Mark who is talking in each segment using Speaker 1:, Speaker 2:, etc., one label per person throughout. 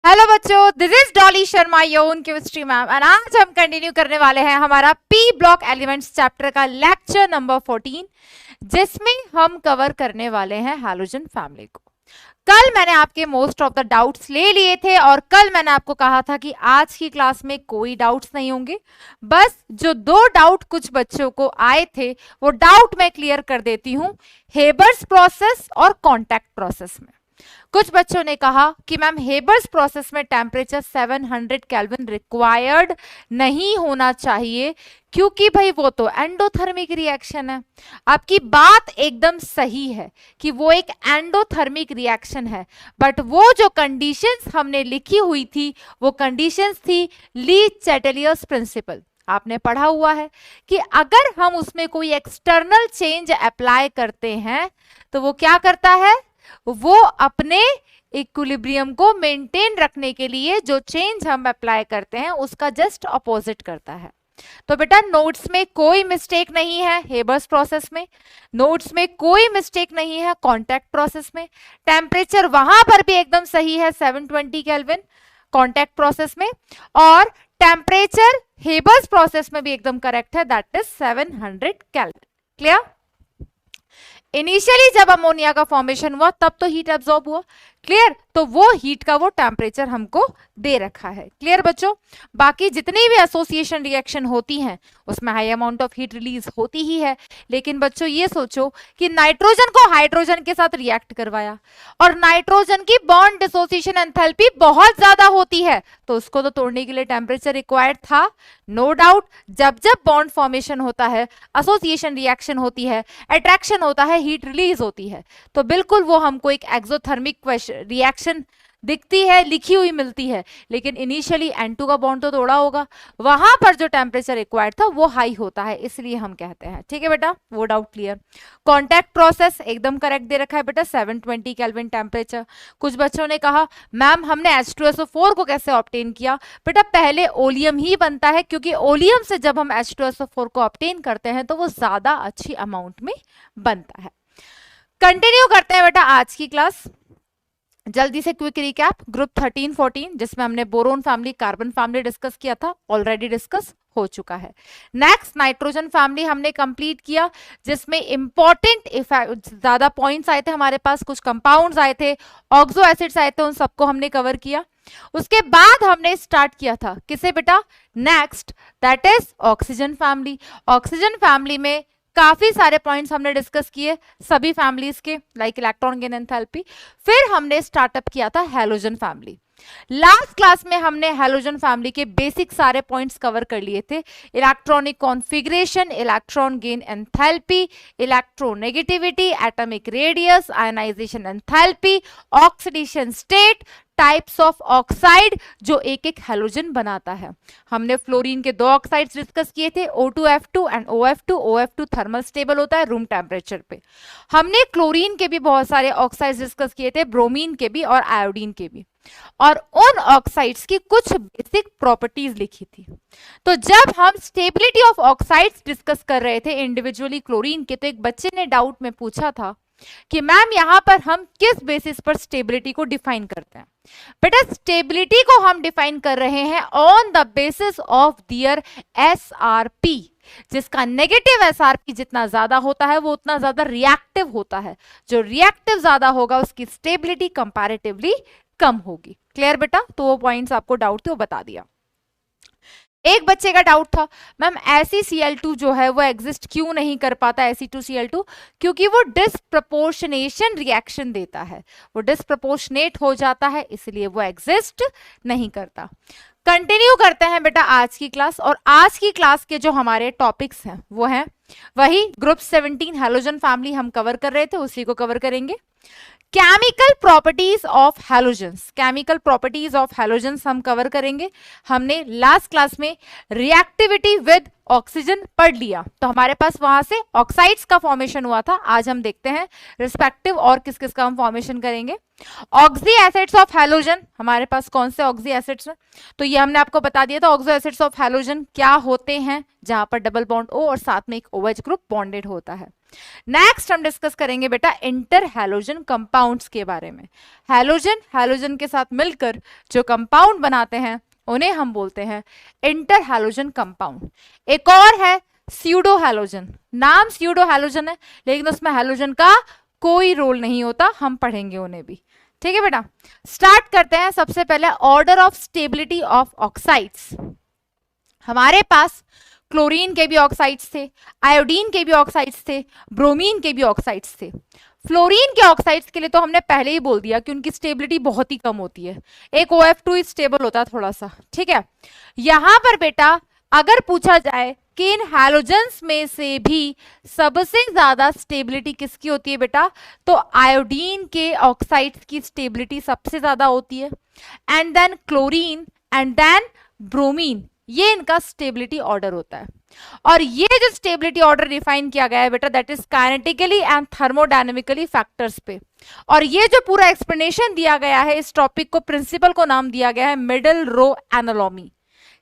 Speaker 1: Hello बच्चों, this is Dolly Sharma, your own chemistry ma'am, and आज हम कंटिन्यू करने वाले हैं हमारा पी ब्लॉक एलिमेंट्स चैप्टर का लेक्चर नंबर 14, जिसमें हम कवर करने वाले हैं हैलोजन फैमिली को। कल मैंने आपके मोस्ट ऑफ द डाउट्स ले लिए थे और कल मैंने आपको कहा था कि आज की क्लास में कोई डाउट्स नहीं होंगे। बस जो दो डाउट कुछ बच्चों को आए थे वो डाउट मैं क्लियर कर देती हूं, हेबर्स प्रोसेस और कॉन्टैक्ट प्रोसेस में। कुछ बच्चों ने कहा कि मैम हेबर्स प्रोसेस में टेम्परेचर 700 केल्विन रिक्वायर्ड नहीं होना चाहिए क्योंकि भाई वो तो एंडोथर्मिक रिएक्शन है। आपकी बात एकदम सही है कि वो एक एंडोथर्मिक रिएक्शन है, बट वो जो कंडीशंस हमने लिखी हुई थी वो कंडीशंस थी ली चैटेलियर्स प्रिंसिपल। आपने पढ़ा हुआ है कि अगर हम उसमें कोई एक्सटर्नल चेंज अप्लाई करते हैं तो वो क्या करता है, वो अपने इक्विलिब्रियम को मेंटेन रखने के लिए जो चेंज हम अप्लाई करते हैं उसका जस्ट अपोजिट करता है। तो बेटा नोट्स में कोई मिस्टेक नहीं है, हेबर्स प्रोसेस में नोट्स में कोई मिस्टेक नहीं है, कॉन्टैक्ट प्रोसेस में टेम्परेचर वहां पर भी एकदम सही है 720 केल्विन कॉन्टैक्ट प्रोसेस में, और टेम्परेचर हेबर्स प्रोसेस में भी एकदम करेक्ट है, that is 700 kelvin. Clear? Initially जब अमोनिया का फॉर्मेशन हुआ तब तो हीट एब्जॉर्ब हुआ, क्लियर, तो वो हीट का वो टेम्परेचर हमको दे रखा है। क्लियर बच्चों? बाकी जितनी भी एसोसिएशन रिएक्शन होती हैं उसमें high amount of heat release होती ही है, लेकिन बच्चों ये सोचो कि नाइट्रोजन को हाइड्रोजन के साथ रिएक्ट करवाया और नाइट्रोजन की बॉन्ड डिसोसिएशन एंथैल्पी बहुत ज्यादा होती है, तो उसको तो तोड़ने के लिए टेम्परेचर रिक्वायर्ड था, नो डाउट। जब जब बॉन्ड फॉर्मेशन होता है, एसोसिएशन रिएक्शन होती है, अट्रैक्शन होता है, हीट रिलीज होती है, तो बिल्कुल वो हमको एक एक्सोथर्मिक रिएक्शन दिखती है, लिखी हुई मिलती है, लेकिन इनिशियली N2 का बॉन्ड तो तोड़ा होगा, वहां पर जो टेम्परेचर रिक्वायर्ड था वो हाई होता है, इसलिए हम कहते हैं। ठीक है बेटा, वो डाउट क्लियर। कॉन्टैक्ट प्रोसेस एकदम करेक्ट दे रखा है बेटा, 720 केल्विन टेम्परेचर। कुछ बच्चों ने कहा मैम हमने H2SO4 को कैसे ऑब्टेन किया? बेटा पहले ओलियम ही बनता है, क्योंकि ओलियम से जब हम H2SO4 को ऑब्टेन करते हैं तो वो ज्यादा अच्छी अमाउंट में बनता है। कंटिन्यू करते हैं बेटा आज की क्लास। जल्दी से क्विक रिकैप, ग्रुप 13-14 जिसमें हमने boron family, carbon family discuss किया था, ऑलरेडी डिस्कस हो चुका है। नेक्स्ट नाइट्रोजन फैमिली हमने कंप्लीट किया, जिसमें इंपॉर्टेंट ज्यादा पॉइंट्स आए थे हमारे पास, कुछ कंपाउंड्स आए थे, ऑक्सो एसिड्स आए थे, उन सबको हमने कवर किया। उसके बाद हमने स्टार्ट किया था किसे बेटा? Next, that is oxygen family. Oxygen family में काफी सारे पॉइंट्स हमने डिस्कस किए सभी फैमिलीज के, लाइक इलेक्ट्रॉन गेन एंथैल्पी। फिर हमने स्टार्टअप किया था हैलोजन फैमिली। लास्ट क्लास में हमने हैलोजन फैमिली के बेसिक सारे पॉइंट्स कवर कर लिए थे, electronic configuration, electron gain enthalpy, electronegativity, atomic radius, ionisation enthalpy, oxidation state, types of oxide जो एक एक हैलोजन बनाता है। हमने फ्लोरीन के दो ऑक्साइड्स डिस्कस किए थे, O2F2 and OF2। OF2 thermal stable होता है रूम टेम्परेचर पे। हमने क्लोरीन के भी बहुत सारे ऑक्साइड्स डिस्कस किए थे, ब्रोमीन के भी और आयोडीन के भी, और उन ऑक्साइड्स की कुछ बेसिक प्रॉपर्टीज लिखी थी। तो जब हम स्टेबिलिटी ऑफ ऑक्साइड्स डिस्कस कर रहे थे इंडिविजुअली क्लोरीन के, तो एक बच्चे ने डाउट में पूछा था कि मैम यहां पर हम किस बेसिस पर स्टेबिलिटी को डिफाइन करते हैं? बेटा स्टेबिलिटी को हम डिफाइन कर रहे हैं on the basis of their SRP, जिसका नेगेटिव SRP जितना ज्यादा होता है वो उतना ज्यादा रिएक्टिव होता है, जो रिएक्टिव ज्यादा होगा उसकी स्टेबिलिटी कंपैरेटिवली कम होगी। क्लियर बेटा? तो वो पॉइंट्स आपको डाउट थे वो बता दिया। एक बच्चे का डाउट था मैम Cl2 जो है वो एग्जिस्ट क्यों नहीं कर पाता, Ac2Cl2? क्योंकि वो डिस्प्रपोर्शनेशन रिएक्शन देता है, वो डिस्प्रपोर्शनेट हो जाता है, इसलिए वो एग्जिस्ट नहीं करता। कंटिन्यू करते हैं बेटा आज की क्लास, और आज की क्लास के जो हमारे टॉपिक्स हैं वो हैं वही ग्रुप 17 हैलोजन फैमिली हम कवर कर रहे थे, उसी को कवर करेंगे। Chemical properties of halogens, chemical properties of halogens हम कवर करेंगे। हमने लास्ट क्लास में रिएक्टिविटी विद ऑक्सीजन पढ़ लिया, तो हमारे पास वहां से ऑक्साइड्स का फॉर्मेशन हुआ था। आज हम देखते हैं रिस्पेक्टिव और किस किस का हम फॉर्मेशन करेंगे। ऑक्सी एसिड्स ऑफ हैलोजन, हमारे पास कौन से ऑक्सी एसिड्स हैं? तो ये हमने आपको बता दिया था, ऑक्सो एसिड्स ऑफ हैलोजन क्या होते हैं, जहां पर डबल बॉन्ड O और साथ में एक OH ग्रुप बॉन्डेड होता है। नेक्स्ट हम डिस्कस करेंगे बेटा इंटर हैलोजन कंपाउंड्स के बारे में। हैलोजन के साथ मिलकर जो कंपाउंड बनाते हैं उन्हें हम बोलते हैं इंटर हैलोजन कंपाउंड। एक और है स्यूडो हैलोजन। नाम स्यूडो हैलोजन है लेकिन उसमें हैलोजन का कोई रोल नहीं होता, हम पढ़ेंगे उन्हें भी। ठीक है बेटा, स्टार्ट करते हैं। सबसे पहले order of stability of oxides. हमारे पास क्लोरीन के भी ऑक्साइड्स थे, आयोडीन के भी ऑक्साइड्स थे, ब्रोमीन के भी ऑक्साइड्स थे। फ्लोरीन के ऑक्साइड्स के लिए तो हमने पहले ही बोल दिया कि उनकी स्टेबिलिटी बहुत ही कम होती है, एक OF2 स्टेबल होता है थोड़ा सा। ठीक है, यहां पर बेटा अगर पूछा जाए कि इन हैलोजेंस में से भी सबसे ज्यादा स्टेबिलिटी किसकी होती है बेटा, तो आयोडीन के ऑक्साइड्स की स्टेबिलिटी सबसे ज्यादा होती है, and then chlorine and then bromine, ये इनका स्टेबिलिटी ऑर्डर होता है। और ये जो स्टेबिलिटी ऑर्डर डिफाइन किया गया है बेटा, that is kinetically and thermodynamically factors पे। और ये जो पूरा एक्सप्लेनेशन दिया गया है, इस टॉपिक को, प्रिंसिपल को नाम दिया गया है मिडल रो एनालॉमी।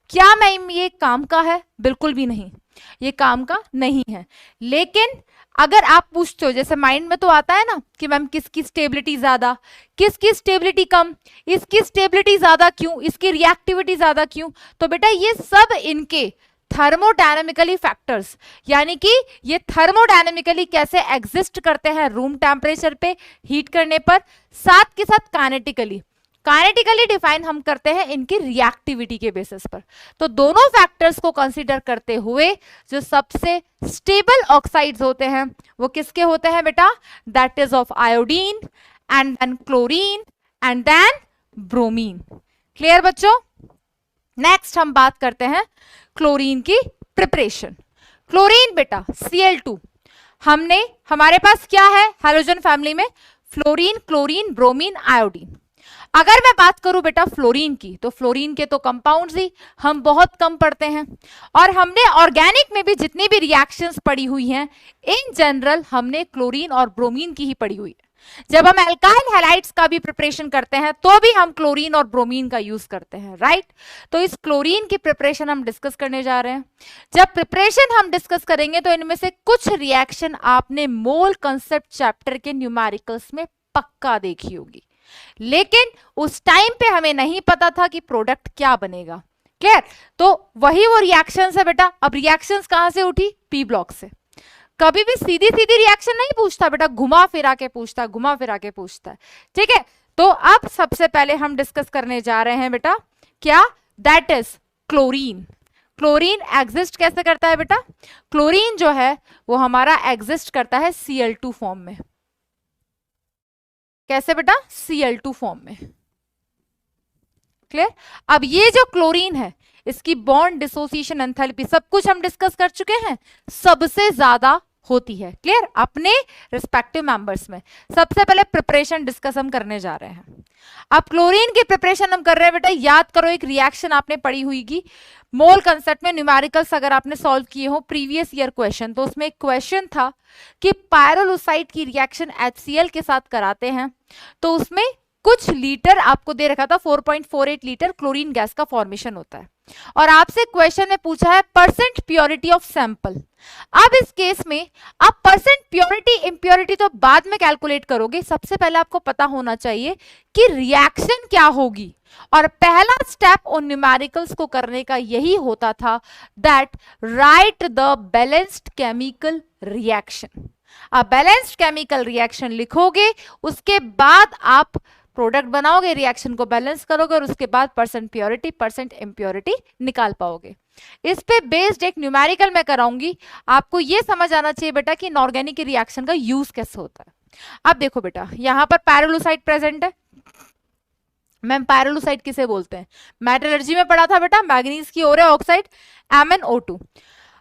Speaker 1: क्या मैम ये काम का है? बिल्कुल भी नहीं, ये काम का नहीं है। लेकिन अगर आप पूछते हो, जैसे माइंड में तो आता है ना कि मैम किसकी स्टेबिलिटी ज्यादा, किसकी स्टेबिलिटी कम, इसकी स्टेबिलिटी ज्यादा क्यों, इसकी रिएक्टिविटी ज्यादा क्यों, तो बेटा ये सब इनके थर्मोडायनेमिकली फैक्टर्स, यानी कि ये थर्मोडायनेमिकली कैसे एग्जिस्ट करते हैं रूम टेम्परेचर पे हीट करने पर, साथ के साथ काइनेटिकली डिफाइन हम करते हैं इनकी रिएक्टिविटी के बेसिस पर। तो दोनों फैक्टर्स को कंसीडर करते हुए जो सबसे स्टेबल ऑक्साइड्स होते हैं वो किसके होते हैं बेटा, that is of iodine and then chlorine and then bromine. Clear बच्चों? नेक्स्ट हम बात करते हैं क्लोरीन की प्रिपरेशन। क्लोरीन बेटा Cl2, हमारे पास क्या है हैलोजन फैमिली में, फ्लोरीन, क्लोरीन, ब्रोमीन, आयोडीन। अगर मैं बात करूं बेटा फ्लोरीन की, तो फ्लोरीन के तो कंपाउंड्स ही हम बहुत कम पढ़ते हैं, और हमने ऑर्गेनिक में भी जितनी भी रिएक्शंस पढ़ी हुई हैं इन जनरल हमने क्लोरीन और ब्रोमीन की ही पढ़ी हुई है। जब हम एल्काइल हैलाइड्स का भी प्रिपरेशन करते हैं तो भी हम क्लोरीन और ब्रोमीन का यूज करते हैं, राइट। तो इस क्लोरीन की प्रिपरेशन हम डिस्कस करने जा रहे हैं। जब प्रिपरेशन हम डिस्कस करेंगे तो इनमें से कुछ रिएक्शन आपने मोल कंसेप्ट चैप्टर के न्यूमेरिकल्स में पक्का देखी होगी, लेकिन उस टाइम पे हमें नहीं पता था कि प्रोडक्ट क्या बनेगा। क्लियर? तो वही वो रिएक्शंस है बेटा। अब रिएक्शंस कहां से उठी? पी ब्लॉक से। कभी भी सीधी सीधी रिएक्शन नहीं पूछता बेटा, घुमा फिरा के पूछता है। ठीक है, तो अब सबसे पहले हम डिस्कस करने जा रहे हैं बेटा क्या, that is chlorine. Chlorine exist कैसे करता है बेटा? क्लोरीन जो है वो हमारा एग्जिस्ट करता है Cl2 फॉर्म में। कैसे बेटा? Cl2 फॉर्म में। क्लियर? अब ये जो क्लोरीन है इसकी बॉन्ड डिसोसिएशन एंथैल्पी सब कुछ हम डिस्कस कर चुके हैं, सबसे ज्यादा होती है। क्लियर? अपने रिस्पेक्टिव मेंबर्स में। सबसे पहले प्रिपरेशन डिस्कस हम करने जा रहे हैं। अब क्लोरीन की प्रिपरेशन हम कर रहे हैं बेटा, याद करो एक रिएक्शन आपने पढ़ी हुई की मोल कंसेप्ट में, न्यूमेरिकल्स अगर आपने सॉल्व किए हो प्रीवियस ईयर क्वेश्चन, तो उसमें एक क्वेश्चन था कि पायरोलुसाइड की रिएक्शन HCl के साथ कराते हैं तो उसमें कुछ लीटर आपको दे रखा था, 4.48 लीटर क्लोरीन गैस का फॉर्मेशन होता है, और आपसे क्वेश्चन में पूछा है परसेंट प्योरिटी ऑफ सैंपल। अब इस केस में आप परसेंट प्योरिटी इंप्योरिटी तो बाद में कैलकुलेट करोगे, सबसे पहले आपको पता होना चाहिए कि रिएक्शन क्या होगी, और पहला स्टेप उन न्यूमेरिकल्स को करने का यही होता था, that right the balanced chemical reaction. अब बैलेंस्ड केमिकल रिएक्शन लिखोगे, उसके बाद आप प्रोडक्ट बनाओगे, रिएक्शन को बैलेंस करोगे, और उसके बाद परसेंट प्योरिटी परसेंट इम्प्योरिटी निकाल पाओगे। इस पे बेस्ड एक न्यूमेरिकल मैं कराऊंगी, आपको ये समझ आना चाहिए बेटा कि इनऑर्गेनिक रिएक्शन का यूज कैसे होता है। अब देखो बेटा, यहां पर पायरोलुसाइड प्रेजेंट है। मैम पायरोलुसाइड किसे बोलते हैं? मेटलर्जी में पढ़ा था बेटा, मैग्नीज की ओरे ऑक्साइड MnO2।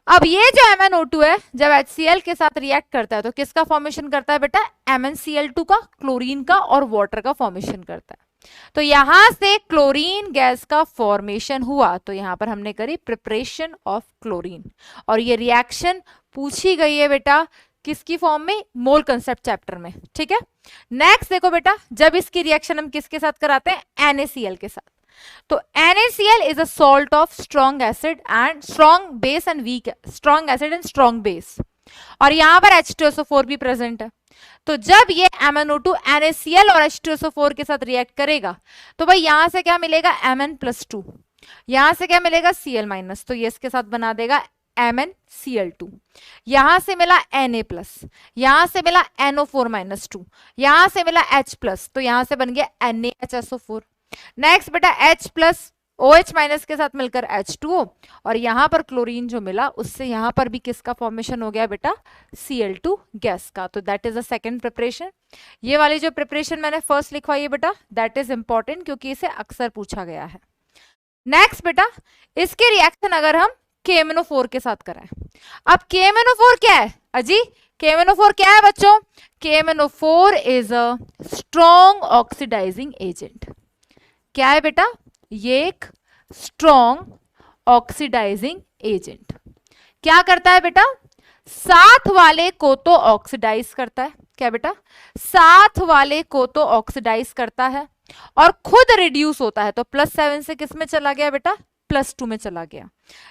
Speaker 1: अब ये जो MnO2 है जब HCl के साथ रिएक्ट करता है तो किसका फॉर्मेशन करता है बेटा? MnCl2 का, क्लोरीन का और वाटर का फॉर्मेशन करता है। तो यहां से क्लोरीन गैस का फॉर्मेशन हुआ, तो यहां पर हमने करी प्रिपरेशन ऑफ क्लोरीन, और ये रिएक्शन पूछी गई है बेटा किसकी फॉर्म में? मोल कंसेप्ट चैप्टर में। ठीक है, नेक्स्ट देखो बेटा, जब इसकी रिएक्शन हम किसके साथ कराते हैं? NaCl के साथ। तो NaCl is a salt of strong acid and strong base and weak, strong acid and strong base. और यहाँ पर H2SO4 भी प्रेजेंट है। तो जब ये MnO2 NaCl और H2SO4 के साथ रिएक्ट करेगा तो भाई यहां से क्या मिलेगा Mn+2, यहां से क्या मिलेगा Cl-, तो ये इसके साथ बना देगा MnCl2, यहां से मिला Na+, यहां से मिला NO4-2, यहां से मिला H+, तो यहां से बन गया NaHSO4। नेक्स्ट बेटा H+ OH- के साथ मिलकर H2O, और यहां पर क्लोरीन जो मिला उससे यहां पर भी किसका फॉर्मेशन हो गया बेटा Cl2 गैस का। तो that is the second preparation. ये वाली जो प्रिपरेशन मैंने फर्स्ट लिखवाई है बेटा दैट इज इंपॉर्टेंट क्योंकि इसे अक्सर पूछा गया है। नेक्स्ट बेटा इसके रिएक्शन अगर हम KMnO4 के साथ कराएं, अब KMnO4 क्या है अजी, KMnO4 क्या है बच्चों, KMnO4 is a strong oxidising agent. क्या है बेटा, ये एक स्ट्रॉन्ग ऑक्सीडाइजिंग एजेंट। क्या करता है बेटा, साथ वाले को तो ऑक्सीडाइज करता है, क्या बेटा, साथ वाले को तो ऑक्सीडाइज करता है और खुद रिड्यूस होता है। तो +7 से किस में चला गया बेटा, +2 में चला गया।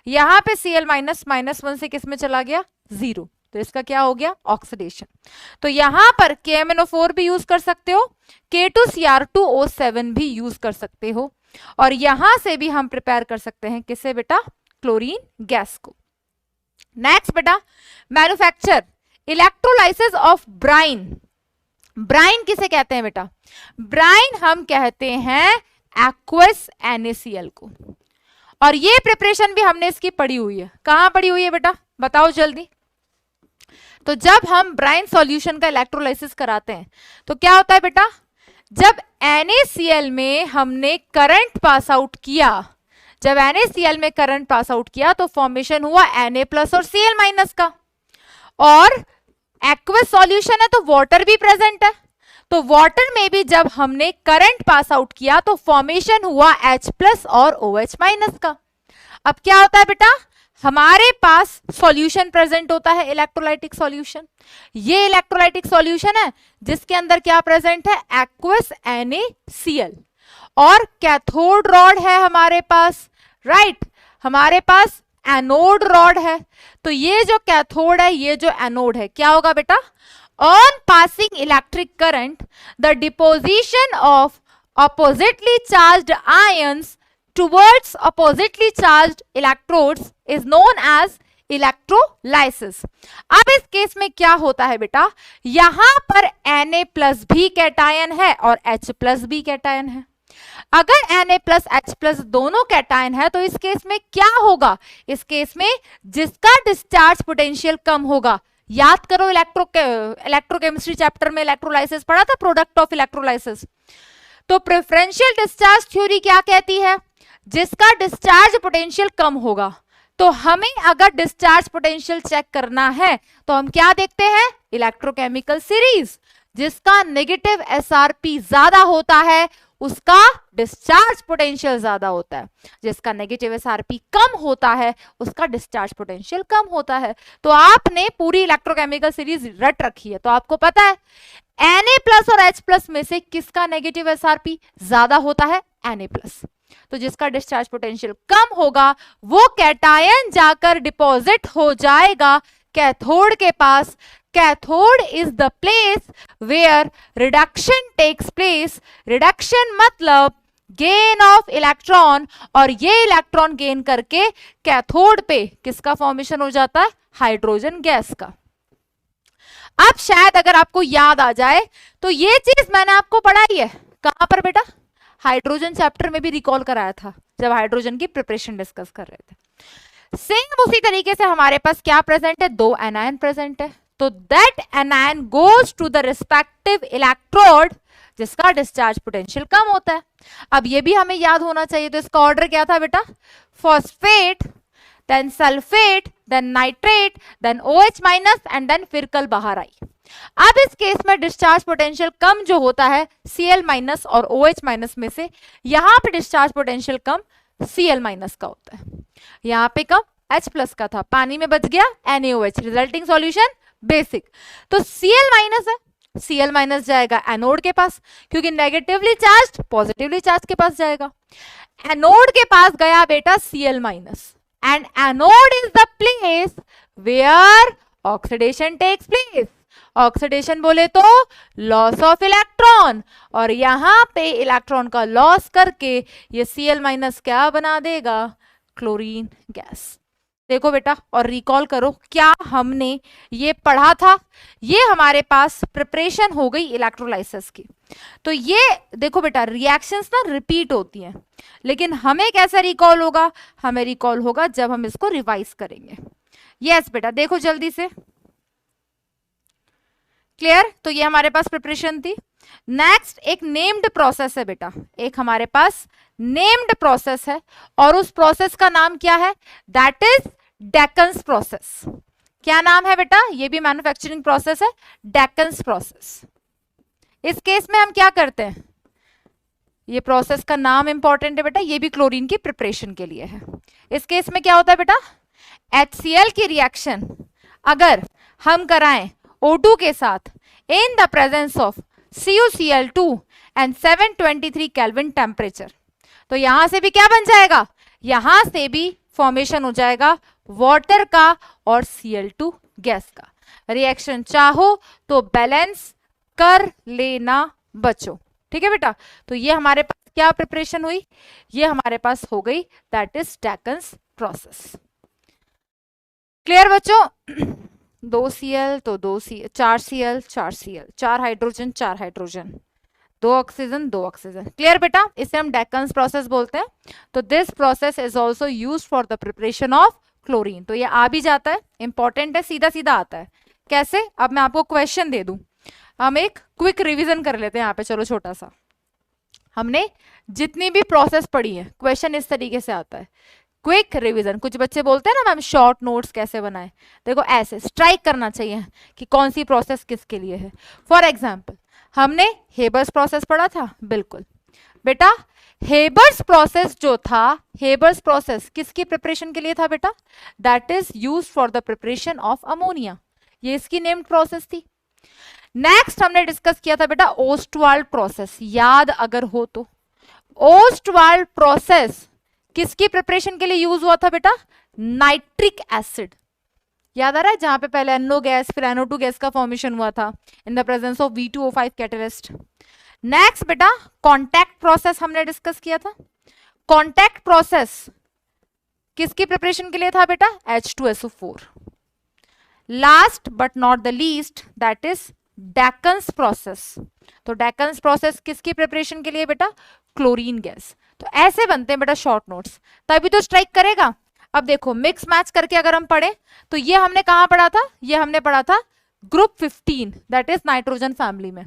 Speaker 1: यहां पे Cl- -1 से किस में चला गया 0, तो इसका क्या हो गया ऑक्सीडेशन। तो यहां पर KMnO4 भी यूज कर सकते हो, K2Cr2O7 भी यूज कर सकते हो, और यहां से भी हम प्रिपेयर कर सकते हैं किसे बेटा, क्लोरीन गैस को। नेक्स्ट बेटा manufacture electrolysis of brine. Brine किसे कहते हैं बेटा, ब्राइन हम कहते हैं एक्वस NaCl को, और ये प्रिपरेशन भी हमने इसकी पढ़ी हुई है। कहां पढ़ी हुई है बेटा बताओ जल्दी। तो जब हम ब्राइन सॉल्यूशन का इलेक्ट्रोलाइसिस कराते हैं तो क्या होता है बेटा, जब NaCl में हमने करंट पास आउट किया, जब NaCl में करंट पास आउट किया तो फॉर्मेशन हुआ Na+ और Cl- का, और एक्वस सॉल्यूशन है तो वाटर भी प्रेजेंट है, तो वाटर में भी जब हमने करंट पास आउट किया तो फॉर्मेशन हुआ H+ और OH- का। अब क्या होता है बेटा, हमारे पास सॉल्यूशन प्रेजेंट होता है इलेक्ट्रोलाइटिक सॉल्यूशन। ये इलेक्ट्रोलाइटिक सॉल्यूशन है जिसके अंदर क्या प्रेजेंट है, एक्वस NaCl, और कैथोड रॉड है हमारे पास, राइट, हमारे पास एनोड रॉड है। तो ये जो कैथोड है ये जो एनोड है, क्या होगा बेटा, on passing electric current the deposition of oppositely charged ions towards oppositely charged electrodes is known as electrolysis. अब इस केस में क्या होता है बेटा, यहां पर Na+ भी कैटायन है और H+ भी कैटायन है। अगर Na+ H+ दोनों कैटायन है तो इस केस में क्या होगा, इस केस में जिसका डिस्चार्ज पोटेंशियल कम होगा, याद करो इलेक्ट्रोकेमिस्ट्री चैप्टर में इलेक्ट्रोलाइसिस पढ़ा था, प्रोडक्ट ऑफ इलेक्ट्रोलाइसिस। तो प्रेफरेंशियल डिस्चार्ज थ्योरी क्या कहती है, जिसका डिस्चार्ज पोटेंशियल कम होगा। तो हमें अगर डिस्चार्ज पोटेंशियल चेक करना है तो हम क्या देखते हैं, इलेक्ट्रोकेमिकल सीरीज, जिसका नेगेटिव SRP ज्यादा होता है उसका डिस्चार्ज पोटेंशियल ज्यादा होता है, जिसका नेगेटिव SRP कम होता है उसका डिस्चार्ज पोटेंशियल कम होता है। तो आपने पूरी इलेक्ट्रोकेमिकल सीरीज रट रखी है तो आपको पता है Na+ और H+ में से किसका नेगेटिव SRP ज्यादा होता है, Na+। तो जिसका डिस्चार्ज पोटेंशियल कम होगा वो कैटायन जाकर डिपॉजिट हो जाएगा कैथोड के पास। Cathode is the place where reduction takes place. Reduction मतलब गेन ऑफ इलेक्ट्रॉन, और ये इलेक्ट्रॉन गेन करके कैथोड पे किसका फॉर्मेशन हो जाता है, हाइड्रोजन गैस का। अब शायद अगर आपको याद आ जाए तो ये चीज मैंने आपको पढ़ाई है कहां पर बेटा, हाइड्रोजन चैप्टर में भी रिकॉल कराया था जब हाइड्रोजन की प्रिपरेशन डिस्कस कर रहे थे। सेम उसी तरीके से हमारे पास क्या प्रेजेंट है, 2 एनायन प्रेजेंट है, तो that anion goes to the respective electrode जिसका डिस्चार्ज पोटेंशियल कम होता है। अब ये भी हमें याद होना चाहिए, तो इसका ऑर्डर क्या था बेटा, phosphate, then sulphate, then nitrate, then OH- and then फिर कल बाहर आई। अब इस केस में डिस्चार्ज पोटेंशियल कम जो होता है Cl- और OH- में से, यहां पे डिस्चार्ज पोटेंशियल कम Cl- का होता है, यहां पे कम H+ का था, पानी में बच गया NaOH, रिजल्टिंग सॉल्यूशन बेसिक। तो Cl- है, Cl- जाएगा एनोड के पास क्योंकि नेगेटिवली चार्ज पॉजिटिवली चार्ज के पास जाएगा। एनोड के पास गया बेटा Cl-, and anode is the place where oxidation takes place. Oxidation बोले तो लॉस ऑफ इलेक्ट्रॉन, और यहां पे इलेक्ट्रॉन का लॉस करके ये Cl- क्या बना देगा, क्लोरीन गैस। देखो बेटा और रिकॉल करो क्या हमने ये पढ़ा था। ये हमारे पास प्रिपरेशन हो गई इलेक्ट्रोलाइसिस की। तो ये देखो बेटा रिएक्शंस ना रिपीट होती हैं, लेकिन हमें कैसा रिकॉल होगा, हमें रिकॉल होगा जब हम इसको रिवाइज करेंगे। यस बेटा देखो जल्दी से, क्लियर। तो ये हमारे पास प्रिपरेशन थी। नेक्स्ट एक नेम्ड प्रोसेस है बेटा, एक हमारे पास नेम्ड प्रोसेस है, और उस प्रोसेस का नाम क्या है, दैट इज डेकन्स प्रोसेस। क्या नाम है बेटा, ये भी मैन्युफैक्चरिंग प्रोसेस है, डेकन्स प्रोसेस। इस केस में हम क्या करते हैं, ये प्रोसेस का नाम इंपॉर्टेंट है बेटा, ये भी क्लोरीन की प्रिपरेशन के लिए है। इस केस में क्या होता है बेटा, HCl की रिएक्शन अगर हम कराएं O2 के साथ in the presence of CuCl2 and 723 kelvin temperature, तो यहां से भी क्या बन जाएगा, यहां से भी फॉर्मेशन हो जाएगा वाटर का और Cl2 गैस का। रिएक्शन चाहो तो बैलेंस कर लेना बच्चों, ठीक है बेटा। तो ये हमारे पास क्या प्रिपरेशन हुई, ये हमारे पास हो गई that is Deacon's process. Clear बच्चों, 2Cl तो 2Cl, 4Cl 4Cl, 4 hydrogen 4 hydrogen, 2 oxygen 2 oxygen. Clear बेटा, इसे हम डेकन्स प्रोसेस बोलते हैं। तो this process is also use for the preparation of chlorine. तो ये आ भी जाता है, इंपॉर्टेंट है, सीधा सीधा आता है। कैसे, अब मैं आपको क्वेश्चन दे दूं, हम एक क्विक रिवीजन कर लेते हैं यहाँ पे। चलो छोटा सा, हमने जितनी भी प्रोसेस पढ़ी है, क्वेश्चन इस तरीके से आता है, क्विक रिवीजन। कुछ बच्चे बोलते हैं ना मैम शॉर्ट नोट्स कैसे बनाए, देखो ऐसे स्ट्राइक करना चाहिए कि कौन सी प्रोसेस किसके लिए है। फॉर एग्जाम्पल हमने हेबर्स प्रोसेस पढ़ा था, बिल्कुल बेटा हेबर्स प्रोसेस जो था, हेबर्स प्रोसेस किसकी प्रिपरेशन के लिए था बेटा, that is used for the preparation of ammonia, ये इसकी नेम्ड प्रोसेस थी। नेक्स्ट हमने डिस्कस किया था बेटा ओस्टवाल्ड प्रोसेस, याद अगर हो तो। ओस्टवाल्ड प्रोसेस किसकी प्रिपरेशन के लिए यूज हुआ था बेटा, नाइट्रिक एसिड, याद आ रहा है, जहां पे पहले NO गैस फिर NO2 गैस का फॉर्मेशन हुआ था in the presence of V2O5 catalyst. Next बेटा कॉन्टैक्ट प्रोसेस हमने डिस्कस किया था। कॉन्टैक्ट प्रोसेस किसकी प्रिपरेशन के लिए था बेटा, H2SO4। Last but not the least that is Deacon's process. तो डेकन्स प्रोसेस किसकी प्रिपरेशन के लिए बेटा, क्लोरीन गैस। तो ऐसे बनते हैं बेटा शॉर्ट नोट्स, तभी तो स्ट्राइक करेगा। अब देखो मिक्स मैच करके अगर हम पढ़े तो ये हमने कहां पढ़ा था, ये हमने पढ़ा था group 15 that is nitrogen family में।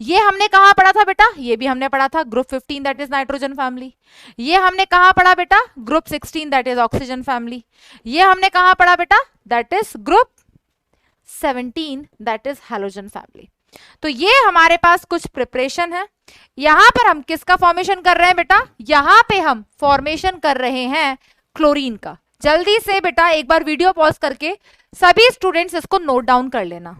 Speaker 1: ये हमने कहां पढ़ा था बेटा, ये भी हमने पढ़ा था group 15 that is nitrogen family. ये हमने कहां पढ़ा बेटा, group 16 that is oxygen family. ये हमने कहां पढ़ा बेटा, that is group 17 that is halogen family. तो ये हमारे पास कुछ प्रिपरेशन है। यहां पर हम किसका फॉर्मेशन कर रहे हैं बेटा, यहां पे हम फॉर्मेशन कर रहे हैं क्लोरीन का। जल्दी से बेटा एक बार वीडियो पॉज करके सभी स्टूडेंट्स इसको नोट डाउन कर लेना,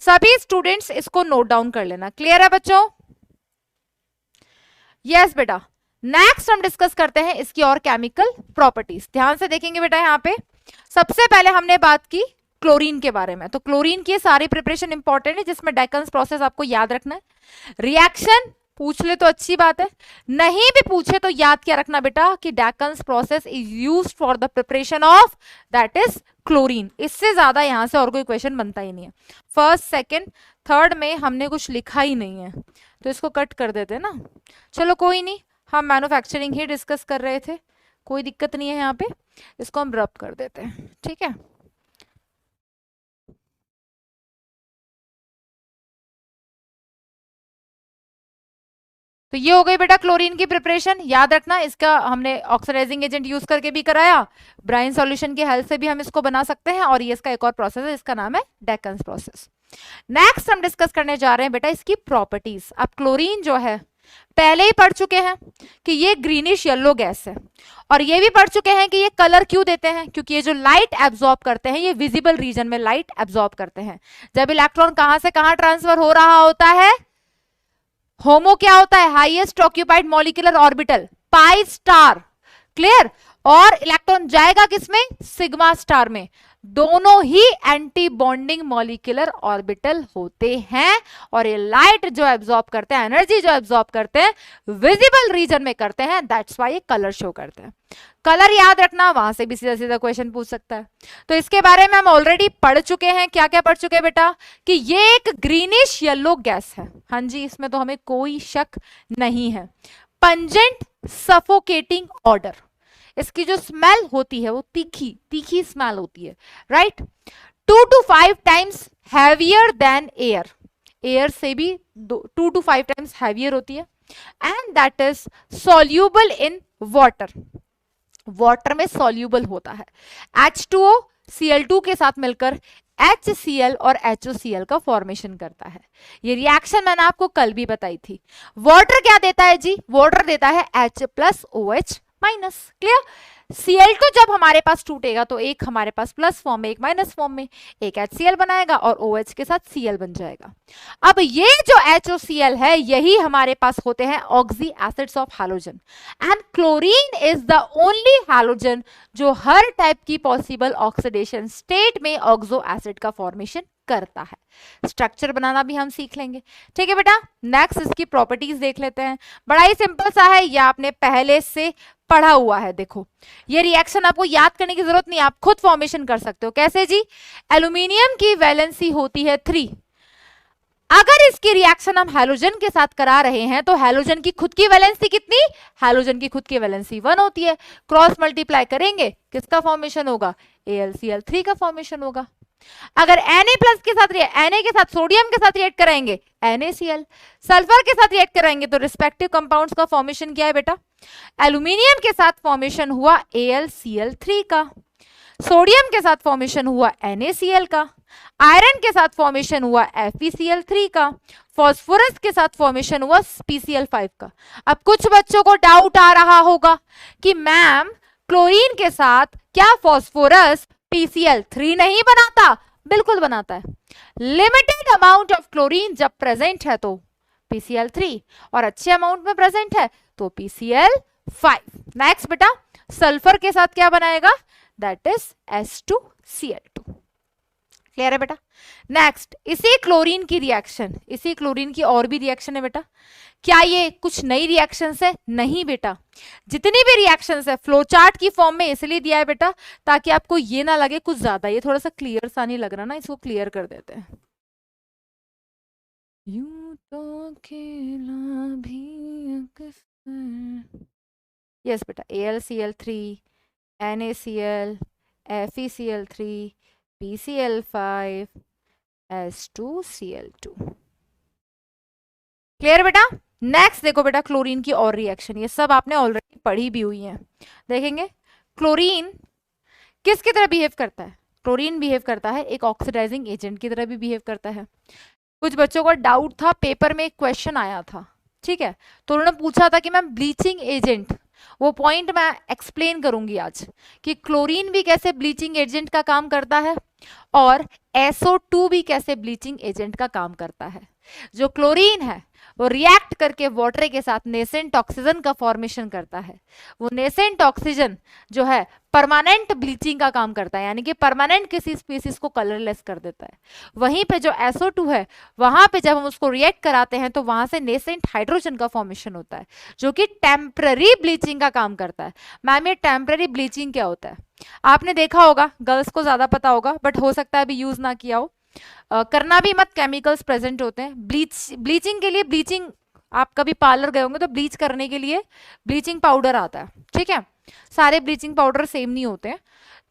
Speaker 1: सभी स्टूडेंट्स इसको नोट डाउन कर लेना। क्लियर है बच्चों, यस बेटा। नेक्स्ट हम डिस्कस करते हैं इसकी और केमिकल प्रॉपर्टीज। ध्यान से देखेंगे बेटा, यहाँ पे सबसे पहले हमने बात की क्लोरीन के बारे में। तो क्लोरीन की सारी प्रिपरेशन इंपॉर्टेंट है, जिसमें डेकन्स प्रोसेस आपको याद रखना है। रिएक्शन पूछ ले तो अच्छी बात है, नहीं भी पूछे तो याद क्या रखना बेटा कि Deacon's process is used for the preparation of that is chlorine. इससे ज्यादा यहां से और कोई क्वेश्चन बनता ही नहीं है। फर्स्ट सेकंड थर्ड में हमने कुछ लिखा ही नहीं है, तो इसको कट कर देते हैं ना। चलो कोई नहीं, हम मैन्युफैक्चरिंग ही डिस्कस कर रहे थे, कोई दिक्कत नहीं है। यहाँ पे इसको हम रब कर देते हैं, ठीक है। तो ये हो गई बेटा क्लोरीन की प्रिपरेशन। याद रखना इसका हमने ऑक्सीडाइजिंग एजेंट यूज करके भी कराया, ब्राइन सॉल्यूशन की हेल्प से भी हम इसको बना सकते हैं, और ये इसका एक और प्रोसेस है, इसका नाम है डेकन्स प्रोसेस। नेक्स्ट हम डिस्कस करने जा रहे हैं बेटा इसकी प्रॉपर्टीज। अब क्लोरीन जो है पहले ही पढ़ चुके हैं कि ये ग्रीनिश येलो गैस है, और ये भी पढ़ चुके हैं कि ये कलर क्यों देते हैं, क्योंकि ये जो लाइट एब्जॉर्ब करते हैं, ये विजिबल रीजन में लाइट एब्जॉर्ब करते हैं। जब इलेक्ट्रॉन कहां से कहां ट्रांसफर हो रहा होता है, होमो क्या होता है, highest occupied molecular orbital pi star, clear, और इलेक्ट्रॉन जाएगा किसमें, सिग्मा स्टार में। दोनों ही एंटी बॉन्डिंग मॉलिक्यूलर ऑर्बिटल होते हैं, और ये लाइट जो एब्जॉर्ब करते हैं, एनर्जी जो एब्जॉर्ब करते हैं, विजिबल रीजन में करते हैं, दैट्स व्हाई ये कलर शो करते हैं। कलर याद रखना, वहां से भी सीधा सीधा क्वेश्चन पूछ सकता है। तो इसके बारे में हम ऑलरेडी पढ़ चुके हैं। क्या क्या पढ़ चुके हैं बेटा? कि ये एक ग्रीनिश येलो गैस है, हाँ जी, इसमें तो हमें कोई शक नहीं है। पंजेंट सफोकेटिंग ऑर्डर, इसकी जो स्मेल होती है वो तीखी तीखी स्मेल होती है, right. 2 to 5 times heavier than air, air से भी 2 to 5 टाइम्स हैवियर होती है। And that is soluble in water, water में सॉल्यूबल होता है। H2O Cl2 के साथ मिलकर HCl और HOCl का फॉर्मेशन करता है। ये रिएक्शन मैंने आपको कल भी बताई थी। वाटर क्या देता है जी? वाटर देता है H plus OH minus. Clear? Cl2 जब हमारे पास टूटेगा तो एक हमारे पास प्लस फॉर्म में, एक माइनस फॉर्म में, एक HCl बनाएगा और OH के साथ Cl बन जाएगा। अब ये जो HOCl है यही हमारे पास होते हैं oxy acids of halogen, and chlorine is the only halogen जो हर टाइप की पॉसिबल ऑक्सीडेशन स्टेट में ऑक्सो एसिड का फॉर्मेशन करता है। स्ट्रक्चर बनाना भी हम सीख लेंगे, ठीक है बेटा। नेक्स्ट इसकी प्रॉपर्टीज देख लेते हैं। बड़ा ही सिंपल सा है, ये आपने पहले से पढ़ा हुआ है। देखो ये रिएक्शन आपको याद करने की जरूरत नहीं, आप खुद फॉर्मेशन कर सकते हो। कैसे जी? एल्यूमिनियम की वैलेंसी होती है 3। अगर इसकी रिएक्शन हम हैलोजन के साथ करा रहे हैं तो हैलोजन की खुद की वैलेंसी कितनी? हैलोजन की खुद की वैलेंसी 1 होती है। क्रॉस मल्टीप्लाई करेंगे, किसका फॉर्मेशन होगा? AlCl3 का फॉर्मेशन होगा। अगर Na प्लस के साथ Na के साथ सोडियम के साथ रिएक्ट कराएंगे NaCl, सल्फर के साथ रिएक्ट कराएंगे तो रिस्पेक्टिव कंपाउंड्स का फॉर्मेशन क्या है बेटा? एल्यूमिनियम के साथ फॉर्मेशन हुआ AlCl3 का, सोडियम के साथ फॉर्मेशन हुआ NaCl का, आयरन के साथ फॉर्मेशन हुआ FeCl3 का, फॉस्फोरस के साथ फॉर्मेशन हुआ PCl5 का। अब कुछ बच्चों को डाउट आ रहा होगा कि मैम क्लोरीन के साथ क्या फॉस्फोरस PCl3 नहीं बनाता? बिल्कुल बनाता है। लिमिटेड अमाउंट ऑफ क्लोरीन जब प्रेजेंट है तो PCl3, और अच्छे अमाउंट में प्रेजेंट है तो PCl5। नेक्स्ट बेटा, सल्फर के साथ क्या बनाएगा? That is S2Cl2। क्लियर है बेटा? नेक्स्ट, इसी क्लोरीन की रिएक्शन, इसी क्लोरीन की और भी रिएक्शन है बेटा। क्या ये कुछ नई रिएक्शंस है? नहीं बेटा, जितनी भी रिएक्शंस है फ्लो चार्ट की फॉर्म में इसलिए दिया है बेटा ताकि आपको ये ना लगे कुछ ज्यादा, ये थोड़ा सा क्लियर सा नहीं लग रहा ना, इसको क्लियर कर देते हैं। यूं तो अकेला भी अक्सर, यस बेटा, AlCl3, NaCl, FeCl3, PCl5, S2Cl2। Clear बेटा? नेक्स्ट देखो बेटा क्लोरीन की और रिएक्शन, ये सब आपने ऑलरेडी पढ़ी भी हुई है। देखेंगे क्लोरीन किसकी तरह बिहेव करता है? क्लोरीन बिहेव करता है एक ऑक्सीडाइजिंग एजेंट की तरह भी बिहेव करता है। कुछ बच्चों को डाउट था, पेपर में एक क्वेश्चन आया था, ठीक है, तो उन्होंने पूछा था कि मैम ब्लीचिंग एजेंट, वो पॉइंट मैं एक्सप्लेन करूंगी आज कि क्लोरीन भी कैसे ब्लीचिंग एजेंट का काम करता है और SO2 भी कैसे ब्लीचिंग एजेंट का काम करता है। जो क्लोरीन है वो रिएक्ट करके वाटर के साथ नेसेंट ऑक्सीजन का फॉर्मेशन करता है। वो नेसेंट ऑक्सीजन जो है परमानेंट ब्लीचिंग का काम करता है, यानी कि परमानेंट किसी स्पीसीज को कलरलेस कर देता है। वहीं पे जो SO2 है, वहां पे जब हम उसको रिएक्ट कराते हैं तो वहां से नेसेंट हाइड्रोजन का फॉर्मेशन होता है जो कि टेम्पररी ब्लीचिंग का काम करता है। मैम ये टेम्पररी ब्लीचिंग क्या होता है? आपने देखा होगा, गर्ल्स को ज्यादा पता होगा बट हो सकता है अभी यूज ना किया हो, करना भी मत, केमिकल्स प्रेजेंट होते हैं। ब्लीचिंग के लिए, ब्लीचिंग आप कभी पार्लर गए होंगे तो ब्लीच करने के लिए ब्लीचिंग पाउडर आता है, ठीक है, सारे ब्लीचिंग पाउडर सेम नहीं होते हैं।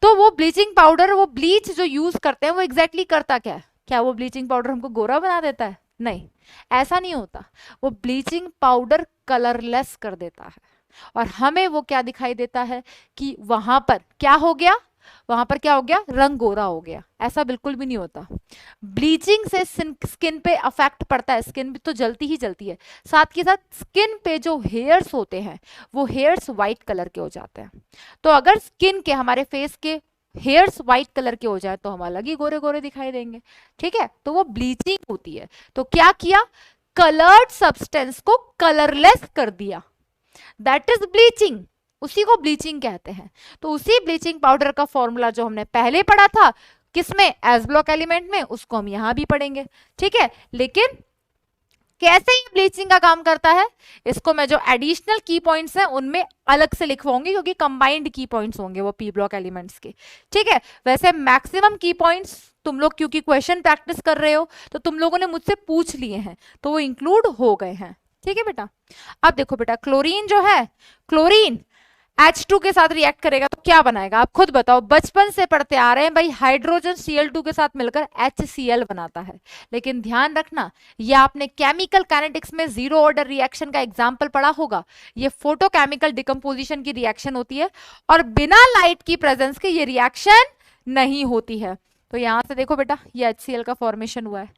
Speaker 1: तो वो ब्लीचिंग पाउडर, वो ब्लीच जो यूज करते हैं वो एग्जैक्टली करता क्या है? क्या वो ब्लीचिंग पाउडर हमको गोरा बना देता है? नहीं, ऐसा नहीं होता। वो ब्लीचिंग पाउडर कलरलेस कर देता है और हमें वो क्या दिखाई देता है कि वहां पर क्या हो गया, वहां पर क्या हो गया? रंग गोरा हो गया। ऐसा बिल्कुल भी नहीं होता। ब्लीचिंग से स्किन पे अफेक्ट पड़ता है, स्किन भी तो जलती ही जलती है, साथ के साथ स्किन पे जो हेयर्स होते हैं वो हेयर्स व्हाइट कलर के हो जाते हैं। तो अगर स्किन के, हमारे फेस के हेयर्स व्हाइट कलर के हो जाए तो हम अलग ही गोरे गोरे दिखाई देंगे, ठीक है, तो वो ब्लीचिंग होती है। तो क्या किया? कलर्ड सब्सटेंस को कलरलेस कर दिया, दैट इज ब्लीचिंग। उसी को ब्लीचिंग कहते हैं। तो उसी ब्लीचिंग पाउडर का फॉर्मूला जो हमने पहले पढ़ा था किसमें, एस ब्लॉक एलिमेंट में, उसको हम यहां भी पढ़ेंगे, ठीक है। लेकिन कैसे ये ब्लीचिंग का काम करता है, इसको मैं जो एडिशनल की पॉइंट्स हैं उनमें अलग से लिखवाऊंगी, क्योंकि कंबाइंड की पॉइंट्स होंगे वो पी ब्लॉक एलिमेंट्स के, ठीक है। वैसे मैक्सिमम की पॉइंट्स तुम लोग क्योंकि क्वेश्चन प्रैक्टिस कर रहे हो तो तुम लोगों ने मुझसे पूछ लिए हैं, तो वो इंक्लूड हो गए हैं, ठीक है बेटा। अब देखो बेटा, क्लोरीन जो है, क्लोरीन H2 के साथ रिएक्ट करेगा तो क्या बनाएगा, आप खुद बताओ। बचपन से पढ़ते आ रहे हैं भाई, हाइड्रोजन Cl2 के साथ मिलकर HCl बनाता है। लेकिन ध्यान रखना, ये आपने केमिकल काइनेटिक्स में जीरो ऑर्डर रिएक्शन का एग्जांपल पढ़ा होगा। ये फोटोकेमिकल डिकम्पोजिशन की रिएक्शन होती है और बिना लाइट की प्रेजेंस के ये रिएक्शन नहीं होती है। तो यहां से देखो बेटा, ये HCl का फॉर्मेशन हुआ है,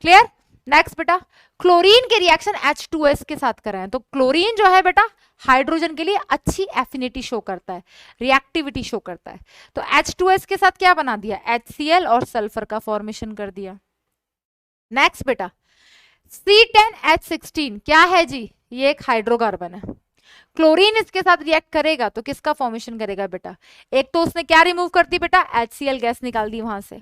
Speaker 1: क्लियर। नेक्स्ट बेटा, क्लोरीन के रिएक्शन H2S के साथ कर रहे हैं, तो क्लोरीन जो है बेटा हाइड्रोजन के लिए अच्छी एफिनिटी शो करता है, रिएक्टिविटी शो करता है। तो H2S के साथ क्या बना दिया, HCl और सल्फर का फॉर्मेशन कर दिया। नेक्स्ट बेटा, C10H16 क्या है जी, ये एक हाइड्रोकार्बन है। क्लोरीन इसके साथ रिएक्ट करेगा तो किसका फॉर्मेशन करेगा बेटा, एक तो उसने क्या रिमूव कर दी बेटा, HCl गैस निकाल दी वहां से।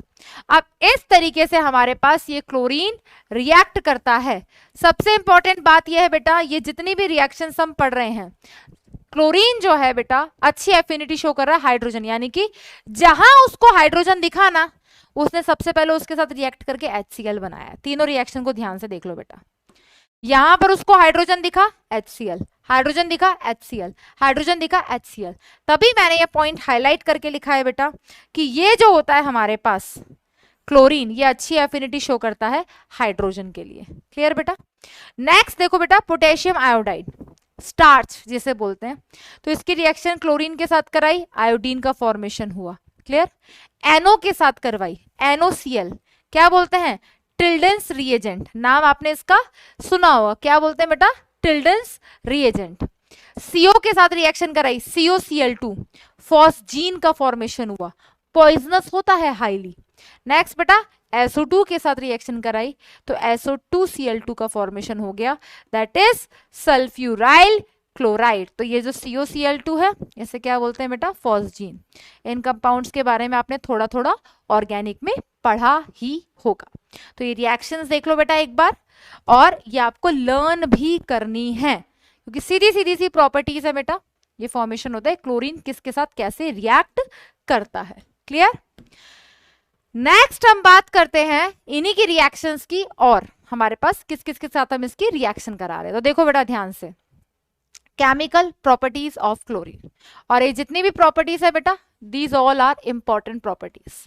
Speaker 1: अब इस तरीके से हमारे पास ये क्लोरीन रिएक्ट करता है। सबसे इंपॉर्टेंट बात यह है बेटा, ये जितनी भी रिएक्शन हम पढ़ रहे हैं, क्लोरीन जो है बेटा अच्छी एफिनिटी शो कर रहा है हाइड्रोजन, यानी कि जहां उसको हाइड्रोजन दिखा ना, उसने सबसे पहले उसके साथ रिएक्ट करके HCl बनाया। तीनों रिएक्शन को ध्यान से देख लो बेटा, यहां पर उसको हाइड्रोजन दिखा HCl, हाइड्रोजन दिखा HCl, हाइड्रोजन दिखा HCl। तभी मैंने ये पॉइंट हाईलाइट करके लिखा है बेटा कि ये जो होता है हमारे पास क्लोरीन, ये अच्छी एफिनिटी शो करता है हाइड्रोजन के लिए, क्लियर बेटा। नेक्स्ट देखो बेटा, पोटेशियम आयोडाइड, स्टार्च जिसे बोलते हैं, तो इसकी रिएक्शन क्लोरीन के साथ कराई, आयोडीन का फॉर्मेशन हुआ, क्लियर। NO के साथ करवाई, NOCl, क्या बोलते हैं, टिल्डेंस रिएजेंट, नाम आपने इसका सुना होगा, क्या बोलते हैं बेटा, टिल्डेंस रिएजेंट। CO के साथ रिएक्शन कराई, COCl2, फॉस्जीन का फॉर्मेशन हुआ, पॉइजनस होता है हाईली। नेक्स्ट बेटा, SO2 के साथ रिएक्शन कराई तो SO2Cl2 का फॉर्मेशन हो गया, दैट इज सल्फ्यूराइल क्लोराइड। तो ये जो COCl2 है इसे क्या बोलते हैं बेटा, फॉस्जीन। इन कंपाउंड्स के बारे में आपने थोड़ा थोड़ा ऑर्गेनिक में पढ़ा ही होगा। तो ये रिएक्शंस देख लो बेटा एक बार, और ये आपको लर्न भी करनी है, क्योंकि सीधी सीधी सी प्रॉपर्टीज है बेटा। ये फॉर्मेशन होता है क्लोरीन किसके साथ कैसे रिएक्ट करता है, क्लियर। नेक्स्ट हम बात करते हैं इन्हीं की रिएक्शंस की, और हमारे पास किस किस के साथ हम इसकी रिएक्शन करा रहे हैं। तो देखो बेटा ध्यान से, केमिकल प्रॉपर्टीज ऑफ क्लोरीन, और ये जितनी भी प्रॉपर्टीज है बेटा, these all are important properties.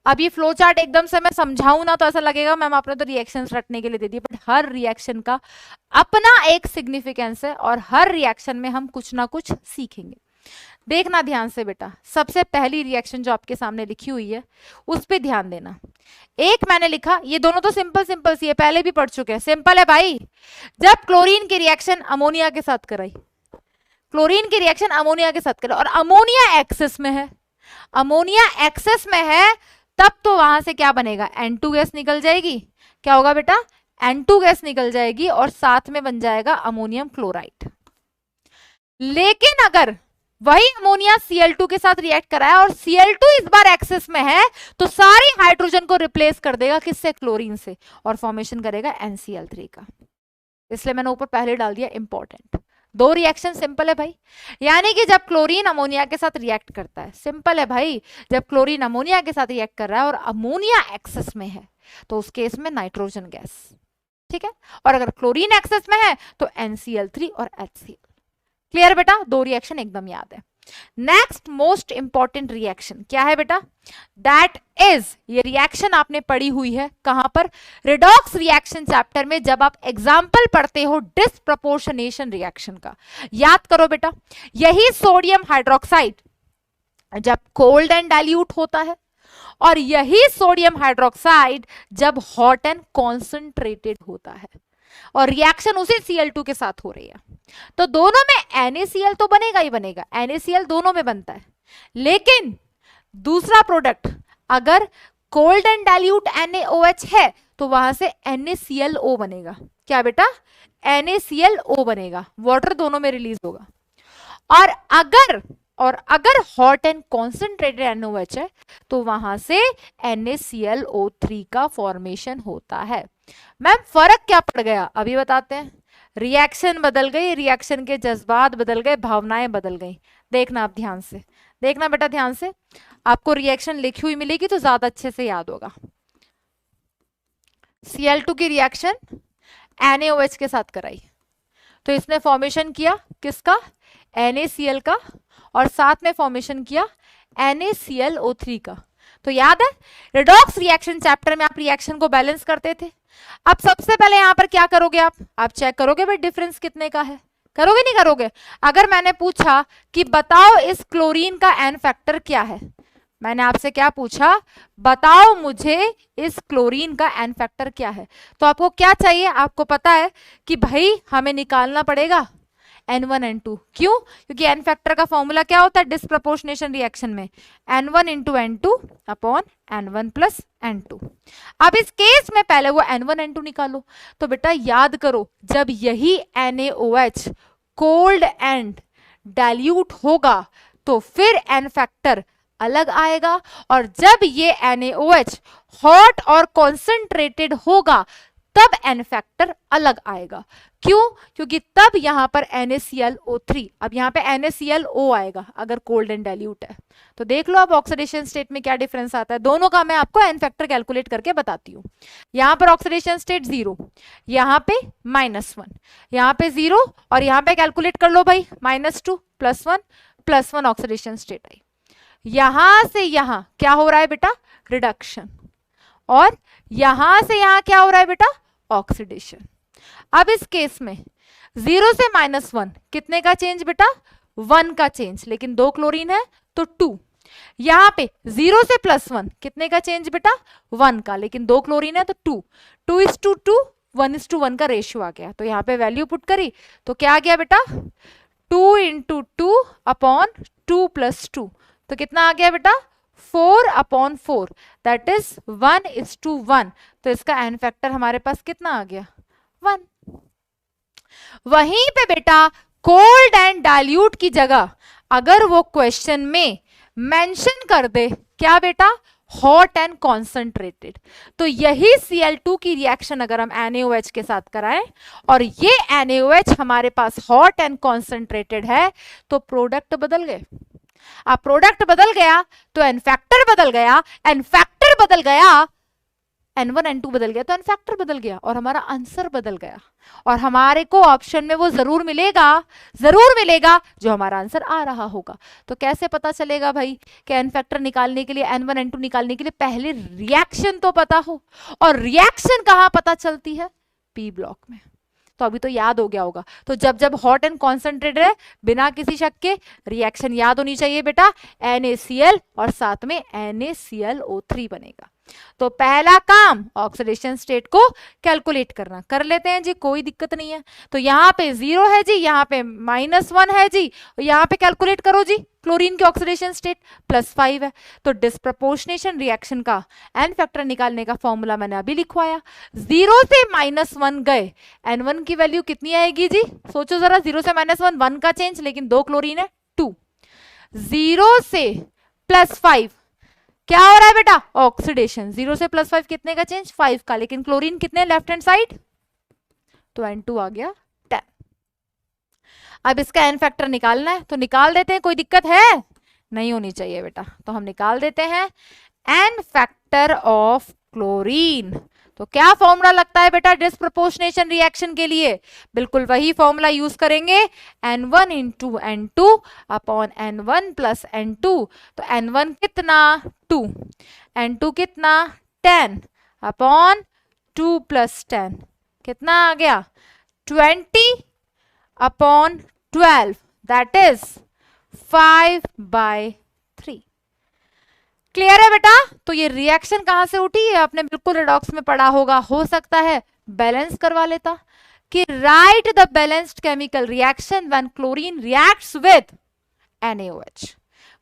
Speaker 1: अब ये फ्लो चार्ट एकदम से मैं समझाऊं ना तो ऐसा लगेगा मैम आपने तो रिएक्शंस रटने के लिए दे दी, बट हर रिएक्शन का अपना एक सिग्निफिकेंस है और हर रिएक्शन में हम कुछ ना कुछ सीखेंगे। देखना ध्यान से बेटा, सबसे पहली रिएक्शन जो आपके सामने लिखी हुई है उस पर ध्यान देना। एक मैंने लिखा, ये दोनों तो सिंपल सिंपल सी है, पहले भी पढ़ चुके हैं, सिंपल है भाई। जब क्लोरीन की रिएक्शन अमोनिया के साथ कराई, क्लोरीन की रिएक्शन अमोनिया के साथ कराई और अमोनिया एक्सेस में है, अमोनिया एक्सेस में है, तब तो वहां से क्या बनेगा, N2 गैस निकल जाएगी। क्या होगा बेटा, N2 गैस निकल जाएगी और साथ में बन जाएगा अमोनियम क्लोराइड। लेकिन अगर वही अमोनिया Cl2 के साथ रिएक्ट कराया और Cl2 इस बार एक्सेस में है, तो सारी हाइड्रोजन को रिप्लेस कर देगा किससे, क्लोरीन से, और फॉर्मेशन करेगा NCl3 का। इसलिए मैंने ऊपर पहले डाल दिया इंपॉर्टेंट। दो रिएक्शन सिंपल है भाई, यानी कि जब क्लोरीन अमोनिया के साथ रिएक्ट करता है, सिंपल है भाई, जब क्लोरीन अमोनिया के साथ रिएक्ट कर रहा है और अमोनिया एक्सेस में है तो उस केस में नाइट्रोजन गैस, ठीक है। और अगर क्लोरीन एक्सेस में है तो NCl3 और HCl, क्लियर बेटा, दो रिएक्शन एकदम याद है। नेक्स्ट मोस्ट इंपॉर्टेंट रिएक्शन क्या है बेटा, दैट इज, ये रिएक्शन आपने पढ़ी हुई है कहां पर, रिडॉक्स रिएक्शन चैप्टर में, जब आप एग्जाम्पल पढ़ते हो डिस्प्रपोर्शनेशन रिएक्शन का। याद करो बेटा, यही सोडियम हाइड्रोक्साइड जब कोल्ड एंड डाइल्यूट होता है, और यही सोडियम हाइड्रोक्साइड जब हॉट एंड कॉन्सेंट्रेटेड होता है, और रिएक्शन उसी Cl2 के साथ हो रही है, तो दोनों में NaCl तो बनेगा ही बनेगा, NaCl दोनों में बनता है। लेकिन दूसरा प्रोडक्ट अगर कोल्ड एंड डाइल्यूट NaOH है तो वहां से NaClO बनेगा। क्या बेटा, NaClO बनेगा, वाटर दोनों में रिलीज होगा। और अगर हॉट एंड कॉन्सेंट्रेटेड NaOH है तो वहां से NaClO3 का फॉर्मेशन होता है। मैम फर्क क्या पड़ गया अभी बताते हैं। रिएक्शन बदल गई, रिएक्शन के जज्बात बदल गए, भावनाएं बदल गई। देखना आप ध्यान से, देखना बेटा ध्यान से, आपको रिएक्शन लिखी हुई मिलेगी तो ज्यादा अच्छे से याद होगा। Cl2 की रिएक्शन NaOH के साथ कराई तो इसने फॉर्मेशन किया किसका, NaCl का, और साथ में फॉर्मेशन किया NaClO3 का। तो याद है रिडॉक्स रिएक्शन चैप्टर में आप रिएक्शन को बैलेंस करते थे। अब सबसे पहले यहां पर क्या करोगे आप चेक करोगे भाई डिफरेंस कितने का है, करोगे नहीं करोगे। अगर मैंने पूछा कि बताओ इस क्लोरीन का एन फैक्टर क्या है, मैंने आपसे क्या पूछा, बताओ मुझे इस क्लोरीन का एन फैक्टर क्या है, तो आपको क्या चाहिए, आपको पता है कि भाई हमें निकालना पड़ेगा N1 N2। क्यों, क्योंकि एन फैक्टर का फॉर्मूला क्या होता है डिस्प्रपोर्शनेशन रिएक्शन में, N1 into N2 upon N1 plus N2। अब इस केस में पहले वो N1 N2 निकालो। तो बेटा याद करो जब यही NaOH कोल्ड एंड डाइल्यूट होगा तो फिर एन फैक्टर अलग आएगा, और जब ये NaOH हॉट और कॉन्सेंट्रेटेड होगा तब एन फैक्टर अलग आएगा। क्यों, क्योंकि तब यहां पर NaClO3, अब यहां पे NaClO आएगा अगर कोल्ड एंड डाइल्यूट है। तो देख लो अब ऑक्सीडेशन स्टेट में क्या डिफरेंस आता है, दोनों का मैं आपको एन फैक्टर कैलकुलेट करके बताती हूँ। यहां पर ऑक्सीडेशन स्टेट 0, यहां पे -1, यहां पे 0, और यहां पे कैलकुलेट कर लो भाई -2 +1 ऑक्सीडेशन स्टेट आई। यहां से यहां क्या हो रहा है बेटा, रिडक्शन, और यहां से यहां क्या हो रहा है बेटा, ऑक्सीडेशन। अब इस केस में 0 से -1 कितने का चेंज बेटा, 1 का चेंज, लेकिन 2 क्लोरीन है तो 2। यहां पे 0 से +1 कितने का चेंज बेटा, 1 का, लेकिन 2 क्लोरीन है तो 2। 2:2 1:1 का रेशियो आ गया। तो यहां पे वैल्यू पुट करी तो क्या आ गया बेटा, 2 × 2 अपॉन 2 + 2, तो कितना आ गया बेटा 4/4, दैट इज 1:1। तो इसका एन फैक्टर हमारे पास कितना आ गया, 1। वहीं पे बेटा कोल्ड एंड डाइल्यूट की जगह अगर वो क्वेश्चन में मेंशन कर दे क्या बेटा, हॉट एंड कॉन्सेंट्रेटेड, तो यही Cl2 की रिएक्शन अगर हम NaOH के साथ कराएं और ये NaOH हमारे पास हॉट एंड कॉन्सेंट्रेटेड है तो प्रोडक्ट बदल गए। अब प्रोडक्ट बदल गया तो एन फैक्टर बदल गया, एन फैक्टर बदल गया, N1 N2 बदल गया तो एन फैक्टर बदल गया, और हमारा आंसर बदल गया, और हमारे को ऑप्शन में वो जरूर मिलेगा जो हमारा आंसर आ रहा होगा। तो कैसे पता चलेगा भाई कि एन फैक्टर निकालने के लिए, N1 N2 निकालने के लिए पहले रिएक्शन तो पता हो, और रिएक्शन कहां पता चलती है, पी ब्लॉक में। तो अभी तो याद हो गया होगा। तो जब जब हॉट एंड कॉन्सेंट्रेटेड है बिना किसी शक के रिएक्शन याद होनी चाहिए बेटा, NaCl और साथ में NaClO3 बनेगा। तो पहला काम ऑक्सीडेशन स्टेट को कैलकुलेट करना, कर लेते हैं जी, कोई दिक्कत नहीं है। तो यहाँ पे 0 है जी, यहाँ पे -1 है जी, यहाँ पे कैलकुलेट करो जी, क्लोरीन की ऑक्सीडेशन स्टेट +5 है। तो डिस्प्रपोर्शनेशन रिएक्शन का एन फैक्टर निकालने का फॉर्मूला मैंने अभी लिखवाया। 0 से -1 गए, N1 की वैल्यू कितनी आएगी जी, सोचो जरा, 0 से -1 1 का चेंज, लेकिन 2 क्लोरीन है 2। 0 से +5 क्या हो रहा है बेटा, ऑक्सीडेशन। 0 से +5 कितने का चेंज, 5 का, लेकिन क्लोरीन कितने लेफ्ट हैंड साइड, तो N2 आ गया 10। अब इसका एन फैक्टर निकालना है तो निकाल देते हैं, कोई दिक्कत है नहीं होनी चाहिए बेटा। तो हम निकाल देते हैं एन फैक्टर ऑफ क्लोरीन। तो क्या फॉर्मूला लगता है बेटा डिस्प्रपोर्शनेशन रिएक्शन के लिए, बिल्कुल वही फॉर्मूला यूज करेंगे, N1 × N2 upon N1 + N2। तो N1 कितना 2, N2 कितना 10 अपॉन 2 + 10 कितना आ गया 20 अपॉन 12, दैट इज 5/3। क्लियर है बेटा। तो ये रिएक्शन कहां से उठी है, आपने बिल्कुल रिडॉक्स में पढ़ा होगा, हो सकता है बैलेंस करवा लेता कि right the balanced chemical reaction when chlorine reacts with NaOH।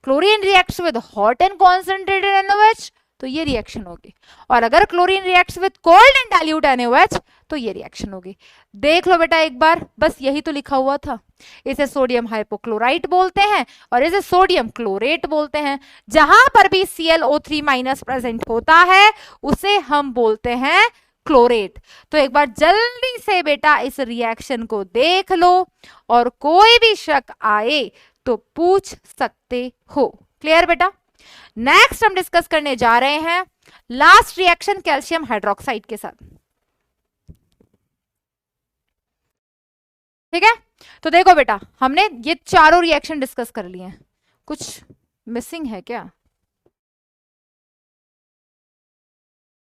Speaker 1: Chlorine reacts with hot and concentrated NaOH तो ये रिएक्शन होगी, और अगर chlorine reacts with cold and dilute NaOH तो ये रिएक्शन होगी। देख लो बेटा एक बार, बस यही तो लिखा हुआ था। इसे सोडियम हाइपोक्लोराइट बोलते हैं और इसे सोडियम क्लोरेट बोलते हैं। जहां पर भी ClO3 माइनस प्रेजेंट होता है उसे हम बोलते हैं क्लोरेट। तो एक बार जल्दी से बेटा इस रिएक्शन को देख लो और कोई भी शक आए तो पूछ सकते हो। क्लियर बेटा? नेक्स्ट हम डिस्कस करने जा रहे हैं लास्ट रिएक्शन कैल्शियम हाइड्रोक्साइड के साथ। ठीक है, तो देखो बेटा हमने ये चारों रिएक्शन डिस्कस कर लिए हैं। कुछ मिसिंग है क्या?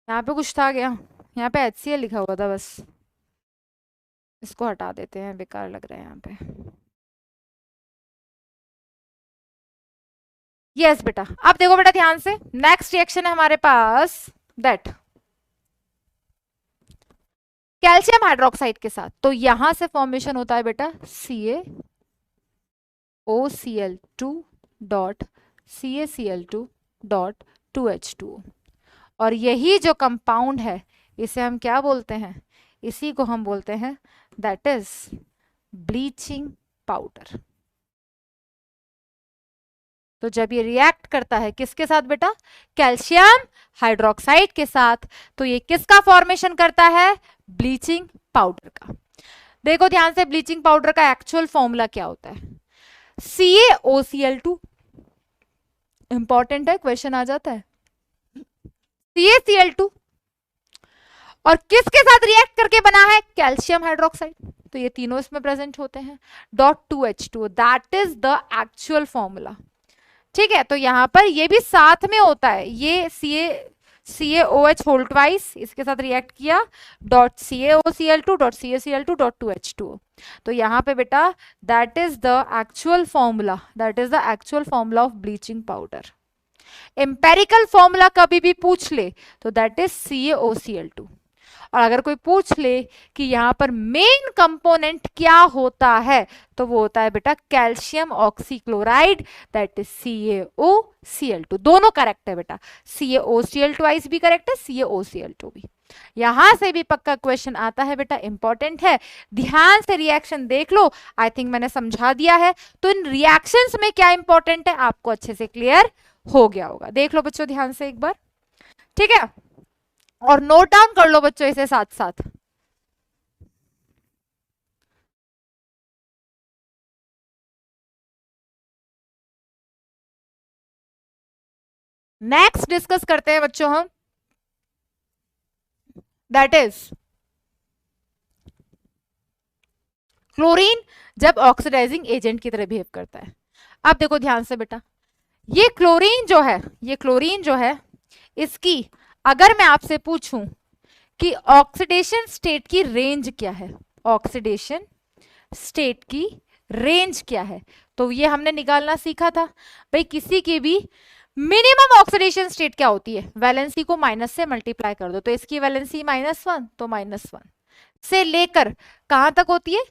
Speaker 1: यहाँ पे कुछ था क्या? यहाँ पे HCl लिखा हुआ था बस, इसको हटा देते हैं, बेकार लग रहा है यहाँ पे। यस बेटा, अब देखो बेटा ध्यान से, नेक्स्ट रिएक्शन है हमारे पास दैट कैल्शियम हाइड्रोक्साइड के साथ। तो यहां से फॉर्मेशन होता है बेटा CaOCl2 dot CaCl2 dot 2H2O। और यही जो कंपाउंड है इसे हम क्या बोलते हैं? इसी को हम बोलते हैं दैट इज ब्लीचिंग पाउडर। तो जब ये रिएक्ट करता है किसके साथ बेटा? कैल्शियम हाइड्रोक्साइड के साथ, तो ये किसका फॉर्मेशन करता है? ब्लीचिंग पाउडर का। देखो ध्यान से, ब्लीचिंग पाउडर का एक्चुअल फॉर्मूला क्या होता है? CaOCl2, इंपॉर्टेंट है, क्वेश्चन आ जाता है। CaCl2 और किसके साथ रिएक्ट करके बना है? Calcium hydroxide. तो ये तीनों इसमें प्रेजेंट होते हैं, dot 2H2O, that is the actual formula. ठीक है, तो यहां पर ये भी साथ में होता है, ये CaOH होल ट्वाइस इसके साथ रिएक्ट किया, dot CaOCl2 dot CaCl2 dot 2H2O। तो यहां पे बेटा that is the actual formula, that is the actual formula of bleaching powder. Empirical formula कभी भी पूछ ले तो दैट इज CaOCl2। और अगर कोई पूछ ले कि यहां पर मेन कंपोनेंट क्या होता है तो वो होता है बेटा calcium oxychloride, that is CaOCl2। दोनों करेक्ट है बेटा, CaOCl2 भी करेक्ट है, CaOCl2 भी। यहां से भी पक्का क्वेश्चन आता है बेटा, इंपॉर्टेंट है, ध्यान से रिएक्शन देख लो। आई थिंक मैंने समझा दिया है, तो इन रिएक्शंस में क्या इंपॉर्टेंट है आपको अच्छे से क्लियर हो गया होगा। देख लो बच्चों ध्यान से एक बार, ठीक है, और नोट डाउन कर लो बच्चों इसे साथ साथ। नेक्स्ट डिस्कस करते हैं बच्चों हम, दैट इज क्लोरीन जब ऑक्सीडाइजिंग एजेंट की तरह बिहेव करता है। अब देखो ध्यान से बेटा, ये क्लोरीन जो है इसकी अगर मैं आपसे पूछूं कि ऑक्सीडेशन स्टेट की रेंज क्या है, ऑक्सीडेशन स्टेट की रेंज क्या है, तो ये हमने निकालना सीखा था भाई। किसी की भी मिनिमम ऑक्सीडेशन स्टेट क्या होती है? वैलेंसी को माइनस से मल्टीप्लाई कर दो, तो इसकी वैलेंसी -1 तो -1 से लेकर कहां तक होती है?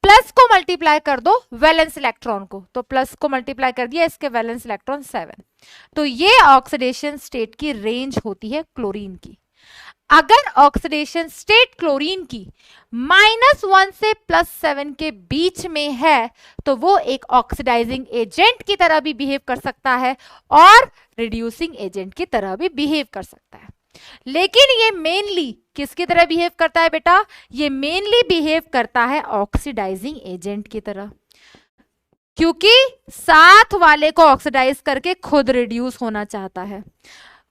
Speaker 1: प्लस को मल्टीप्लाई कर दो वैलेंस इलेक्ट्रॉन को, तो प्लस को मल्टीप्लाई कर दिया, इसके वैलेंस इलेक्ट्रॉन 7। तो ये ऑक्सीडेशन स्टेट की रेंज होती है क्लोरीन की। अगर ऑक्सीडेशन स्टेट क्लोरीन की -1 से +7 के बीच में है तो वो एक ऑक्सीडाइजिंग एजेंट की तरह भी बिहेव कर सकता है और रिड्यूसिंग एजेंट की तरह भी बिहेव कर सकता है। लेकिन ये मेनली किसकी तरह बिहेव करता है बेटा? ये मेनली बिहेव करता है ऑक्सीडाइजिंग एजेंट की तरह, क्योंकि साथ वाले को ऑक्सीडाइज करके खुद रिड्यूस होना चाहता है।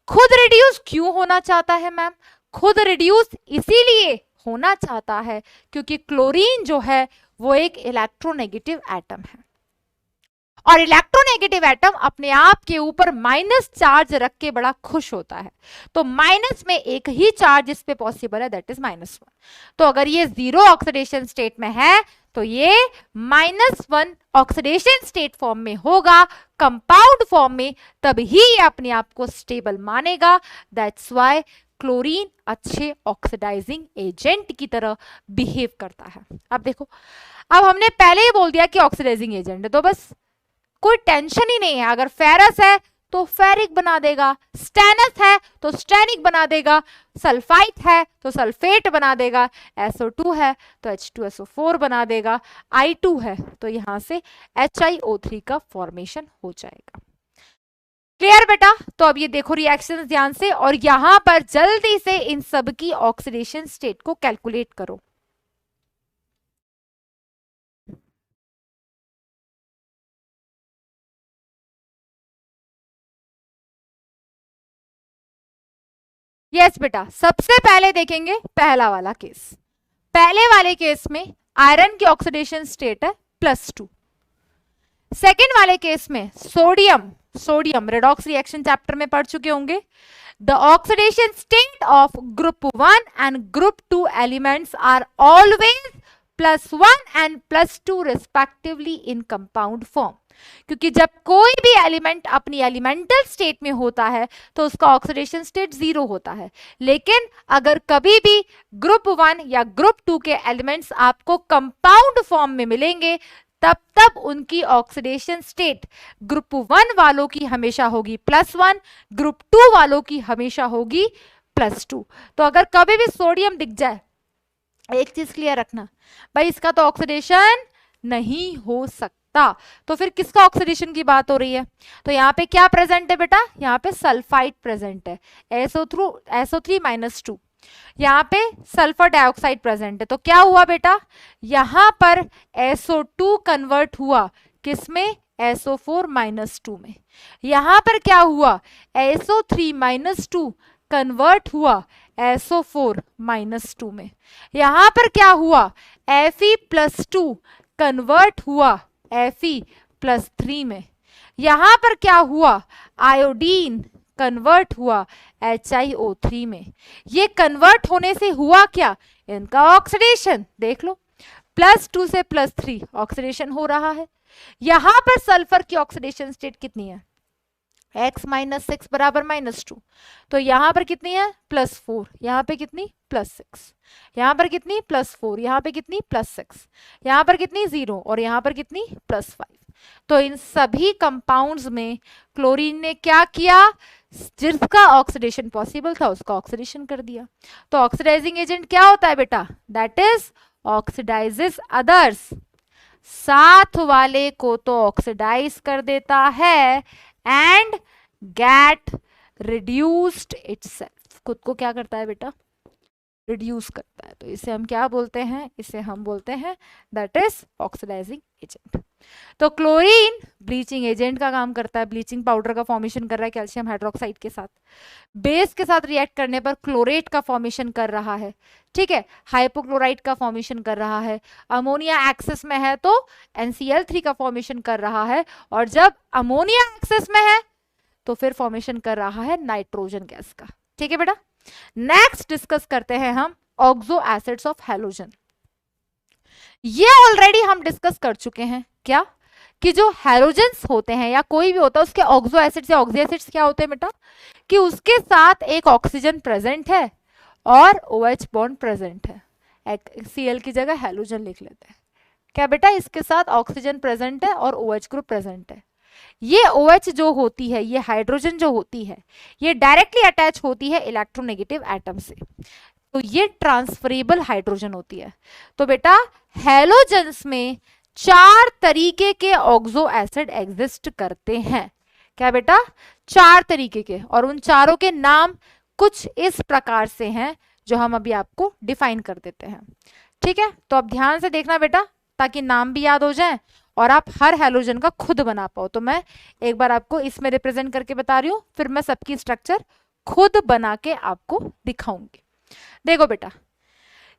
Speaker 1: खुद रिड्यूस क्यों होना चाहता है मैम? खुद रिड्यूस इसीलिए होना चाहता है क्योंकि क्लोरीन जो है वो एक इलेक्ट्रोनेगेटिव एटम है और इलेक्ट्रोनेगेटिव एटम अपने आप के ऊपर माइनस चार्ज रख के बड़ा खुश होता है। तो माइनस में एक ही चार्ज इस पे पॉसिबल है, दैट इज -1। तो अगर ये 0 ऑक्सीडेशन स्टेट में है तो ये -1 ऑक्सीडेशन स्टेट फॉर्म में होगा, कंपाउंड फॉर्म में, तब ही ये अपने आप को स्टेबल मानेगा। दैट्स व्हाई क्लोरीन अच्छे ऑक्सीडाइजिंग एजेंट की तरह बिहेव करता है। अब देखो, अब हमने पहले ही बोल दिया कि ऑक्सीडाइजिंग एजेंट है, तो बस कोई टेंशन ही नहीं है। अगर फेरस है तो फेरिक बना देगा, स्टेनस है तो स्टेनिक बना देगा, सल्फाइट है तो सल्फेट बना देगा, SO2 है तो H2SO4 बना देगा, I2 है तो यहां से HiO3 का फॉर्मेशन हो जाएगा। क्लियर बेटा? तो अब ये देखो रिएक्शन ध्यान से, और यहां पर जल्दी से इन सब की ऑक्सीडेशन स्टेट को कैलकुलेट करो। यस बेटा, सबसे पहले देखेंगे पहला वाला केस। पहले वाले केस में आयरन की ऑक्सीडेशन स्टेट है +2। सेकेंड वाले केस में सोडियम रेडॉक्स रिएक्शन चैप्टर में पढ़ चुके होंगे। The oxidation state of group 1 and group 2 elements are always +1 and +2 respectively in compound form. क्योंकि जब कोई भी एलिमेंट अपनी एलिमेंटल स्टेट में होता है तो उसका ऑक्सीडेशन स्टेट 0 होता है, लेकिन अगर कभी भी ग्रुप 1 या ग्रुप 2 के एलिमेंट्स आपको कंपाउंड फॉर्म में मिलेंगे तब उनकी ऑक्सीडेशन स्टेट ग्रुप 1 वालों की हमेशा होगी +1, ग्रुप 2 वालों की हमेशा होगी +2। तो अगर कभी भी सोडियम दिख जाए, एक चीज क्लियर रखना भाई, इसका तो ऑक्सीडेशन नहीं हो सकता। तो फिर किसका ऑक्सीडेशन की बात हो रही है? तो यहाँ पे क्या प्रेजेंट है बेटा? यहाँ पे सल्फाइड प्रेजेंट है, SO3-2। यहाँ पे सल्फर डाइऑक्साइड प्रेजेंट है, तो क्या हुआ बेटा? यहाँ पर SO2 कन्वर्ट हुआ किसमें? SO4-2 में। यहाँ पर क्या हुआ? SO3-2 कन्वर्ट हुआ SO4-2 में। यहाँ पर क्या हुआ? Fe+2 कन्वर्ट हुआ Fe+3 में। यहां पर क्या हुआ? आयोडीन कन्वर्ट हुआ HiO3 में। ये कन्वर्ट होने से हुआ क्या? इनका ऑक्सीडेशन देख लो, +2 से +3 ऑक्सीडेशन हो रहा है। यहां पर सल्फर की ऑक्सीडेशन स्टेट कितनी है? X-6 बराबर -2। तो यहां पर कितनी है? +4। यहां पे कितनी? +6। यहां पर कितनी? +4। यहां पे कितनी? +6। यहां पर कितनी? 0। और यहां पर कितनी? +5। तो इन सभी कंपाउंड्स में क्लोरीन ने क्या किया? जिसका ऑक्सीडेशन पॉसिबल था उसका ऑक्सीडेशन कर दिया। तो ऑक्सीडाइजिंग एजेंट क्या होता है बेटा? That is oxidises others. साथ वाले को तो ऑक्सीडाइज कर देता है एंड गेट रिड्यूस्ड इटसेल्फ। खुद को क्या करता है बेटा? रिड्यूस करता है। तो इसे हम क्या बोलते हैं? इसे हम बोलते हैं दैट इज ऑक्सीडाइजिंग एजेंट। तो क्लोरीन ब्लीचिंग एजेंट का काम करता है, ब्लीचिंग पाउडर का फॉर्मेशन कर रहा है कैल्शियम हाइड्रोक्साइड के साथ। बेस के साथ रिएक्ट करने पर क्लोरेट का फॉर्मेशन कर रहा है, ठीक है, हाइपोक्लोराइट का फॉर्मेशन कर रहा है। अमोनिया एक्सेस में है तो NCl3 का फॉर्मेशन कर रहा है, और जब अमोनिया एक्सेस में है तो फिर फॉर्मेशन कर रहा है नाइट्रोजन गैस का। ठीक है बेटा, नेक्स्ट डिस्कस करते हैं हम ऑक्सो एसिड्स ऑफ हैलोजन। ये ऑलरेडी हम डिस्कस कर चुके हैं क्या, कि जो हैलोजेंस होते हैं या कोई भी होता है उसके ऑक्सो एसिड्स या ऑक्सी एसिड्स क्या होते हैं बेटा, कि उसके साथ एक ऑक्सीजन प्रेजेंट है और OH बॉन्ड प्रेजेंट है। Cl की जगह हैलोजन लिख लेते हैं। क्या बेटा? इसके साथ ऑक्सीजन प्रेजेंट है और OH ग्रुप प्रेजेंट है। ये OH जो होती है, ये हाइड्रोजन जो होती है, ये डायरेक्टली अटैच होती है इलेक्ट्रोनेगेटिव एटम से, तो ये ट्रांसफरेबल हाइड्रोजन होती है। तो बेटा हैलोजेंस में 4 तरीके के ऑक्सो एसिड एग्जिस्ट करते हैं। क्या बेटा? 4 तरीके के, और उन चारों के नाम कुछ इस प्रकार से हैं जो हम अभी आपको डिफाइन कर देते हैं। ठीक है, तो अब ध्यान से देखना बेटा, ताकि नाम भी याद हो जाए और आप हर हैलोजन का खुद बना पाओ। तो मैं एक बार आपको इसमें रिप्रेजेंट करके बता रही हूँ, फिर मैं सबकी स्ट्रक्चर खुद बना के आपको दिखाऊंगी। देखो बेटा,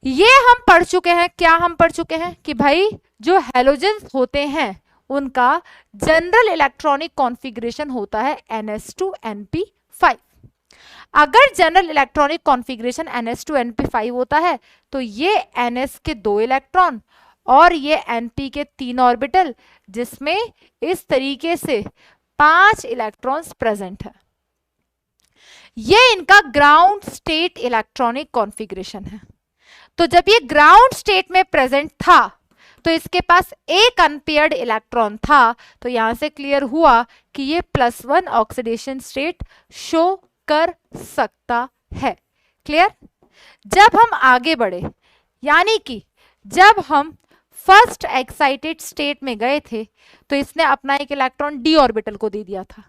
Speaker 1: ये हम पढ़ चुके हैं, क्या हम पढ़ चुके हैं कि भाई जो हैलोजेंस होते हैं उनका जनरल इलेक्ट्रॉनिक कॉन्फ़िगरेशन होता है NS2NP5। अगर जनरल इलेक्ट्रॉनिक कॉन्फ़िगरेशन NS2NP5 होता है तो ये NS के 2 इलेक्ट्रॉन और ये NP के 3 ऑर्बिटल, जिसमें इस तरीके से 5 इलेक्ट्रॉन्स प्रेजेंट है। ये इनका ग्राउंड स्टेट इलेक्ट्रॉनिक कॉन्फ़िगरेशन है। तो जब ये ग्राउंड स्टेट में प्रेजेंट था तो तो इसके पास एक अनपेयर्ड इलेक्ट्रॉन था, तो यहां से क्लियर हुआ कि ये +1 ऑक्सीडेशन स्टेट शो कर सकता है। क्लियर? जब हम आगे बढ़े, यानी कि जब हम फर्स्ट एक्साइटेड स्टेट में गए थे, तो इसने अपना एक इलेक्ट्रॉन डी ऑर्बिटल को दे दिया था,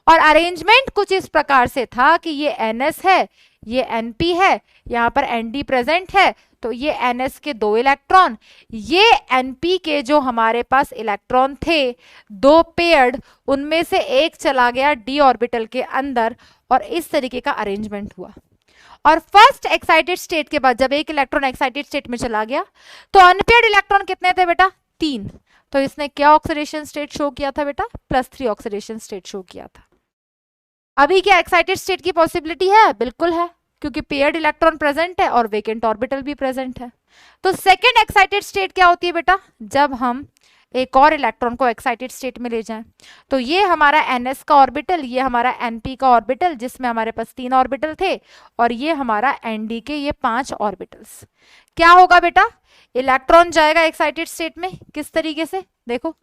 Speaker 1: और अरेंजमेंट कुछ इस प्रकार से था कि ये NS है, ये NP है, यहां पर ND प्रेजेंट है, तो ये NS के 2 इलेक्ट्रॉन, ये NP के जो हमारे पास इलेक्ट्रॉन थे 2 पेयर्ड, उनमें से एक चला गया डी ऑर्बिटल के अंदर, और इस तरीके का अरेंजमेंट हुआ। और फर्स्ट एक्साइटेड स्टेट के बाद जब एक इलेक्ट्रॉन एक्साइटेड स्टेट में चला गया, तो अनपेयर्ड इलेक्ट्रॉन कितने थे बेटा? 3। तो इसने क्या ऑक्सीडेशन स्टेट शो किया था बेटा? +3 ऑक्सीडेशन स्टेट शो किया था। अभी क्या एक्साइटेड स्टेट की पॉसिबिलिटी है? बिल्कुल है, क्योंकि पेयर्ड इलेक्ट्रॉन प्रेजेंट है और वेकेंट ऑर्बिटल भी प्रेजेंट है। तो सेकेंड एक्साइटेड स्टेट क्या होती है बेटा? जब हम एक और इलेक्ट्रॉन को एक्साइटेड स्टेट में ले जाएं। तो ये हमारा NS का ऑर्बिटल, ये हमारा NP का ऑर्बिटल जिसमें हमारे पास 3 ऑर्बिटल थे, और ये हमारा ND के ये 5 ऑर्बिटल्स। क्या होगा बेटा? इलेक्ट्रॉन जाएगा एक्साइटेड स्टेट में किस तरीके से? देखो,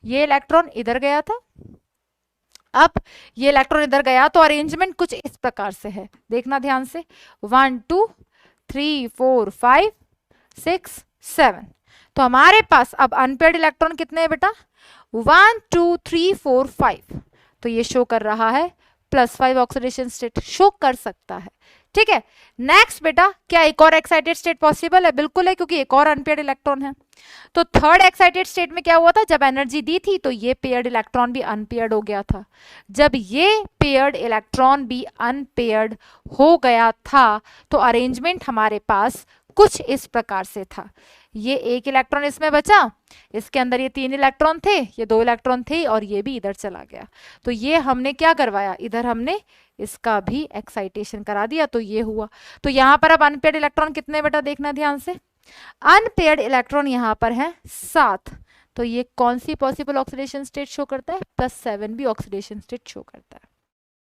Speaker 1: ये इलेक्ट्रॉन इधर गया था, अब ये इलेक्ट्रॉन इधर गया, तो अरेंजमेंट कुछ इस प्रकार से है, देखना ध्यान से। 1 2 3 4 5 6 7। तो हमारे पास अब अनपेयर्ड इलेक्ट्रॉन कितने हैं बेटा? 1 2 3 4 5। तो ये शो कर रहा है +5 ऑक्सीडेशन स्टेट, शो कर सकता है। ठीक है, नेक्स्ट बेटा, क्या एक और एक्साइटेड स्टेट पॉसिबल है? बिल्कुल है, क्योंकि एक और अनपेयर्ड इलेक्ट्रॉन है। तो थर्ड एक्साइटेड स्टेट में क्या हुआ था? जब एनर्जी दी थी तो ये पेयर्ड इलेक्ट्रॉन भी अनपेयर्ड हो गया था। जब ये पेयर्ड इलेक्ट्रॉन भी अनपेयर्ड हो गया था, तो अरेंजमेंट हमारे पास कुछ इस प्रकार से था। ये एक इलेक्ट्रॉन इसमें बचा, इसके अंदर ये 3 इलेक्ट्रॉन थे, ये 2 इलेक्ट्रॉन थे, और ये भी इधर चला गया। तो ये हमने क्या करवाया? इधर हमने इसका भी एक्साइटेशन करा दिया, तो ये हुआ। तो यहाँ पर अब अनपेयर्ड इलेक्ट्रॉन कितने बेटा? देखना ध्यान से। अनपेयर्ड इलेक्ट्रॉन यहाँ पर है 7। तो ये कौन सी पॉसिबल ऑक्सीडेशन स्टेट शो करता है? +7 भी ऑक्सीडेशन स्टेट शो करता है।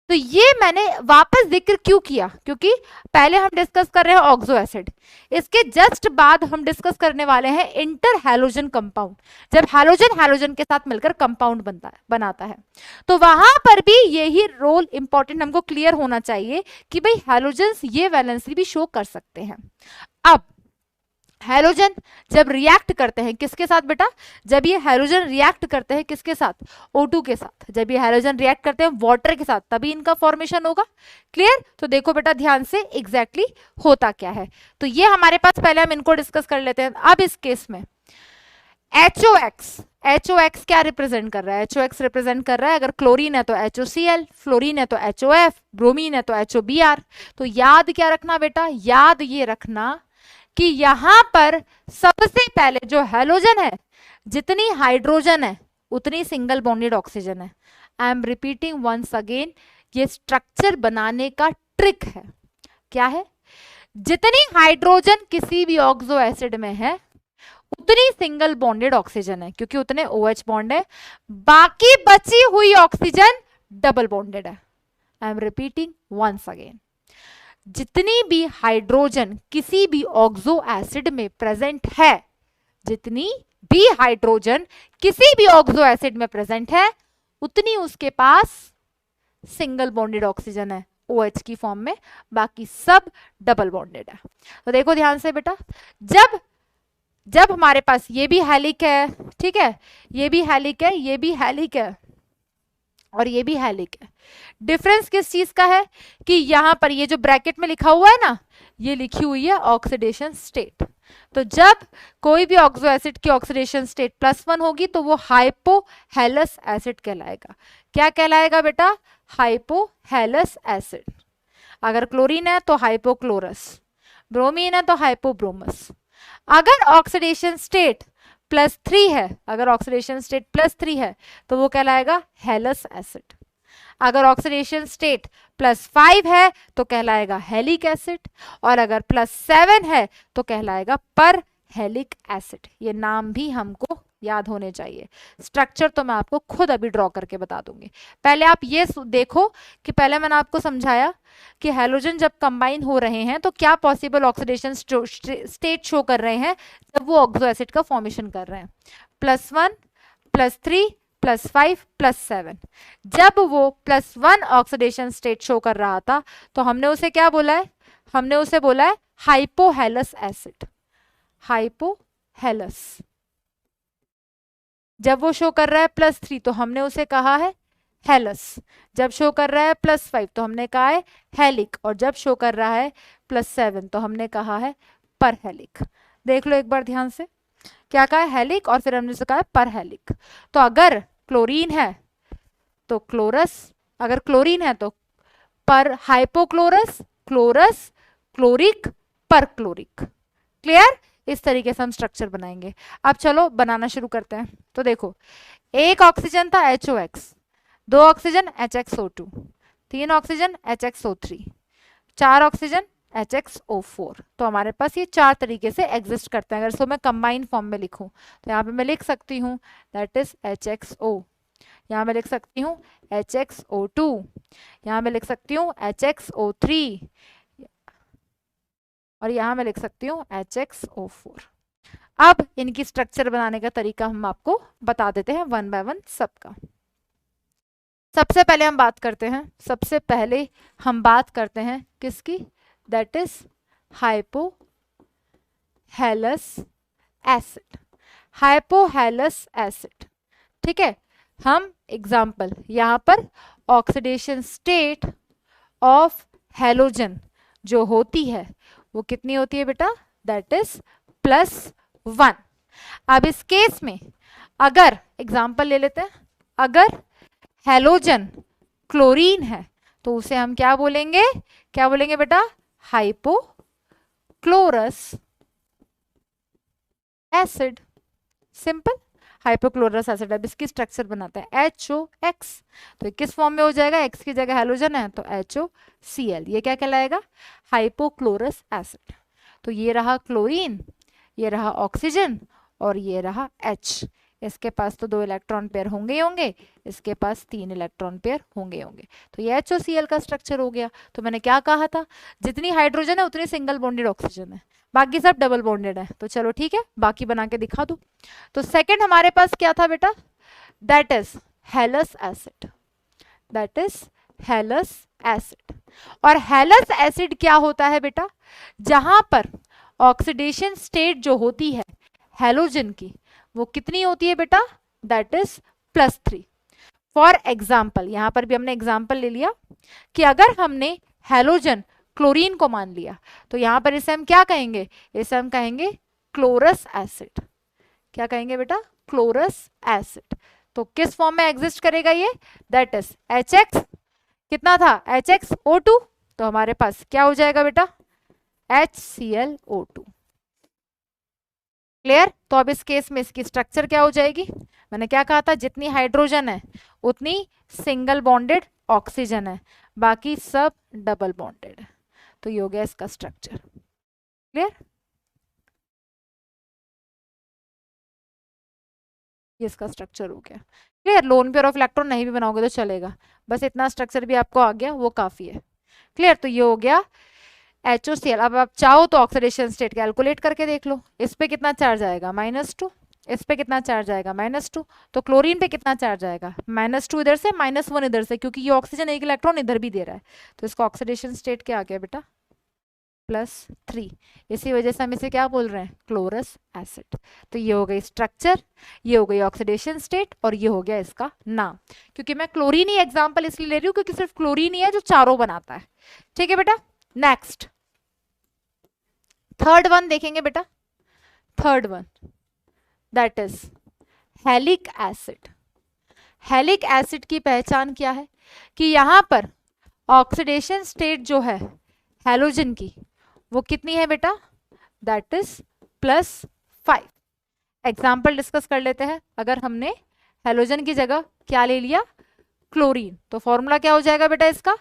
Speaker 1: तो ये मैंने वापस जिक्र क्यों किया? क्योंकि पहले हम डिस्कस कर रहे हैं ऑक्सो एसिड, इसके जस्ट बाद हम डिस्कस करने वाले हैं इंटर हैलोजन कंपाउंड। जब हैलोजन हैलोजन के साथ मिलकर कंपाउंड बनाता है, तो वहां पर भी यही रोल इंपॉर्टेंट हमको क्लियर होना चाहिए कि भाई हैलोजन्स ये वैलेंसी भी शो कर सकते हैं। अब हैलोजन जब रिएक्ट करते हैं किसके साथ बेटा? जब ये हैलोजन रिएक्ट करते हैं किसके साथ? O2 के साथ। जब ये हैलोजन रिएक्ट करते हैं वाटर के साथ, तभी इनका फॉर्मेशन होगा। क्लियर? तो देखो बेटा ध्यान से एग्जैक्टली होता क्या है। तो ये हमारे पास, पहले हम इनको डिस्कस कर लेते हैं। अब इस केस में HOX क्या रिप्रेजेंट कर रहा है? HOX रिप्रेजेंट कर रहा है, अगर क्लोरीन है तो HOCl, फ्लोरीन है तो HOF, ब्रोमीन है तो HOBr। तो याद क्या रखना बेटा? याद ये रखना कि यहां पर सबसे पहले जो हैलोजन है, जितनी हाइड्रोजन है उतनी सिंगल बॉन्डेड ऑक्सीजन है। I am repeating once again, ये स्ट्रक्चर बनाने का ट्रिक है। क्या है? जितनी हाइड्रोजन किसी भी ऑक्सो एसिड में है उतनी सिंगल बॉन्डेड ऑक्सीजन है, क्योंकि उतने OH बॉन्ड है। बाकी बची हुई ऑक्सीजन डबल बॉन्डेड है। I am repeating once again, जितनी भी हाइड्रोजन किसी भी ऑक्सो एसिड में प्रेजेंट है, जितनी भी हाइड्रोजन किसी भी ऑक्सो एसिड में प्रेजेंट है, उतनी उसके पास सिंगल बॉन्डेड ऑक्सीजन है OH की फॉर्म में, बाकी सब डबल बॉन्डेड है। तो देखो ध्यान से बेटा, जब हमारे पास ये भी हेलिक है, ठीक है, ये भी हेलिक है, ये भी हेलिक है, और ये भी हेलिक है। डिफरेंस किस चीज का है? कि यहां पर ये जो ब्रैकेट में लिखा हुआ है ना, ये लिखी हुई है ऑक्सीडेशन स्टेट। तो जब कोई भी ऑक्सो एसिड की ऑक्सीडेशन स्टेट +1 होगी तो वो हाइपोहेलस एसिड कहलाएगा। क्या कहलाएगा बेटा? Hypohalous acid. अगर क्लोरीन है तो हाइपोक्लोरस, ब्रोमीन है तो हाइपोब्रोमस। अगर ऑक्सीडेशन स्टेट +3 है, अगर ऑक्सीडेशन स्टेट +3 है तो वो कहलाएगा हेलस एसिड। अगर ऑक्सीडेशन स्टेट +5 है तो कहलाएगा हेलिक एसिड, और अगर +7 है तो कहलाएगा पर हेलिक एसिड। ये नाम भी हमको याद होने चाहिए। स्ट्रक्चर तो मैं आपको खुद अभी ड्रॉ करके बता दूंगी। पहले आप ये देखो कि पहले मैंने आपको समझाया कि हैलोजन जब कंबाइन हो रहे हैं तो क्या पॉसिबल ऑक्सीडेशन स्टेट शो कर रहे हैं जब वो ऑक्सो एसिड का फॉर्मेशन कर रहे हैं। +1 +3 +5 +7, जब वो +1 ऑक्सीडेशन स्टेट शो कर रहा था तो हमने उसे क्या बोला है, हमने उसे बोला है हाइपोहेलस एसिड। हाइपोहेलस। जब वो शो कर रहा है +3 तो हमने उसे कहा है हेलस। जब शो कर रहा है +5 तो हमने कहा है हेलिक, और जब शो कर रहा है +7 तो हमने कहा है परहेलिक। देख लो एक बार ध्यान से, क्या कहा है, हेलिक, और फिर हमने उसे कहा है परहेलिक। तो अगर क्लोरीन है तो क्लोरस, अगर क्लोरीन है तो पर hypochlorous, chlorous, chloric, perchloric. Clear? इस तरीके से हम स्ट्रक्चर बनाएंगे। अब चलो बनाना शुरू करते हैं। तो देखो, एक ऑक्सीजन था HOX, 2 oxygen HXO2, 3 oxygen HXO3, 4 oxygen HXO4। तो हमारे पास ये 4 तरीके से एग्जिस्ट करते हैं। अगर इसको मैं कंबाइंड फॉर्म में लिखूं तो यहाँ पे मैं लिख सकती हूँ दैट इज HXO, यहाँ मैं लिख सकती हूँ HXO2, यहाँ मैं लिख सकती हूँ HXO3, और यहाँ मैं लिख सकती हूँ HXO4। अब इनकी स्ट्रक्चर बनाने का तरीका हम आपको बता देते हैं वन बाय वन सबका। सबसे पहले हम बात करते हैं, सबसे पहले हम बात करते हैं किसकी, that is hypohalous acid. Hypohalous acid, ठीक है। हम एग्जाम्पल यहाँ पर ऑक्सीडेशन स्टेट ऑफ हेलोजन जो होती है वो कितनी होती है बेटा, दैट इज +1। अब इस केस में अगर एग्जाम्पल ले लेते हैं, अगर हेलोजन क्लोरीन है तो उसे हम क्या बोलेंगे, क्या बोलेंगे बेटा, hypochlorous acid. Simple, hypochlorous acid. अब इसकी स्ट्रक्चर बनाते हैं HOX, तो किस फॉर्म में हो जाएगा, X की जगह हेलोजन है तो HOCl, ये क्या कहलाएगा, हाइपोक्लोरस एसिड। तो ये रहा क्लोरीन, ये रहा ऑक्सीजन, और ये रहा H। इसके पास तो 2 इलेक्ट्रॉन पेयर होंगे ही होंगे, इसके पास 3 इलेक्ट्रॉन पेयर होंगे होंगे। तो ये HOCl का स्ट्रक्चर हो गया। तो मैंने क्या कहा था, जितनी हाइड्रोजन है उतनी सिंगल बॉन्डेड ऑक्सीजन है, बाकी सब डबल बॉन्डेड है। तो चलो ठीक है, बाकी बना के दिखा दो। तो सेकंड हमारे पास क्या था बेटा, that is हेलस acid, that is हेलस acid. और हेलस एसिड क्या होता है बेटा, जहां पर ऑक्सीडेशन स्टेट जो होती है हेलोजन की वो कितनी होती है बेटा, दैट इज +3। फॉर एग्जाम्पल, यहां पर भी हमने एग्जाम्पल ले लिया कि अगर हमने हेलोजन क्लोरीन को मान लिया तो यहां पर इसे हम क्या कहेंगे, इसे हम कहेंगे क्लोरस एसिड। क्या कहेंगे बेटा, क्लोरस एसिड। तो किस फॉर्म में एग्जिस्ट करेगा ये, दैट इज HX, कितना था HXO2, तो हमारे पास क्या हो जाएगा बेटा, HClO2। क्लियर? तो अब इस केस में इसकी स्ट्रक्चर क्या हो जाएगी, मैंने क्या कहा था, जितनी हाइड्रोजन है उतनी सिंगल बॉन्डेड ऑक्सीजन है, बाकी सब डबल बॉन्डेड है। तो ये हो गया इसका स्ट्रक्चर। क्लियर? ये इसका स्ट्रक्चर हो गया। Clear? Lone pair of electron नहीं भी बनाओगे तो चलेगा, बस इतना स्ट्रक्चर भी आपको आ गया वो काफी है। क्लियर? तो ये हो गया HOCl। अब आप चाहो तो ऑक्सीडेशन स्टेट कैलकुलेट करके देख लो, इस पे कितना चार्ज आएगा, -2, इस पे कितना चार्ज आएगा, -2, तो क्लोरीन पे कितना चार्ज आएगा, -2 इधर से, -1 इधर से, क्योंकि ये ऑक्सीजन एक इलेक्ट्रॉन इधर भी दे रहा है, तो इसका ऑक्सीडेशन स्टेट क्या आ गया बेटा, +3। इसी वजह से हम इसे क्या बोल रहे हैं, क्लोरस एसिड। तो ये हो गई स्ट्रक्चर, ये हो गई ऑक्सीडेशन स्टेट, और ये हो गया इसका नाम। क्योंकि मैं क्लोरीन ही एग्जाम्पल इसलिए ले रही हूँ क्योंकि सिर्फ क्लोरीन ही है जो चारों बनाता है। ठीक है बेटा, नेक्स्ट थर्ड वन देखेंगे बेटा। Third one that is हेलिक acid. हेलिक acid की पहचान क्या है कि यहां पर ऑक्सीडेशन स्टेट जो है हेलोजन की वो कितनी है बेटा, दैट इज +5। एग्जाम्पल डिस्कस कर लेते हैं। अगर हमने हेलोजन की जगह क्या ले लिया, क्लोरीन। तो फॉर्मूला क्या हो जाएगा बेटा इसका,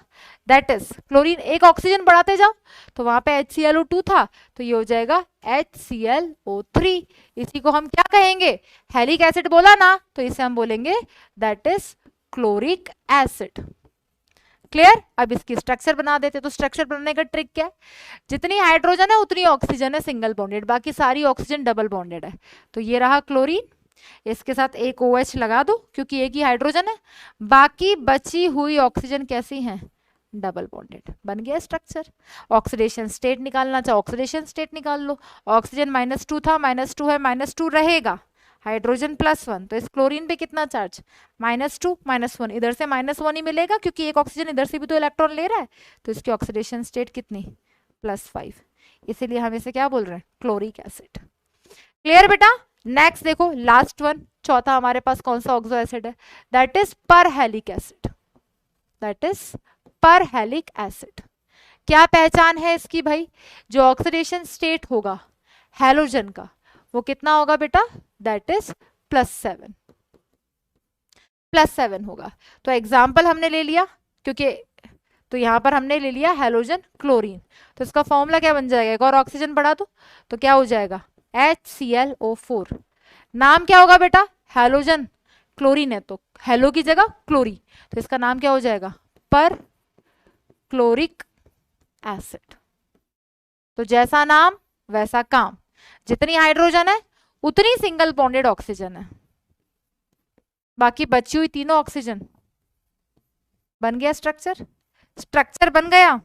Speaker 1: दैट इज क्लोरीन, एक ऑक्सीजन बढ़ाते जाओ तो वहां पे HClO2 था तो ये हो जाएगा HClO3। इसी को हम क्या कहेंगे, हेलिक एसिड बोला ना, तो इसे हम बोलेंगे that is chloric acid. Clear. अब इसकी स्ट्रक्चर बना देते, तो स्ट्रक्चर बनाने का ट्रिक क्या है, जितनी हाइड्रोजन है उतनी ऑक्सीजन है सिंगल बॉन्डेड, बाकी सारी ऑक्सीजन डबल बॉन्डेड है। तो ये रहा क्लोरीन, इसके साथ एक OH लगा दो क्योंकि एक ही हाइड्रोजन है, बाकी बची हुई ऑक्सीजन कैसी है, डबल बॉन्डेड। बन गया स्ट्रक्चर। ऑक्सीडेशन स्टेट निकालना चाहो ऑक्सीडेशन स्टेट निकाल लो। ऑक्सीजन -2 था, -2 है, -2 रहेगा, हाइड्रोजन +1, तो इस क्लोरीन पे कितना चार्ज, -2 -1, इधर से -1 ही मिलेगा क्योंकि एक ऑक्सीजन इधर से भी तो इलेक्ट्रॉन ले रहा है, तो इसकी ऑक्सीडेशन स्टेट कितनी, +5, इसीलिए हम इसे क्या बोल रहे हैं, क्लोरिक एसिड। क्लियर बेटा। नेक्स्ट देखो लास्ट वन, चौथा हमारे पास कौन सा ऑक्सो एसिड है, that is perhalic acid, that is perhalic acid. क्या पहचान है इसकी भाई, जो ऑक्सीडेशन स्टेट होगा हैलोजन का वो कितना होगा बेटा, दैट इज +7, +7 होगा। तो एग्जाम्पल हमने ले लिया क्योंकि, तो यहां पर हमने ले लिया हैलोजन क्लोरीन, तो इसका फॉर्मूला क्या बन जाएगा, एक और ऑक्सीजन बढ़ा दो तो क्या हो जाएगा HClO4। नाम क्या होगा बेटा, हैलोजन क्लोरीन है तो हेलो की जगह क्लोरी, तो इसका नाम क्या हो जाएगा, पर क्लोरिक एसिड। तो जैसा नाम वैसा काम, जितनी हाइड्रोजन है उतनी सिंगल बॉन्डेड ऑक्सीजन है, बाकी बची हुई तीनों ऑक्सीजन। बन गया स्ट्रक्चर, स्ट्रक्चर बन गया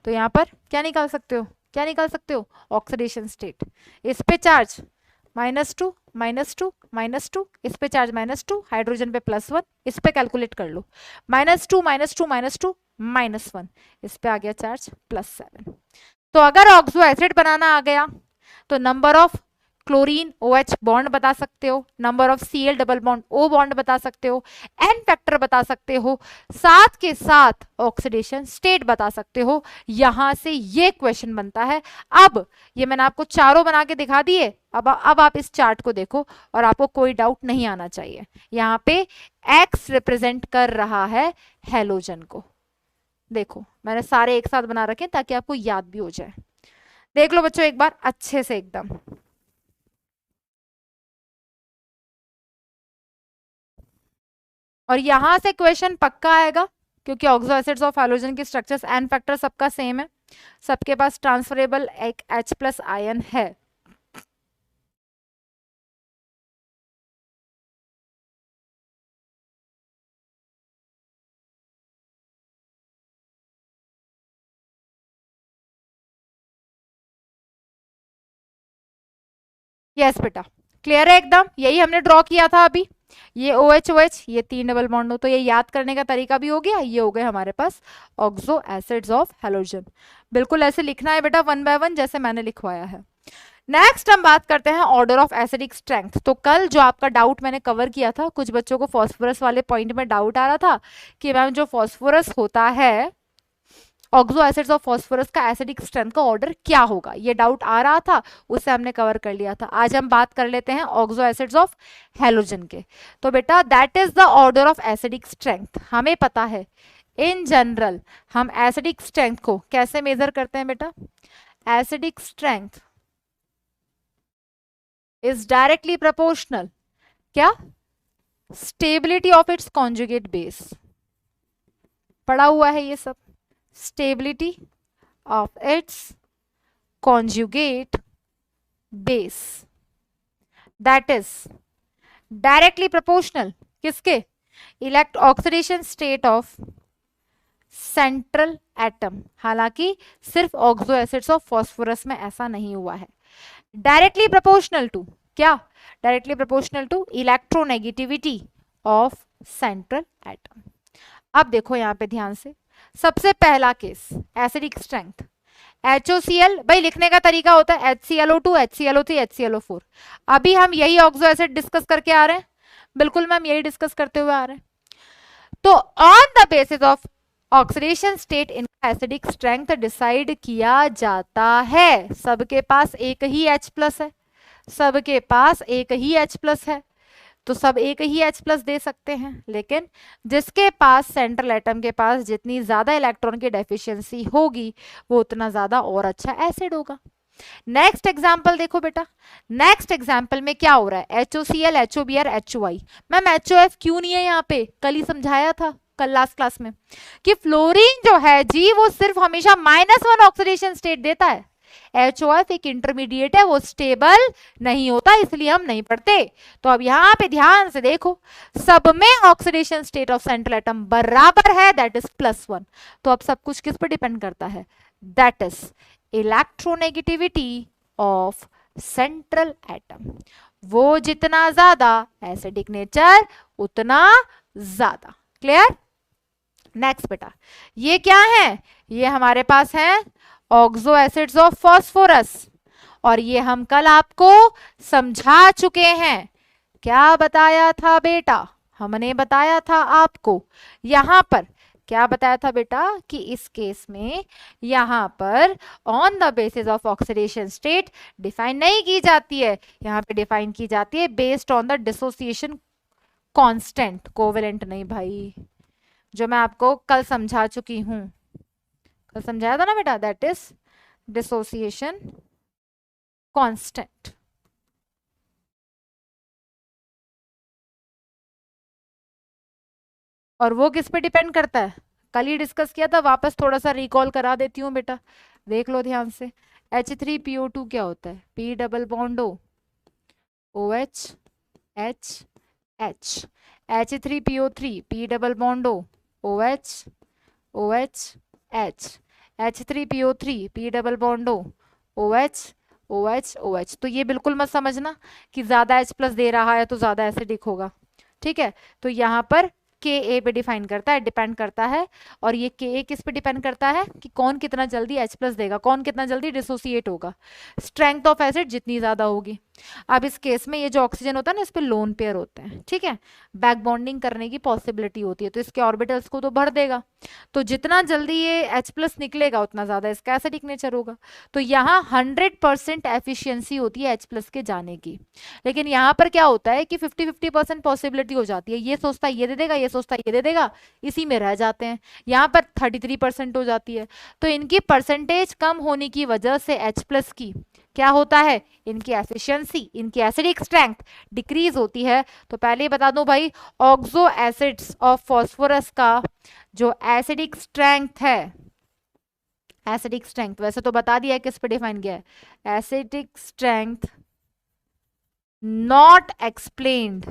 Speaker 1: तो यहां पर क्या निकाल सकते हो, क्या निकाल सकते हो, ऑक्सीडेशन स्टेट। इस पे चार्ज -2 -2 -2, इस पे चार्ज -2, हाइड्रोजन पे +1, इस पे कैलकुलेट कर लो, -2 -2 -2 -1, इस पे आ गया चार्ज +7। तो अगर ऑक्सो एसिड बनाना आ गया तो number of chlorine OH bond बता सकते हो, number of Cl double bond O bond बता सकते हो, N फैक्टर बता सकते हो, साथ के साथ ऑक्सीडेशन स्टेट बता सकते हो। यहां से ये क्वेश्चन बनता है। अब ये मैंने आपको चारों बना के दिखा दिए, अब आप इस चार्ट को देखो और आपको कोई डाउट नहीं आना चाहिए। यहाँ पे X रिप्रेजेंट कर रहा है हेलोजन को, देखो मैंने सारे एक साथ बना रखे ताकि आपको याद भी हो जाए। देख लो बच्चों एक बार अच्छे से एकदम, और यहां से क्वेश्चन पक्का आएगा क्योंकि ऑक्सो एसिड्स ऑफ हैलोजन के स्ट्रक्चर्स एन फैक्टर सबका सेम है, सबके पास ट्रांसफरेबल एक H+ आयन है। यस बेटा क्लियर है एकदम, यही हमने ड्रॉ किया था अभी, ये OH ये 3 डबल बॉन्ड हो, तो ये याद करने का तरीका भी हो गया। ये हो गए हमारे पास ऑक्सो एसिड्स ऑफ हैलोजन। बिल्कुल ऐसे लिखना है बेटा 1 बाय 1 जैसे मैंने लिखवाया है। नेक्स्ट हम बात करते हैं ऑर्डर ऑफ एसिडिक स्ट्रेंथ। तो कल जो आपका डाउट मैंने कवर किया था, कुछ बच्चों को फॉस्फोरस वाले पॉइंट में डाउट आ रहा था कि मैम जो फॉस्फोरस होता है, ऑक्सो एसिड्स ऑफ फॉस्फोरस का एसिडिक स्ट्रेंथ का ऑर्डर क्या होगा, ये डाउट आ रहा था, उसे हमने कवर कर लिया था। आज हम बात कर लेते हैं ऑक्सो एसिड्स ऑफ हैलोजन के। तो बेटा that is the order of acidic strength. हमें पता है इन जनरल हम एसिडिक स्ट्रेंथ को कैसे मेजर करते हैं बेटा, acidic strength is directly proportional, क्या, stability of its conjugate base, पढ़ा हुआ है ये सब, stability of its conjugate base, that is directly proportional किसके, oxidation state of central atom। हालांकि सिर्फ ऑक्सो एसिड्स ऑफ फास्फोरस में ऐसा नहीं हुआ है। डायरेक्टली प्रोपोर्शनल टू क्या, directly proportional to electronegativity of central atom. अब देखो यहाँ पे ध्यान से, सबसे पहला केस एसिडिक स्ट्रेंथ HOCl, भाई लिखने का तरीका होता है HClO2 HClO3 HClO4। अभी हम यही ऑक्सो एसिड डिस्कस करके आ रहे हैं, बिल्कुल मैम यही डिस्कस करते हुए आ रहे हैं। तो on the basis of oxidation state इनका एसिडिक स्ट्रेंथ डिसाइड किया जाता है। सबके पास एक ही H+ है, सबके पास एक ही H+ है, तो सब एक ही H प्लस दे सकते हैं, लेकिन जिसके पास सेंट्रल एटम के पास जितनी ज्यादा इलेक्ट्रॉन की डेफिशिएंसी होगी वो उतना ज्यादा और अच्छा एसिड होगा। नेक्स्ट एग्जाम्पल देखो बेटा, नेक्स्ट एग्जाम्पल में क्या हो रहा है, HOCl, HOBr, HOI। Ma'am HOF क्यों नहीं है यहाँ पे, कल ही समझाया था, कल लास्ट क्लास में, कि फ्लोरीन जो है जी वो सिर्फ हमेशा -1 ऑक्सीडेशन स्टेट देता है। HOF एक इंटरमीडिएट है, वो स्टेबल नहीं होता, इसलिए हम नहीं पढ़ते। तो अब यहाँ पे ध्यान से देखो, सब में oxidation state of central atom बराबर है, दैट इज +1। तो अब सब कुछ किस पर डिपेंड करता है, that is electronegativity of central atom. वो जितना ज्यादा एसिडिक नेचर उतना ज्यादा। क्लियर? नेक्स्ट बेटा, ये क्या है, ये हमारे पास है ऑक्सो एसिड्स ऑफ फास्फोरस, और ये हम कल आपको समझा चुके हैं। क्या बताया था बेटा, हमने बताया था आपको यहां पर, क्या बताया था बेटा, कि इस केस में यहां पर on the basis of oxidation state define नहीं की जाती है, यहां पे डिफाइन की जाती है based on the dissociation constant, covalent नहीं भाई, जो मैं आपको कल समझा चुकी हूं, कल समझाया था ना बेटा, दैट इज डिसोसिएशन कांस्टेंट। और वो किस पे डिपेंड करता है, कल ही डिस्कस किया था, वापस थोड़ा सा रिकॉल करा देती हूँ बेटा, देख लो ध्यान से। H3PO2 क्या होता है, P double bond O, OH H H, H3PO3 P double bond O, OH OH H, H3PO3 P double bond O, OH OH OH। तो ये बिल्कुल मत समझना कि ज्यादा H प्लस दे रहा है तो ज्यादा एसिडिक होगा, ठीक है। तो यहाँ पर Ka पे डिफाइन करता है, डिपेंड करता है, और ये Ka किस पे डिपेंड करता है कि कौन कितना जल्दी H प्लस देगा, कौन कितना जल्दी डिसोसिएट होगा, स्ट्रेंथ ऑफ एसिड जितनी ज्यादा होगी। अब इस केस में ये जो ऑक्सीजन होता है ना, इस पे लोन पेयर होते हैं, ठीक है, बैक बॉन्डिंग करने की पॉसिबिलिटी होती है, तो इसके ऑर्बिटल्स को तो भर देगा, तो जितना जल्दी ये H प्लस निकलेगा उतना ज्यादा इसका एसिडिक नेचर होगा। तो यहाँ 100% एफिशिएंसी होती है H प्लस के जाने की, लेकिन यहाँ पर क्या होता है कि 50-50% पॉसिबिलिटी हो जाती है, ये सोचता है ये दे देगा, ये सोचता है ये दे देगा, इसी में रह जाते हैं। यहाँ पर 33% हो जाती है, तो इनकी परसेंटेज कम होने की वजह से H प्लस की क्या होता है, इनकी एफिशिएंसी, इनकी एसिडिक स्ट्रेंथ डिक्रीज होती है। तो पहले ही बता दूं भाई, ऑक्सो एसिड्स ऑफ फास्फोरस का जो एसिडिक स्ट्रेंथ है, एसिडिक स्ट्रेंथ वैसे तो बता दिया है किस पे डिफाइन किया है, acidic strength not explained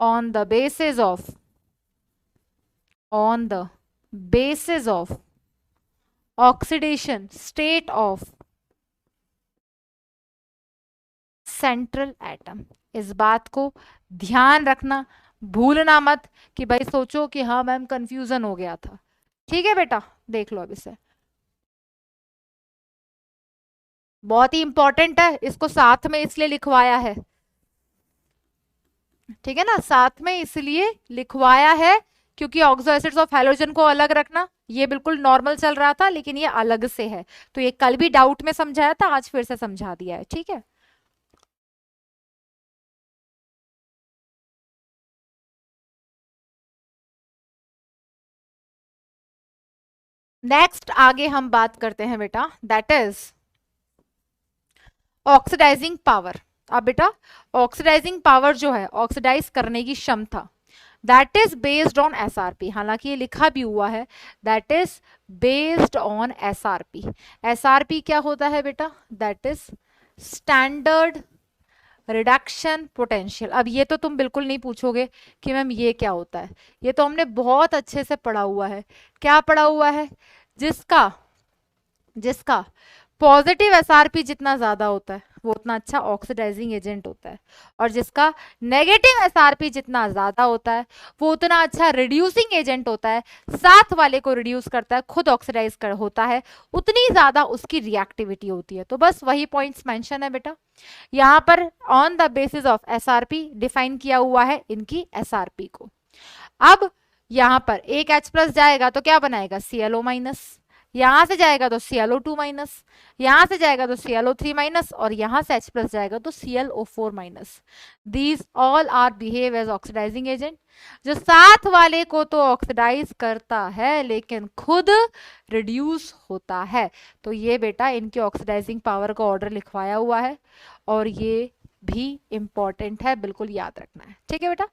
Speaker 1: on the basis of oxidation state of central atom। इस बात को ध्यान रखना, भूलना मत कि भाई सोचो कि हाँ मैम कंफ्यूजन हो गया था, ठीक है बेटा। देख लो अब इसे, बहुत ही इंपॉर्टेंट है, इसको साथ में इसलिए लिखवाया है, ठीक है ना, साथ में इसलिए लिखवाया है क्योंकि ऑक्सो एसिड्स ऑफ हैलोजन को अलग रखना, ये बिल्कुल नॉर्मल चल रहा था लेकिन ये अलग से है, तो ये कल भी डाउट में समझाया था, आज फिर से समझा दिया है, ठीक है। नेक्स्ट आगे हम बात करते हैं बेटा, दैट इज ऑक्सीडाइजिंग पावर। अब बेटा ऑक्सीडाइजिंग पावर जो है, ऑक्सीडाइज करने की क्षमता, that is based on SRP, हालांकि ये लिखा भी हुआ है that is based on SRP. SRP क्या होता है बेटा, that is standard reduction potential. अब ये तो तुम बिल्कुल नहीं पूछोगे कि मैम ये क्या होता है, ये तो हमने बहुत अच्छे से पढ़ा हुआ है। क्या पढ़ा हुआ है, जिसका पॉजिटिव एसआरपी जितना ज्यादा होता है वो उतना अच्छा ऑक्सीडाइजिंग एजेंट होता है, और जिसका नेगेटिव एसआरपी जितना ज्यादा होता है वो उतना अच्छा रिड्यूसिंग एजेंट होता है, साथ वाले को रिड्यूस करता है, खुद ऑक्सीडाइज कर होता है, उतनी ज्यादा उसकी रिएक्टिविटी होती है। तो बस वही पॉइंट्स मेंशन है बेटा, यहाँ पर on the basis of SRP define किया हुआ है इनकी एसआरपी को। अब यहाँ पर एक H प्लस जाएगा तो क्या बनाएगा, ClO माइनस, यहां से जाएगा तो ClO2 माइनस, यहां से जाएगा तो ClO3 माइनस, और यहां से H प्लस जाएगा तो ClO4 minus. These all are behave as oxidising agent. जो साथ वाले को तो ऑक्सीडाइज करता है लेकिन खुद रिड्यूस होता है। तो ये बेटा इनके ऑक्सीडाइजिंग पावर का ऑर्डर लिखवाया हुआ है, और ये भी इंपॉर्टेंट है, बिल्कुल याद रखना है। ठीक है बेटा,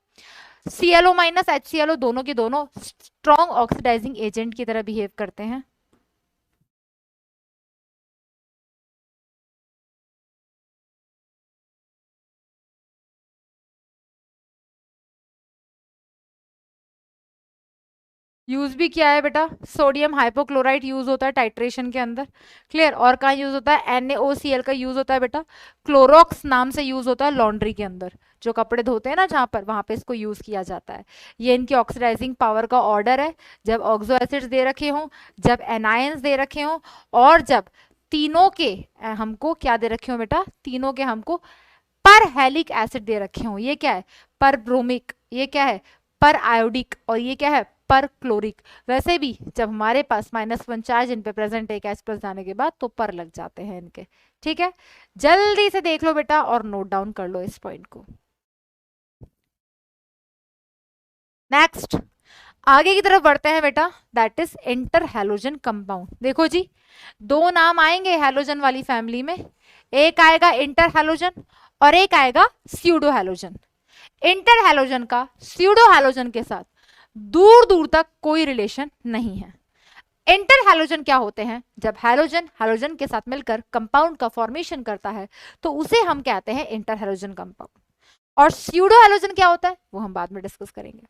Speaker 1: ClO माइनस HClO दोनों के दोनों स्ट्रॉन्ग ऑक्सीडाइजिंग एजेंट की तरह बिहेव करते हैं। यूज भी किया है बेटा, सोडियम हाइपोक्लोराइड यूज होता है टाइट्रेशन के अंदर। क्लियर। और कहाँ यूज होता है? NaOCl का यूज होता है बेटा, क्लोरोक्स नाम से यूज होता है लॉन्ड्री के अंदर, जो कपड़े धोते हैं ना जहां पर, वहां पे इसको यूज किया जाता है। ये इनकी ऑक्सीडाइजिंग पावर का ऑर्डर है। जब ऑक्सो एसिड्स दे रखे हों, जब एनायंस दे रखे हों, और जब तीनों के हमको क्या दे रखे हो बेटा, तीनों के हमको पर हेलिक एसिड दे रखे हों। ये क्या है? पर ब्रोमिक, ये क्या है? पर आयोडिक, और ये क्या है? पर क्लोरिक। वैसे भी जब हमारे पास -1 चार्ज इन पे प्रेजेंट है H प्लस जाने के बाद, तो पर लग जाते हैं इनके। ठीक है, जल्दी से देख लो बेटा और नोट डाउन कर लो इस पॉइंट को। नेक्स्ट आगे की तरफ बढ़ते हैं बेटा, that is inter halogen compound. देखो जी, दो नाम आएंगे हैलोजन वाली फैमिली में, एक आएगा इंटर हैलोजन और एक आएगा स्यूडो हैलोजन। इंटर हैलोजन का स्यूडो हैलोजन के साथ दूर दूर तक कोई रिलेशन नहीं है। इंटर हैलोजन क्या होते हैं? जब हैलोजन हैलोजन के साथ मिलकर कंपाउंड का फॉर्मेशन करता है तो उसे हम कहते हैं इंटर हैलोजन कंपाउंड। और स्यूडो हैलोजन क्या होता है वो हम बाद में डिस्कस करेंगे।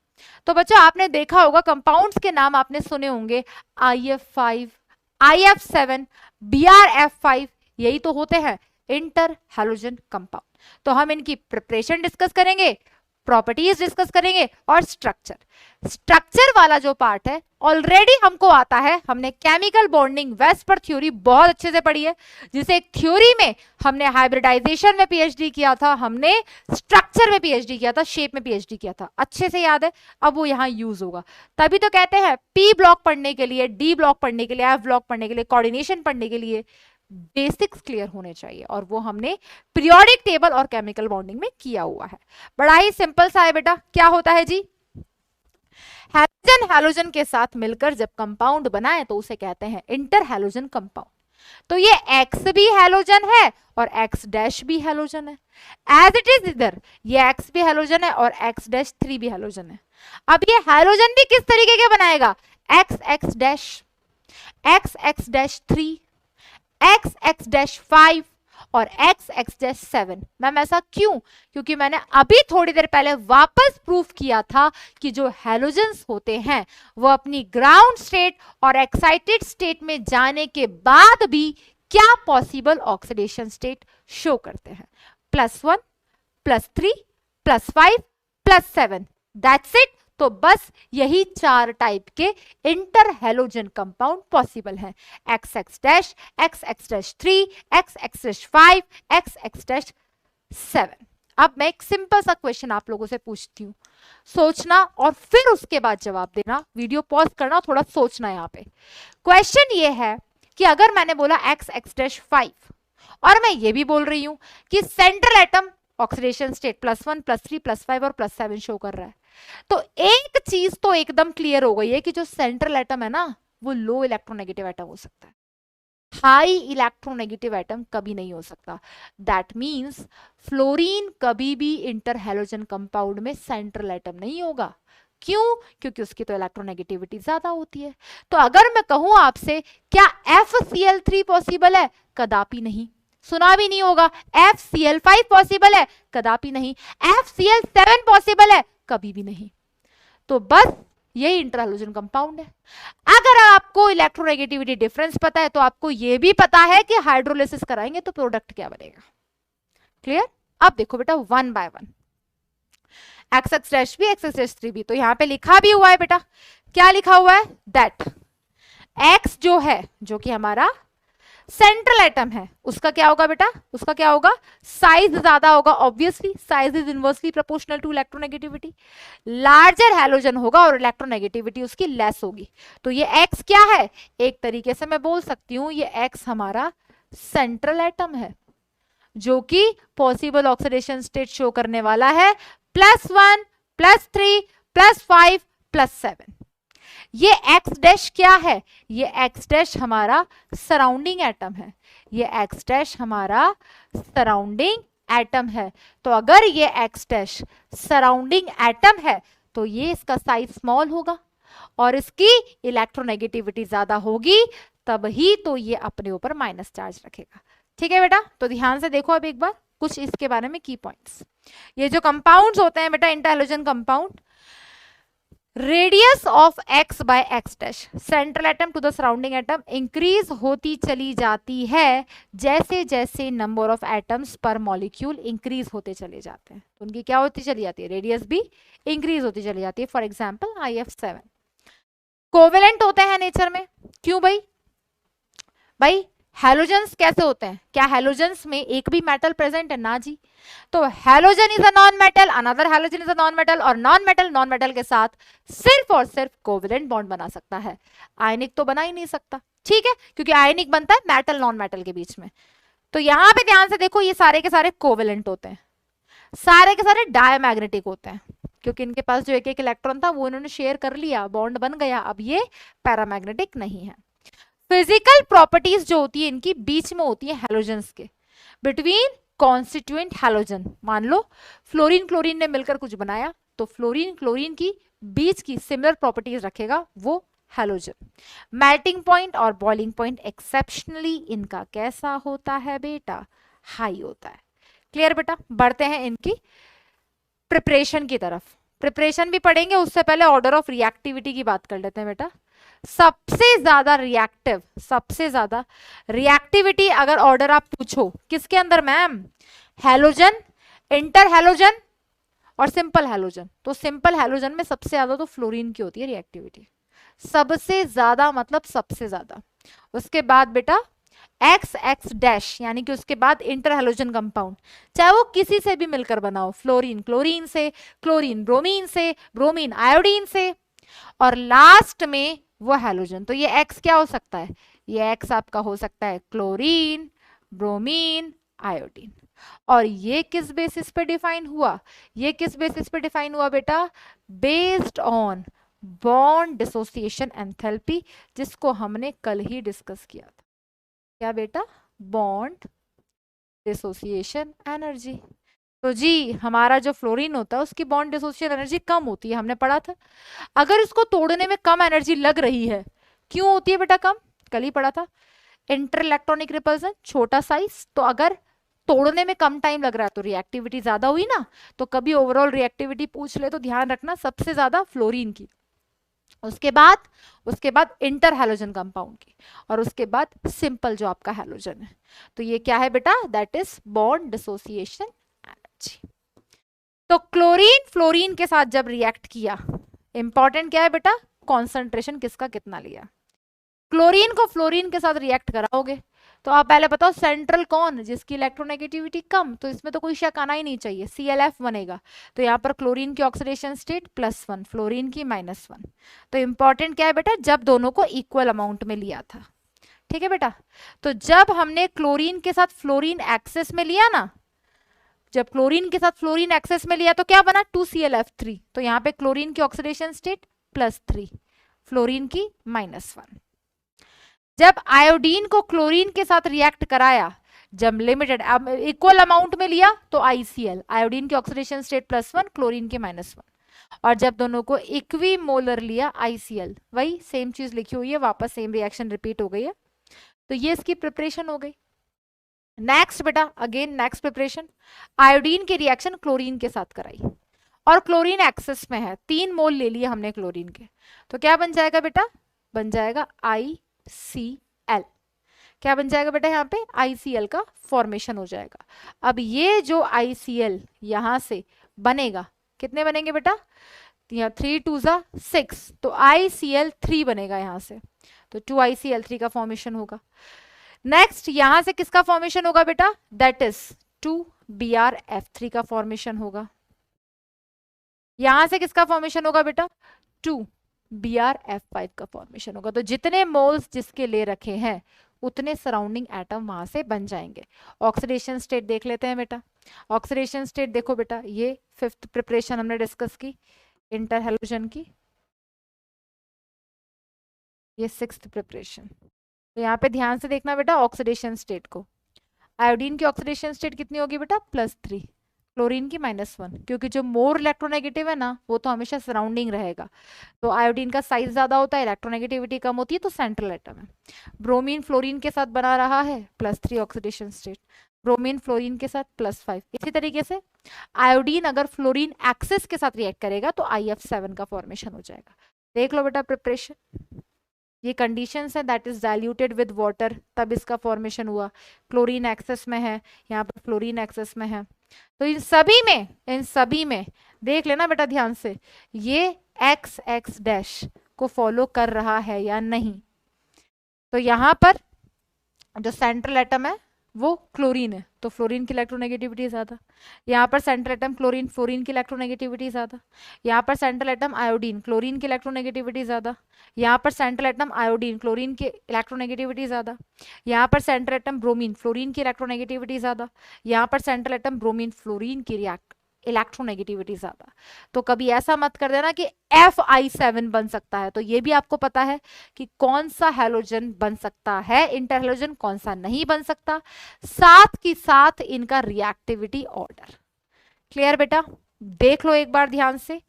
Speaker 1: तो बच्चों आपने देखा होगा, कंपाउंड्स के नाम आपने सुने होंगे, IF5, IF7, BRF5, यही तो होते हैं इंटर हैलोजन कंपाउंड। तो हम इनकी प्रिपरेशन डिस्कस करेंगे, प्रॉपर्टीज डिस्कस करेंगे, और स्ट्रक्चर वाला जो पार्ट है ऑलरेडी हमको आता है। हमने केमिकल बॉन्डिंग वेस्पर थ्योरी बहुत अच्छे से पढ़ी है, जिसे एक थ्योरी में हमने हाइब्रिडाइजेशन में PhD किया था, हमने स्ट्रक्चर में PhD किया था, शेप में PhD किया था, अच्छे से याद है। अब वो यहाँ यूज होगा, तभी तो कहते हैं P ब्लॉक पढ़ने के लिए, D ब्लॉक पढ़ने के लिए, F ब्लॉक पढ़ने के लिए, कोऑर्डिनेशन पढ़ने के लिए बेसिक्स क्लियर होने चाहिए, और वो हमने पीरियोडिक टेबल और केमिकल बॉन्डिंग में किया हुआ है। बड़ा ही सिंपल सा है बेटा। क्या होता है जी? हैलोजन हैलोजन के साथ मिलकर जब कंपाउंड बनाए तो उसे कहते हैं इंटर हैलोजन कंपाउंड। तो ये X भी हैलोजन है और X डैश भी हैलोजन है, एज इट इज इधर ये X भी हैलोजन है और X-3 भी हैलोजन है। अब ये हैलोजन भी किस तरीके के बनाएगा? X डैश, X-3, X-5 और X-7। मैम ऐसा क्यों? क्योंकि मैंने अभी थोड़ी देर पहले वापस प्रूफ किया था कि जो हैलोजेंस होते हैं वो अपनी ग्राउंड स्टेट और एक्साइटेड स्टेट में जाने के बाद भी क्या पॉसिबल ऑक्सीडेशन स्टेट शो करते हैं? +1, +3, +5, +7, दैट्स इट। तो बस यही 4 टाइप के इंटर हैलोजन कंपाउंड पॉसिबल हैं, XX dash, XX-3, XX-5, XX-7। अब मैं एक सिंपल सा क्वेश्चन आप लोगों से पूछती हूँ, सोचना और फिर उसके बाद जवाब देना। वीडियो पॉज करना, थोड़ा सोचना। यहाँ पे क्वेश्चन ये है कि अगर मैंने बोला XX-5 और मैं ये भी बोल रही हूं कि सेंट्रल एटम ऑक्सीडेशन स्टेट +1, +3, +5 और +7 शो कर रहा है, तो एक चीज तो एकदम क्लियर हो गई है कि जो सेंट्रल एटम है ना वो लो इलेक्ट्रोनेगेटिव एटम हो सकता है, हाई इलेक्ट्रोनेगेटिव एटम कभी नहीं हो सकता। दैट मींस फ्लोरीन कभी भी इंटर हैलोजन कंपाउंड में सेंट्रल एटम नहीं होगा। क्यों? क्योंकि उसकी तो इलेक्ट्रोनेगेटिविटी ज्यादा होती है। तो अगर मैं कहूं आपसे क्या FCl3 पॉसिबल है? कदापि नहीं, सुना भी नहीं होगा। FCl5 पॉसिबल है? कदापि नहीं। FCl7 पॉसिबल है? कभी भी नहीं। तो बस यही इंटर हैलोजन कंपाउंड है। अगर आपको इलेक्ट्रोनेगेटिविटी डिफरेंस पता है तो आपको यह भी पता है कि हाइड्रोलिसिस कराएंगे तो प्रोडक्ट क्या बनेगा। क्लियर? अब देखो बेटा 1 बाय 1, XX- भी XX-3 भी, तो यहां पे लिखा भी हुआ है बेटा। क्या लिखा हुआ है? दैट X जो है, जो कि हमारा सेंट्रल एटम है उसका क्या होगा बेटा, उसका क्या होगा, साइज ज्यादा होगा, obviously size is inversely proportional to electronegativity. Larger halogen होगा और इलेक्ट्रोनेगेटिविटी उसकी लेस होगी। तो ये एक्स क्या है, एक तरीके से मैं बोल सकती हूं ये एक्स हमारा सेंट्रल एटम है जो कि पॉसिबल ऑक्सीडेशन स्टेट शो करने वाला है +1 +3 +5 +7। ये एक्स डैश क्या है, ये एक्स डैश हमारा सराउंडिंग एटम है, ये एक्स डैश हमारा सराउंडिंग एटम है। तो अगर ये एक्स डैश सराउंडिंग एटम है तो ये इसका साइज स्मॉल होगा और इसकी इलेक्ट्रोनेगेटिविटी ज्यादा होगी, तब ही तो ये अपने ऊपर माइनस चार्ज रखेगा। ठीक है बेटा, तो ध्यान से देखो अब एक बार कुछ इसके बारे में की पॉइंट्स। ये जो कंपाउंड्स होते हैं बेटा interhalogen compound, radius of x by x dash central atom to the surrounding atom increase होती चली जाती है जैसे जैसे number of atoms per molecule increase होते चले जाते हैं। तो उनकी क्या होती चली जाती है, रेडियस भी इंक्रीज होती चली जाती है। फॉर एग्जांपल IF7 कोवेलेंट होते हैं नेचर में, क्यों भाई, भाई हैलोजेंस कैसे होते हैं, क्या हैलोजेंस में एक भी मेटल प्रेजेंट है, ना जी। तो halogen is a non metal, another halogen is a non metal, और नॉन मेटल के साथ सिर्फ और सिर्फ कोवेलेंट बॉन्ड बना सकता है, आयनिक तो बना ही नहीं सकता। ठीक है, क्योंकि आयनिक बनता है मेटल नॉन मेटल के बीच में। तो यहां पे ध्यान से देखो ये सारे के सारे कोवेलेंट होते हैं, सारे के सारे डायमैग्नेटिक होते हैं, क्योंकि इनके पास जो एक एक इलेक्ट्रॉन था वो इन्होंने शेयर कर लिया, बॉन्ड बन गया, अब ये पैरामैग्नेटिक नहीं है। फिजिकल प्रॉपर्टीज जो होती है इनकी बीच में होती है हैलोजेंस के, बिटवीन कॉन्स्टिट्यूएंट हैलोजन। मान लो फ्लोरीन क्लोरीन ने मिलकर कुछ बनाया, तो फ्लोरीन क्लोरीन की बीच की सिमिलर प्रॉपर्टीज रखेगा वो हैलोजन। मेल्टिंग पॉइंट और बॉइलिंग पॉइंट एक्सेप्शनली इनका कैसा होता है बेटा, हाई होता है। क्लियर बेटा, बढ़ते हैं इनकी प्रिपरेशन की तरफ। प्रिपरेशन भी पढ़ेंगे, उससे पहले ऑर्डर ऑफ रिएक्टिविटी की बात कर लेते हैं बेटा। सबसे ज्यादा रिएक्टिव, सबसे ज्यादा रिएक्टिविटी अगर ऑर्डर आप पूछो किसके अंदर मैम, हैलोजन, इंटर हैलोजन और सिंपल हैलोजन, तो सिंपल हैलोजन में सबसे ज्यादा तो फ्लोरीन की होती है रिएक्टिविटी, सबसे ज्यादा मतलब सबसे ज्यादा। उसके बाद बेटा एक्स डैश यानी कि उसके बाद इंटर हैलोजन कंपाउंड, चाहे वो किसी से भी मिलकर बना हो, फ्लोरीन क्लोरीन से, क्लोरीन ब्रोमीन से, ब्रोमीन आयोडीन से, और लास्ट में वो हैलोजन। तो ये एक्स क्या हो सकता है, ये एक्स आपका हो सकता है क्लोरीन, ब्रोमीन, आयोडीन। और ये किस बेसिस पे डिफाइन हुआ, ये किस बेसिस पे डिफाइन हुआ बेटा, based on bond dissociation enthalpy, जिसको हमने कल ही डिस्कस किया था। क्या बेटा, बॉन्ड डिसोसिएशन एनर्जी। तो जी हमारा जो फ्लोरीन होता है उसकी बॉन्ड डिसोसिएशन एनर्जी कम होती है, हमने पढ़ा था। अगर इसको तोड़ने में कम एनर्जी लग रही है, क्यों होती है बेटा कम, कल ही पढ़ा था, इंटर इलेक्ट्रॉनिक रिपल्सन, छोटा साइज, तो अगर तोड़ने में कम टाइम लग रहा है तो रिएक्टिविटी ज्यादा हुई ना। तो कभी ओवरऑल रिएक्टिविटी पूछ ले तो ध्यान रखना सबसे ज्यादा फ्लोरीन की, उसके बाद इंटर हैलोजन कंपाउंड की, और उसके बाद सिंपल जो आपका हैलोजन है। तो ये क्या है बेटा, that is bond dissociation energy. तो क्लोरीन फ्लोरीन के साथ जब रिएक्ट किया, इंपॉर्टेंट क्या है बेटा, कॉन्सेंट्रेशन किसका कितना लिया। क्लोरीन को फ्लोरीन के साथ रिएक्ट कराओगे तो आप पहले बताओ सेंट्रल कौन, जिसकी इलेक्ट्रोनेगेटिविटी कम, तो इसमें तो कोई शक आना ही नहीं चाहिए, ClF बनेगा। तो यहाँ पर क्लोरीन की ऑक्सीडेशन स्टेट +1, फ्लोरीन की -1। तो इंपॉर्टेंट क्या है बेटा, जब दोनों को इक्वल अमाउंट में लिया था। ठीक है बेटा, तो जब हमने क्लोरीन के साथ फ्लोरीन एक्सेस में लिया ना, जब क्लोरीन के साथ फ्लोरीन एक्सेस में लिया तो क्या बना, 2ClF3। तो यहाँ पे क्लोरीन की ऑक्सीडेशन स्टेट +3, फ्लोरीन की -1। जब आयोडीन को क्लोरीन के साथ रिएक्ट कराया, जब लिमिटेड इक्वल अमाउंट में लिया तो ICl, आयोडीन की ऑक्सीडेशन स्टेट +1, क्लोरीन के -1। और जब दोनों को इक्विमोलर लिया ICl, वही सेम चीज लिखी हुई है, वापस सेम रिएक्शन रिपीट हो गई है। तो ये इसकी प्रिपरेशन हो गई। नेक्स्ट बेटा, अगेन नेक्स्ट प्रिपरेशन, आयोडीन की रिएक्शन क्लोरीन के साथ कराई और क्लोरीन एक्सेस में है, 3 मोल ले लिए हमने क्लोरीन के, तो क्या बन जाएगा बेटा, बन जाएगा ICl। क्या बन जाएगा बेटा, यहाँ पे ICl का फॉर्मेशन हो जाएगा। अब ये जो ICl यहां से बनेगा, कितने बनेंगे बेटा, 3 2 6, तो ICl3 बनेगा यहाँ से, तो 2ICl3 का फॉर्मेशन होगा। नेक्स्ट यहां से किसका फॉर्मेशन होगा बेटा, दैट इज 2Br F3 का फॉर्मेशन होगा। यहां से किसका फॉर्मेशन होगा बेटा, 2Br F5 का फॉर्मेशन होगा। तो जितने मोल्स जिसके ले रखे हैं उतने सराउंडिंग एटम वहां से बन जाएंगे। ऑक्सीडेशन स्टेट देख लेते हैं बेटा। ऑक्सीडेशन स्टेट देखो बेटा, ये 5th प्रिपरेशन हमने डिस्कस की इंटर हैलोजन की, ये 6th प्रिपरेशन। तो यहाँ पे ध्यान से देखना बेटा ऑक्सीडेशन स्टेट को। आयोडीन की ऑक्सीडेशन स्टेट कितनी होगी बेटा, +3, क्लोरीन की -1, क्योंकि जो मोर इलेक्ट्रोनेगेटिव है ना वो तो हमेशा सराउंडिंग रहेगा। तो आयोडीन का साइज ज्यादा होता है, इलेक्ट्रोनेगेटिविटी कम होती है, तो सेंट्रल एटम है। ब्रोमीन फ्लोरीन के साथ बना रहा है +3 ऑक्सीडेशन स्टेट, ब्रोमीन फ्लोरीन के साथ +5। इसी तरीके से आयोडीन अगर फ्लोरीन एक्सिस के साथ रिएक्ट करेगा तो IF7 का फॉर्मेशन हो जाएगा। देख लो बेटा प्रिपरेशन, ये कंडीशंस है, that is diluted with water, तब इसका फॉर्मेशन हुआ। क्लोरीन एक्सेस में है, यहाँ पर फ्लोरीन एक्सेस में है। तो इन सभी में देख लेना बेटा ध्यान से, ये XX डैश को फॉलो कर रहा है या नहीं। तो यहाँ पर जो सेंट्रल एटम है वो क्लोरीन है, तो फ्लोरीन की इलेक्ट्रोनेगेटिविटी ज्यादा। यहाँ पर सेंट्रल एटम क्लोरीन, फ्लोरीन की इलेक्ट्रोनेगेटिविटी ज्यादा। यहाँ पर सेंट्रल एटम आयोडीन, क्लोरीन की इलेक्ट्रोनेगेटिविटी ज्यादा। यहाँ पर सेंट्रल एटम आयोडीन, क्लोरीन की इलेक्ट्रोनेगेटिविटी ज्यादा। यहाँ पर सेंट्रल एटम ब्रोमीन, फ्लोरीन की इलेक्ट्रोनेगेटिविटी ज्यादा। यहाँ पर सेंट्रल एटम ब्रोमीन, फ्लोरीन की इलेक्ट्रोनेगेटिविटी ज्यादा। तो कभी ऐसा मत कर देना कि Fi7 बन सकता है। तो ये भी आपको पता है कि कौन सा हैलोजन बन सकता है इंटर हैलोजन, कौन सा नहीं बन सकता, साथ ही साथ इनका रिएक्टिविटी ऑर्डर। क्लियर बेटा, देख लो एक बार ध्यान से।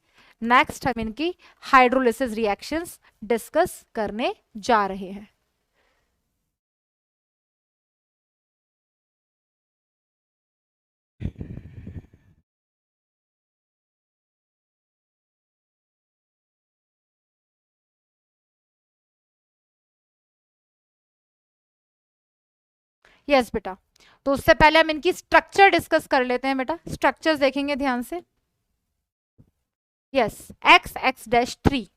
Speaker 1: नेक्स्ट हम इनकी हाइड्रोलिसिस रिएक्शंस डिस्कस करने जा रहे हैं। यस बेटा, तो उससे पहले हम इनकी स्ट्रक्चर डिस्कस कर लेते हैं बेटा। स्ट्रक्चर्स देखेंगे ध्यान से। यस, XX-3,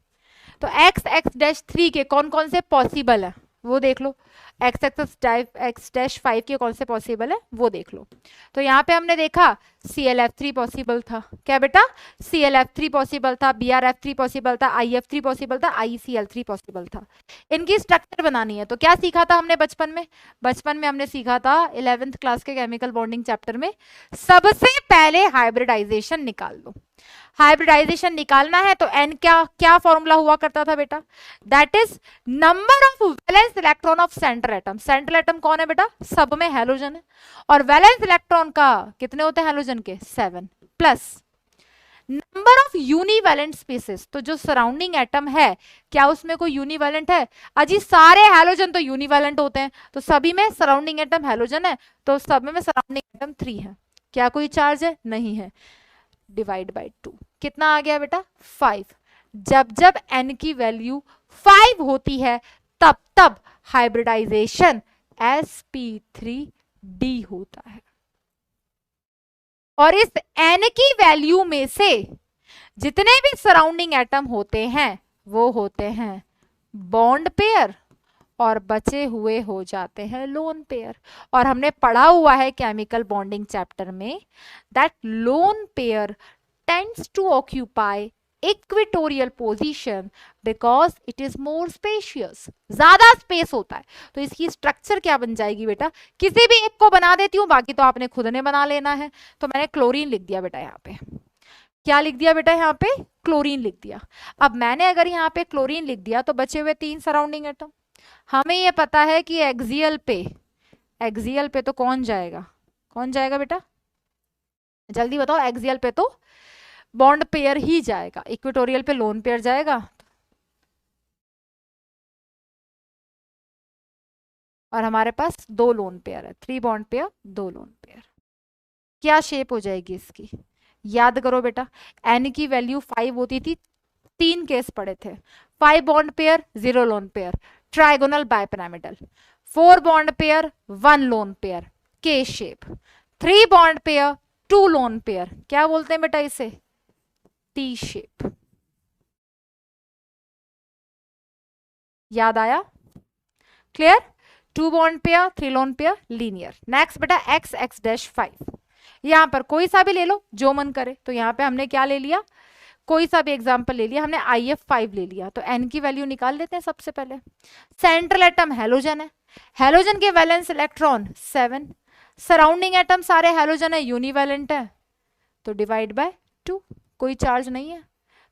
Speaker 1: तो XX-3 के कौन कौन से पॉसिबल है वो देख लो। X-5 के कौन से पॉसिबल है वो देख लो। तो यहाँ पे हमने देखा ClF3 पॉसिबल था, क्या बेटा, ClF3 पॉसिबल था, BrF3 पॉसिबल था, IF3 पॉसिबल था, ICl3 पॉसिबल था। इनकी स्ट्रक्चर बनानी है तो क्या सीखा था हमने बचपन में, हमने सीखा था 11th क्लास के केमिकल बॉन्डिंग चैप्टर में, सबसे पहले हाइब्रिडाइजेशन निकाल लो। हाइब्रिडाइजेशन निकालना है तो एन क्या फॉर्मूला हुआ करता था बेटा, that is number of valence electron of central atom. Central atom कौन है बेटा, सब में हैलोजन है, और वैलेंस इलेक्ट्रॉन का कितने होते हैं हैलोजन के, 7, प्लस नंबर ऑफ यूनिवैलेंट स्पीसीज। तो जो सराउंडिंग एटम है क्या उसमें कोई यूनिवैलेंट है, अजी सारे हैलोजन तो यूनिवैलेंट होते हैं, तो सभी में सराउंडिंग एटम हैलोजन है, तो सब में सराउंडिंग एटम 3 है। क्या कोई चार्ज है, नहीं है, डिवाइड बाय 2 कितना आ गया बेटा, 5। जब जब n की वैल्यू 5 होती है तब तब हाइब्रिडाइजेशन sp3d होता है। और इस n की वैल्यू में से जितने भी सराउंडिंग एटम होते हैं वो होते हैं बॉन्ड पेयर, और बचे हुए हो जाते हैं लोन पेयर। और हमने पढ़ा हुआ है केमिकल बॉन्डिंग चैप्टर में that lone pair tends to occupy equatorial position because it is more spacious, ज्यादा स्पेस होता है। तो इसकी स्ट्रक्चर क्या बन जाएगी बेटा, किसी भी एक को बना देती हूँ, बाकी तो आपने खुद ने बना लेना है। तो मैंने क्लोरीन लिख दिया बेटा, यहाँ पे क्या लिख दिया बेटा, यहाँ पे क्लोरीन लिख दिया। अब मैंने अगर यहाँ पे क्लोरीन लिख दिया तो बचे हुए 3 सराउंडिंग एटम। हमें ये पता है कि एक्सियल पे तो कौन जाएगा बेटा, जल्दी बताओ, एक्सियल पे तो बॉन्ड पेयर ही जाएगा, इक्वेटोरियल पे लोन पेयर जाएगा। और हमारे पास 2 लोन पेयर है, 3 बॉन्ड पेयर 2 लोन पेयर। क्या शेप हो जाएगी इसकी, याद करो बेटा, एन की वैल्यू 5 होती थी, 3 केस पड़े थे, 5 bond pair 0 lone pair, trigonal bipyramidal, 4 bond pair 1 lone pair, के shape, 3 bond pair 2 lone pair, क्या बोलते हैं बेटा इसे, टी शेप। याद आया, clear. 2 bond pair, 3 lone pair, linear. Next बेटा x x डैश 5, यहां पर कोई सा भी ले लो जो मन करे। तो यहाँ पे हमने क्या ले लिया, कोई सा भी एग्जांपल ले लिया, हमने IF5 ले लिया। तो n की वैल्यू निकाल लेते हैं सबसे पहले। सेंट्रल एटम हैलोजन है, हैलोजन के वैलेंस इलेक्ट्रॉन 7, सराउंडिंग एटम सारे हैलोजन है, यूनिवैलेंट है, तो डिवाइड बाय 2, कोई चार्ज नहीं है,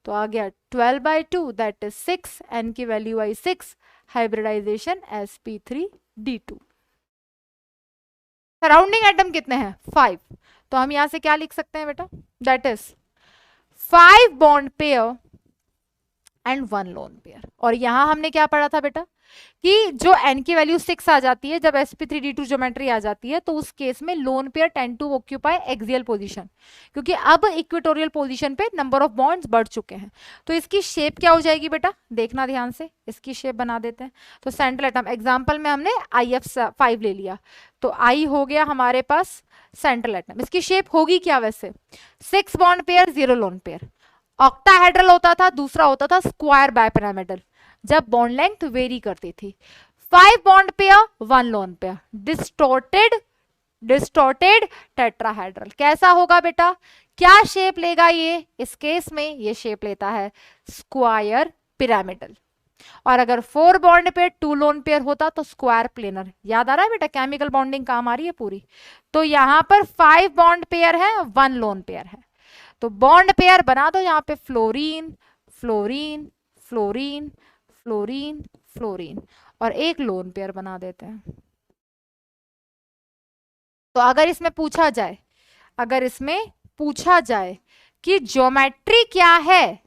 Speaker 1: तो आ गया 12/2 दैट इज 6, n की वैल्यू आई 6, हाइब्रिडाइजेशन sp3d2। सराउंडिंग एटम कितने हैं 5, तो हम यहां से क्या लिख सकते हैं बेटा, that is 5 bond pair and 1 lone pair. और यहां हमने क्या पढ़ा था बेटा कि जो n की वैल्यू 6 आ जाती है, जब sp3d2 ज्योमेट्री आ जाती है, तो उस केस में lone pair tend to occupy axial position, क्योंकि अब इक्वेटोरियल पोजीशन पे नंबर ऑफ बॉन्ड्स बढ़ चुके हैं। तो इसकी शेप क्या हो जाएगी बेटा, देखना ध्यान से, इसकी शेप बना देते हैं। तो सेंट्रल एटम एग्जांपल में हमने IF5 ले लिया, तो I हो गया हमारे पास सेंट्रल एटम। इसकी शेप होगी क्या वैसे, 6 bond pair 0 lone pair, octahedral होता था, दूसरा होता था स्क्वायर बाइपिरामिडल, जब बॉन्ड लेंथ वेरी करती थी। 5 bond pair 1 lone pair, distorted tetrahedral. कैसा होगा बेटा, क्या शेप लेगा ये, इस केस में ये शेप लेता है स्क्वायर पिरामिडल। और अगर 4 बॉन्ड पेयर 2 लोन पेयर होता तो स्क्वायर प्लेनर। याद आ रहा है बेटा, केमिकल बॉन्डिंग काम आ रही है पूरी। तो यहां पर 5 बॉन्ड पेयर है, 1 लोन पेयर है, तो बॉन्ड पेयर बना दो यहाँ पे fluorine fluorine fluorine fluorine fluorine, और एक लोन पेयर बना देते हैं। तो अगर इसमें पूछा जाए, अगर इसमें पूछा जाए कि ज्योमेट्री क्या है,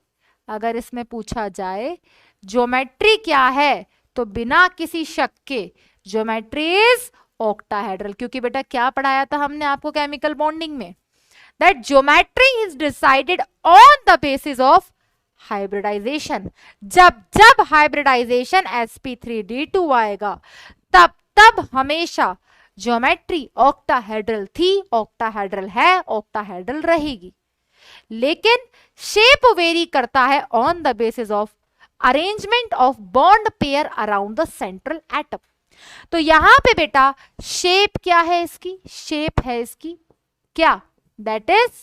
Speaker 1: अगर इसमें पूछा जाए ज्योमेट्री क्या है, तो बिना किसी शक के ज्योमेट्री इज ऑक्टाहेड्रल। क्योंकि बेटा क्या पढ़ाया था हमने आपको केमिकल बॉन्डिंग में, that geometry is decided on the basis of hybridization। जब जब hybridization sp3d2 आएगा, तब तब हमेशा ज्योमेट्री ऑक्टाहेड्रल थी, ऑक्टाहेड्रल है, ऑक्टाहेड्रल रहेगी। लेकिन शेप वेरी करता है on the basis of arrangement of bond pair around the central atom. तो यहां पे बेटा शेप क्या है इसकी, शेप है इसकी क्या, that is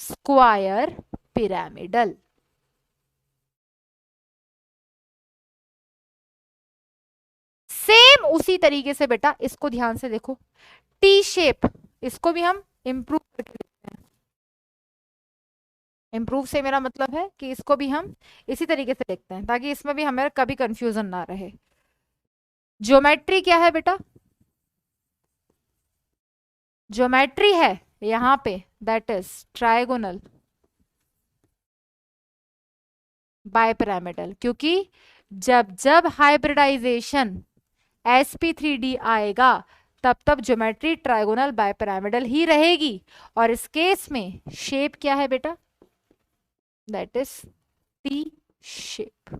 Speaker 1: square pyramidal। Same उसी तरीके से बेटा इसको ध्यान से देखो, टी शेप, इसको भी हम इंप्रूव करके देखते हैं। इंप्रूव से मेरा मतलब है कि इसको भी हम इसी तरीके से देखते हैं, ताकि इसमें भी हमें कभी कंफ्यूजन ना रहे। ज्योमेट्री क्या है बेटा, ज्योमेट्री है यहां पे दैट इज ट्राइगोनल बाइपिरामिडल। क्योंकि जब जब हाइब्रिडाइजेशन sp3d आएगा, तब तब ज्योमेट्री ट्राइगोनल बाइपिरामिडल ही रहेगी। और इस केस में शेप क्या है बेटा, that is T shape.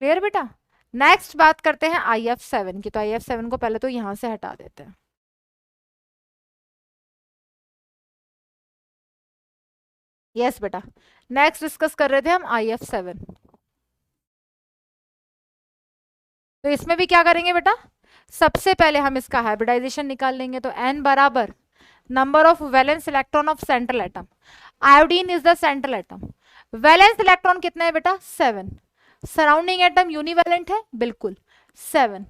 Speaker 1: Clear बेटा। नेक्स्ट बात करते हैं IF7 की। तो IF7 को पहले तो यहां से हटा देते हैं। यस बेटा, नेक्स्ट डिस्कस कर रहे थे हम IF7। तो इसमें भी क्या करेंगे बेटा, सबसे पहले हम इसका हाइब्रिडाइजेशन निकाल लेंगे। तो n बराबर number of valence electron of central atom, iodine is the central atom, valence electron कितने हैं बेटा 7, सराउंडिंग एटम यूनिवैलेंट है बिल्कुल 7,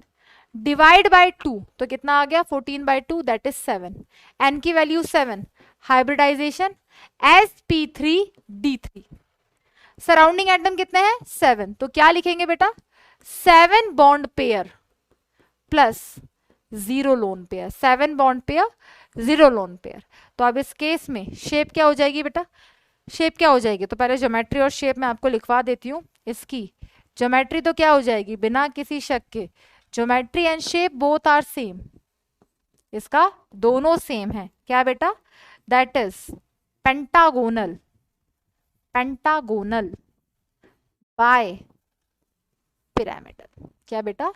Speaker 1: डिवाइड बाय 2 तो कितना आ गया 14/2 दैट इज 7, n की value 7, hybridisation sp3d3, surrounding atom कितने हैं 7, तो क्या लिखेंगे बेटा 7 bond pair plus 0 lone pair, 7 bond pair 0 lone pair. तो अब इस केस में शेप क्या हो जाएगी बेटा, शेप क्या हो जाएगी, तो पहले ज्योमेट्री और शेप मैं आपको लिखवा देती हूँ। इसकी ज्योमेट्री तो क्या हो जाएगी, बिना किसी शक के geometry and shape both are same, इसका दोनों सेम है। क्या बेटा, that is pentagonal, pentagonal bipyramidal. क्या बेटा,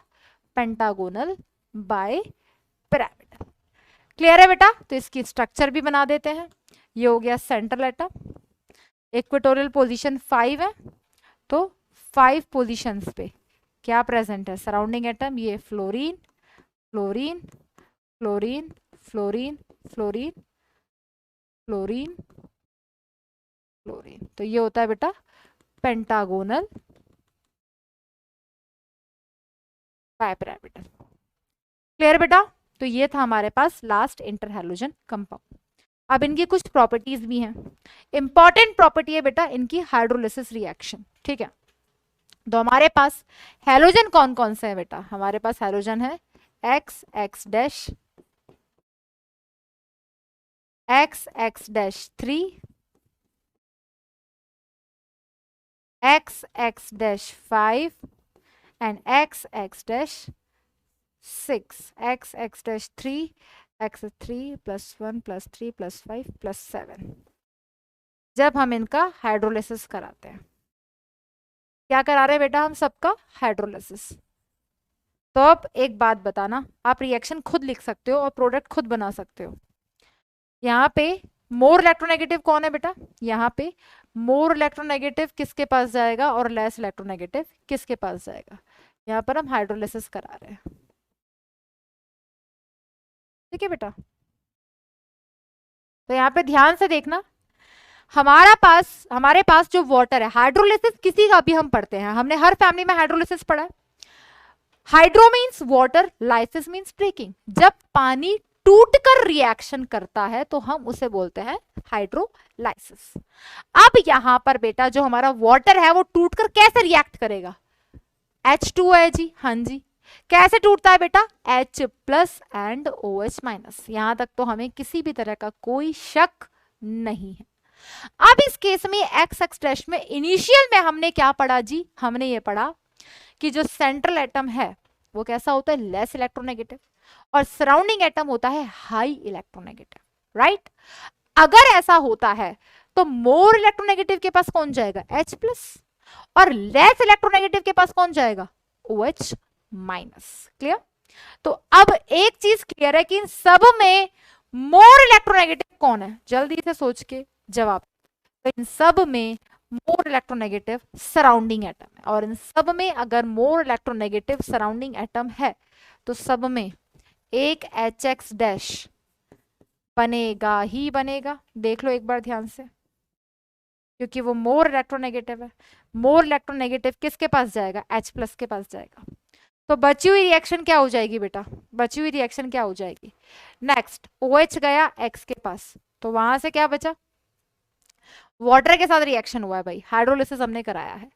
Speaker 1: पेंटागोनल बाय पिरामिडल। क्लियर है बेटा। तो इसकी स्ट्रक्चर भी बना देते हैं। ये हो गया सेंट्रल एटम, इक्वेटोरियल पोजीशन 5 है, तो 5 पोजीशंस पे क्या प्रेजेंट है सराउंडिंग एटम, ये fluorine fluorine fluorine fluorine fluorine fluorine fluorine. तो ये होता है बेटा पेंटागोनल बाइपिरामिडल। क्लियर बेटा? तो ये था हमारे पास लास्ट इंटर हैलोजन कंपाउंड। अब इनकी कुछ प्रॉपर्टीज भी हैं। इंपॉर्टेंट प्रॉपर्टी है बेटा इनकी हाइड्रोलिसिस रिएक्शन। ठीक है, तो हमारे पास हैलोजन कौन कौन से है बेटा? हमारे पास हैलोजन है x x dash, x x dash 3, x x dash 5 and x x dash 6, x x dash 3, x 3 plus 1 plus 3 plus 5 plus 7। जब हम इनका हाइड्रोलिसिस कराते हैं, क्या करा रहे हैं बेटा हम सबका? हाइड्रोलिसिस। तो अब एक बात बताना, आप रिएक्शन खुद लिख सकते हो और प्रोडक्ट खुद बना सकते हो। यहाँ पे मोर इलेक्ट्रोनेगेटिव कौन है बेटा? यहाँ पे मोर इलेक्ट्रोनेगेटिव किसके पास जाएगा और लेस इलेक्ट्रोनेगेटिव किसके पास जाएगा? यहाँ पर हम हाइड्रोलिसिस करा रहे हैं। ठीक है बेटा, तो यहाँ पे ध्यान से देखना, हमारे पास जो वाटर है, हाइड्रोलिसिस किसी का भी हम पढ़ते हैं, हमने हर फैमिली में हाइड्रोलिसिस पढ़ा है। Hydro means water, lysis means breaking. जब पानी टूटकर रिएक्शन करता है तो हम उसे बोलते हैं हाइड्रोलाइसिस। अब यहां पर बेटा जो हमारा वाटर है वो टूटकर कैसे रिएक्ट करेगा? H2 है जी, हाँ जी। कैसे टूटता है बेटा? H plus and OH minus. यहां तक तो हमें किसी भी तरह का कोई शक नहीं है। अब इस केस में एक्स एक्स डैश में इनिशियल में हमने क्या पढ़ा जी? हमने ये पढ़ा कि जो सेंट्रल एटम है वो कैसा होता है? लेस इलेक्ट्रोनेगेटिव, और सराउंडिंग एटम होता है हाई इलेक्ट्रोनेगेटिव। राइट? अगर ऐसा होता है तो मोर इलेक्ट्रोनेगेटिव के पास कौन जाएगा? H प्लस, और लेस इलेक्ट्रोनेगेटिव के पास कौन जाएगा? OH minus. क्लियर? तो अब एक चीज क्लियर है कि इन सब में मोर इलेक्ट्रोनेगेटिव कौन है? जल्दी से सोच के जवाब। तो इन सब में मोर इलेक्ट्रोनेगेटिव सराउंडिंग एटम है, और इन सब में अगर मोर इलेक्ट्रोनेगेटिव सराउंडिंग एटम है तो सब में एक HX डैश बनेगा ही बनेगा। देख लो एक बार ध्यान से, क्योंकि वो मोर इलेक्ट्रोनेगेटिव है। मोर इलेक्ट्रोनेगेटिव किसके पास जाएगा? H प्लस के पास जाएगा। तो बची हुई रिएक्शन क्या हो जाएगी बेटा? बची हुई रिएक्शन क्या हो जाएगी? नेक्स्ट OH गया X के पास, तो वहां से क्या बचा? वाटर के साथ रिएक्शन हुआ है भाई, हाइड्रोलिसिस हमने कराया है।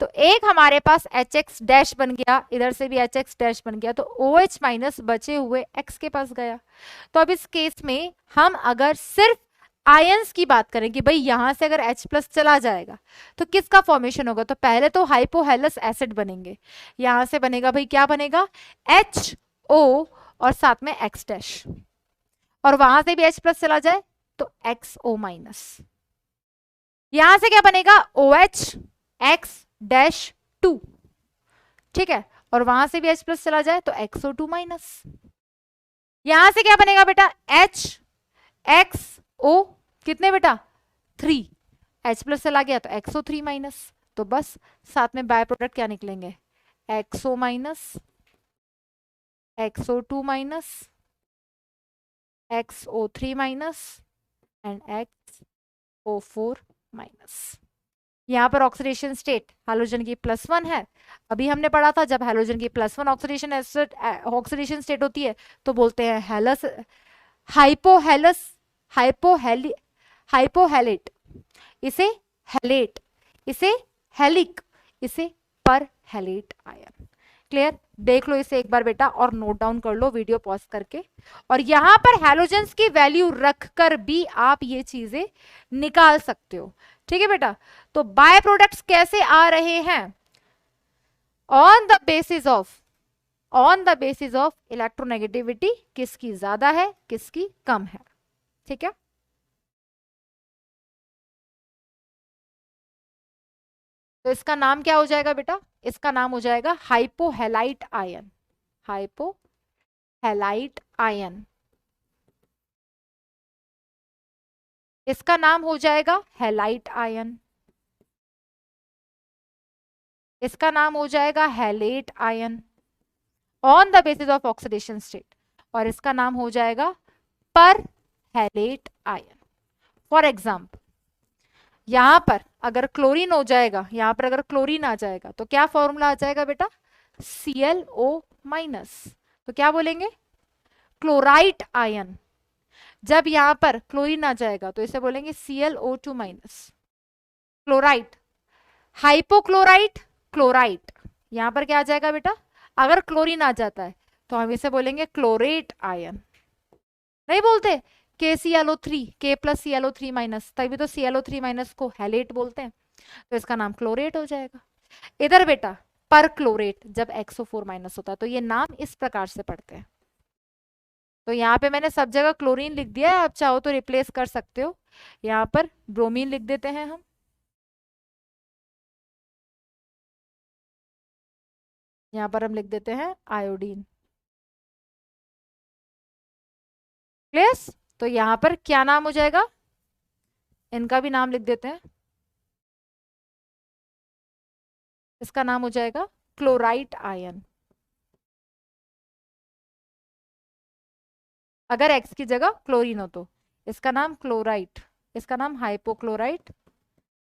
Speaker 1: तो एक हमारे पास HX डैश बन गया, इधर से भी HX डैश बन गया, तो OH माइनस बचे हुए X के पास गया। तो अब इस केस में हम अगर सिर्फ आयंस की बात करें कि भाई यहां से अगर H प्लस चला जाएगा तो किसका फॉर्मेशन होगा? तो पहले तो हाइपोहेलस एसिड बनेंगे। यहां से बनेगा भाई, क्या बनेगा? HO और साथ में X डैश, और वहां से भी H प्लस चला जाए तो XO माइनस। यहां से क्या बनेगा? OH X dash 2। ठीक है, और वहां से भी H प्लस चला जाए तो XO2 माइनस। यहां से क्या बनेगा बेटा? H X O कितने बेटा? 3। H प्लस चला गया तो XO3 माइनस। तो बस साथ में बाय प्रोडक्ट क्या निकलेंगे? XO minus, XO2 minus, XO3 minus and XO4 minus. यहाँ पर ऑक्सीडेशन स्टेट हाइड्रोजन की +1 है। अभी हमने पढ़ा था जब हाइड्रोजन की +1 ऑक्सीडेशन स्टेट होती है तो बोलते हैं हेलस, हाइपोहेलस, हाइपोहेलेट, इसे हेलेट, इसे हेलिक, इसे पर हेलेट आयन। क्लियर? देख लो इसे एक बार बेटा और नोट डाउन कर लो वीडियो पॉज करके, और यहां पर हैलोजेंस की वैल्यू रखकर भी आप ये चीजें निकाल सकते हो। ठीक है बेटा? तो बाय प्रोडक्ट्स कैसे आ रहे हैं? On the basis of electronegativity, किसकी ज्यादा है किसकी कम है। ठीक है? तो इसका नाम क्या हो जाएगा बेटा? इसका नाम हो जाएगा हाइपोहेलाइट आयन। हाइपोहेलाइट आयन, इसका नाम हो जाएगा हेलाइट आयन। इसका नाम हो जाएगा halate ion on the basis of oxidation state, और इसका नाम हो जाएगा पर हैलेट आयन। फॉर एग्जाम्पल यहां पर अगर क्लोरीन हो जाएगा, यहां पर अगर क्लोरीन आ जाएगा तो क्या फॉर्मूला आ जाएगा बेटा, ClO माइनस। तो क्या बोलेंगे, क्लोराइट आयन। जब यहां पर क्लोरीन आ जाएगा तो इसे बोलेंगे ClO2 minus. Chlorite, hypochlorite, chlorite, यहां पर क्या आ जाएगा बेटा, अगर क्लोरीन आ जाता है तो हम इसे बोलेंगे क्लोरेट आयन। नहीं बोलते KClO3, K plus ClO3 minus, तभी तो ClO3 माइनस को हैलेट बोलते हैं, तो इसका नाम क्लोरेट हो जाएगा। इधर बेटा पर क्लोरेट जब XO4 माइनस होता है तो ये नाम इस प्रकार से पढ़ते हैं। तो यहाँ पे मैंने सब जगह क्लोरीन लिख दिया है, आप चाहो तो रिप्लेस कर सकते हो, यहाँ पर ब्रोमीन लिख देते हैं हम, यहाँ पर हम लिख देते हैं आयोडीन। प्लेस, तो यहाँ पर क्या नाम हो जाएगा, इनका भी नाम लिख देते हैं, इसका नाम हो जाएगा क्लोराइट आयन। अगर X की जगह क्लोरीन हो तो इसका नाम क्लोराइट, इसका नाम हाइपोक्लोराइट,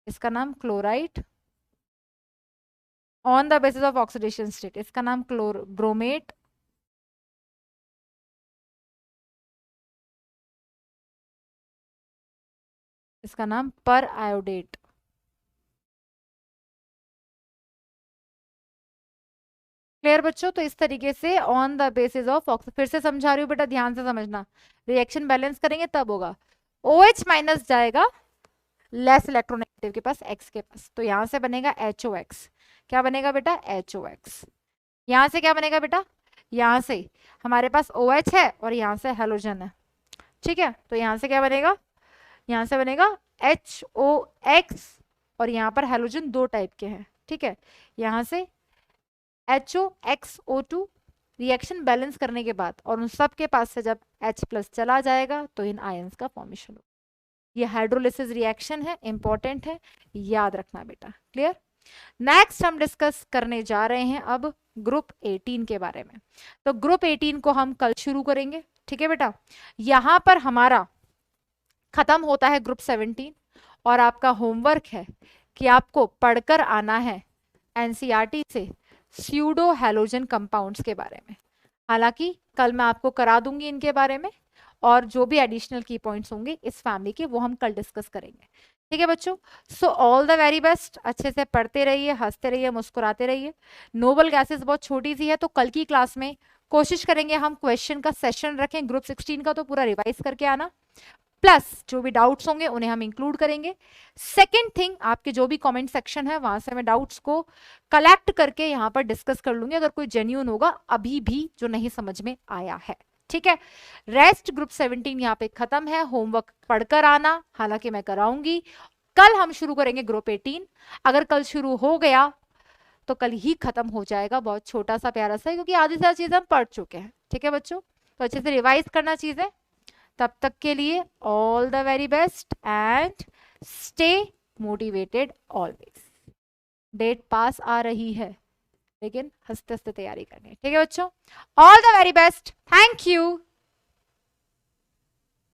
Speaker 1: इसका नाम chlorite on the basis of oxidation state, इसका नाम ब्रोमेट, इसका नाम पर आयोडेट। क्लियर बच्चों, तो इस तरीके से ऑन द बेसिस ऑफ फिर से समझा रही हूँ बेटा, ध्यान से समझना, रिएक्शन बैलेंस करेंगे तब होगा। OH माइनस जाएगा लेस इलेक्ट्रोनेगेटिव के पास, X के पास, तो यहां से बनेगा HOX। क्या बनेगा बेटा, HOX। यहां से क्या बनेगा बेटा, यहां से हमारे पास OH है और यहां से हेलोजन है, ठीक है, तो यहां से क्या बनेगा, यहां से बनेगा HOX, और यहां पर हेलोजन दो टाइप के हैं, ठीक है, यहां से HOXO2 रिएक्शन बैलेंस करने के बाद, और उन सब के पास से जब H प्लस चला जाएगा तो इन आयंस का फॉर्मेशन होगा। ये हाइड्रोलिसिस रिएक्शन है, इंपॉर्टेंट है, याद रखना बेटा। क्लियर। नेक्स्ट हम डिस्कस करने जा रहे हैं अब ग्रुप 18 के बारे में। तो ग्रुप 18 को हम कल शुरू करेंगे, ठीक है बेटा। यहां पर हमारा खत्म होता है ग्रुप 17, और आपका होमवर्क है कि आपको पढ़कर आना है एनसीईआरटी से स्यूडो हैलोजन कंपाउंड्स के बारे में। हालांकि कल मैं आपको करा दूंगी इनके बारे में, और जो भी एडिशनल की पॉइंट्स होंगे इस फैमिली के वो हम कल डिस्कस करेंगे, ठीक है बच्चों। So all the very best, अच्छे से पढ़ते रहिए, हंसते रहिए, मुस्कुराते रहिए। नोबल गैसेस बहुत छोटी सी है, तो कल की क्लास में कोशिश करेंगे हम क्वेश्चन का सेशन रखें ग्रुप 16 का, तो पूरा रिवाइज करके आना, प्लस जो भी डाउट्स होंगे उन्हें हम इंक्लूड करेंगे। सेकेंड थिंग, आपके जो भी कमेंट सेक्शन है वहां से मैं डाउट्स को कलेक्ट करके यहाँ पर डिस्कस कर लूंगी, अगर कोई जेन्यून होगा अभी भी जो नहीं समझ में आया है, ठीक है। रेस्ट ग्रुप 17 यहाँ पे खत्म है, होमवर्क पढ़कर आना, हालांकि मैं कराऊंगी। कल हम शुरू करेंगे ग्रुप 18, अगर कल शुरू हो गया तो कल ही खत्म हो जाएगा, बहुत छोटा सा प्यारा सा, क्योंकि आधी से चीजें हम पढ़ चुके हैं, ठीक है बच्चों। तो अच्छे से रिवाइज करना चीजें, तब तक के लिए all the very best and stay motivated always. Date पास आ रही है, लेकिन हंसते हंसते तैयारी करनी है, ठीक है बच्चों। All the very best, thank you.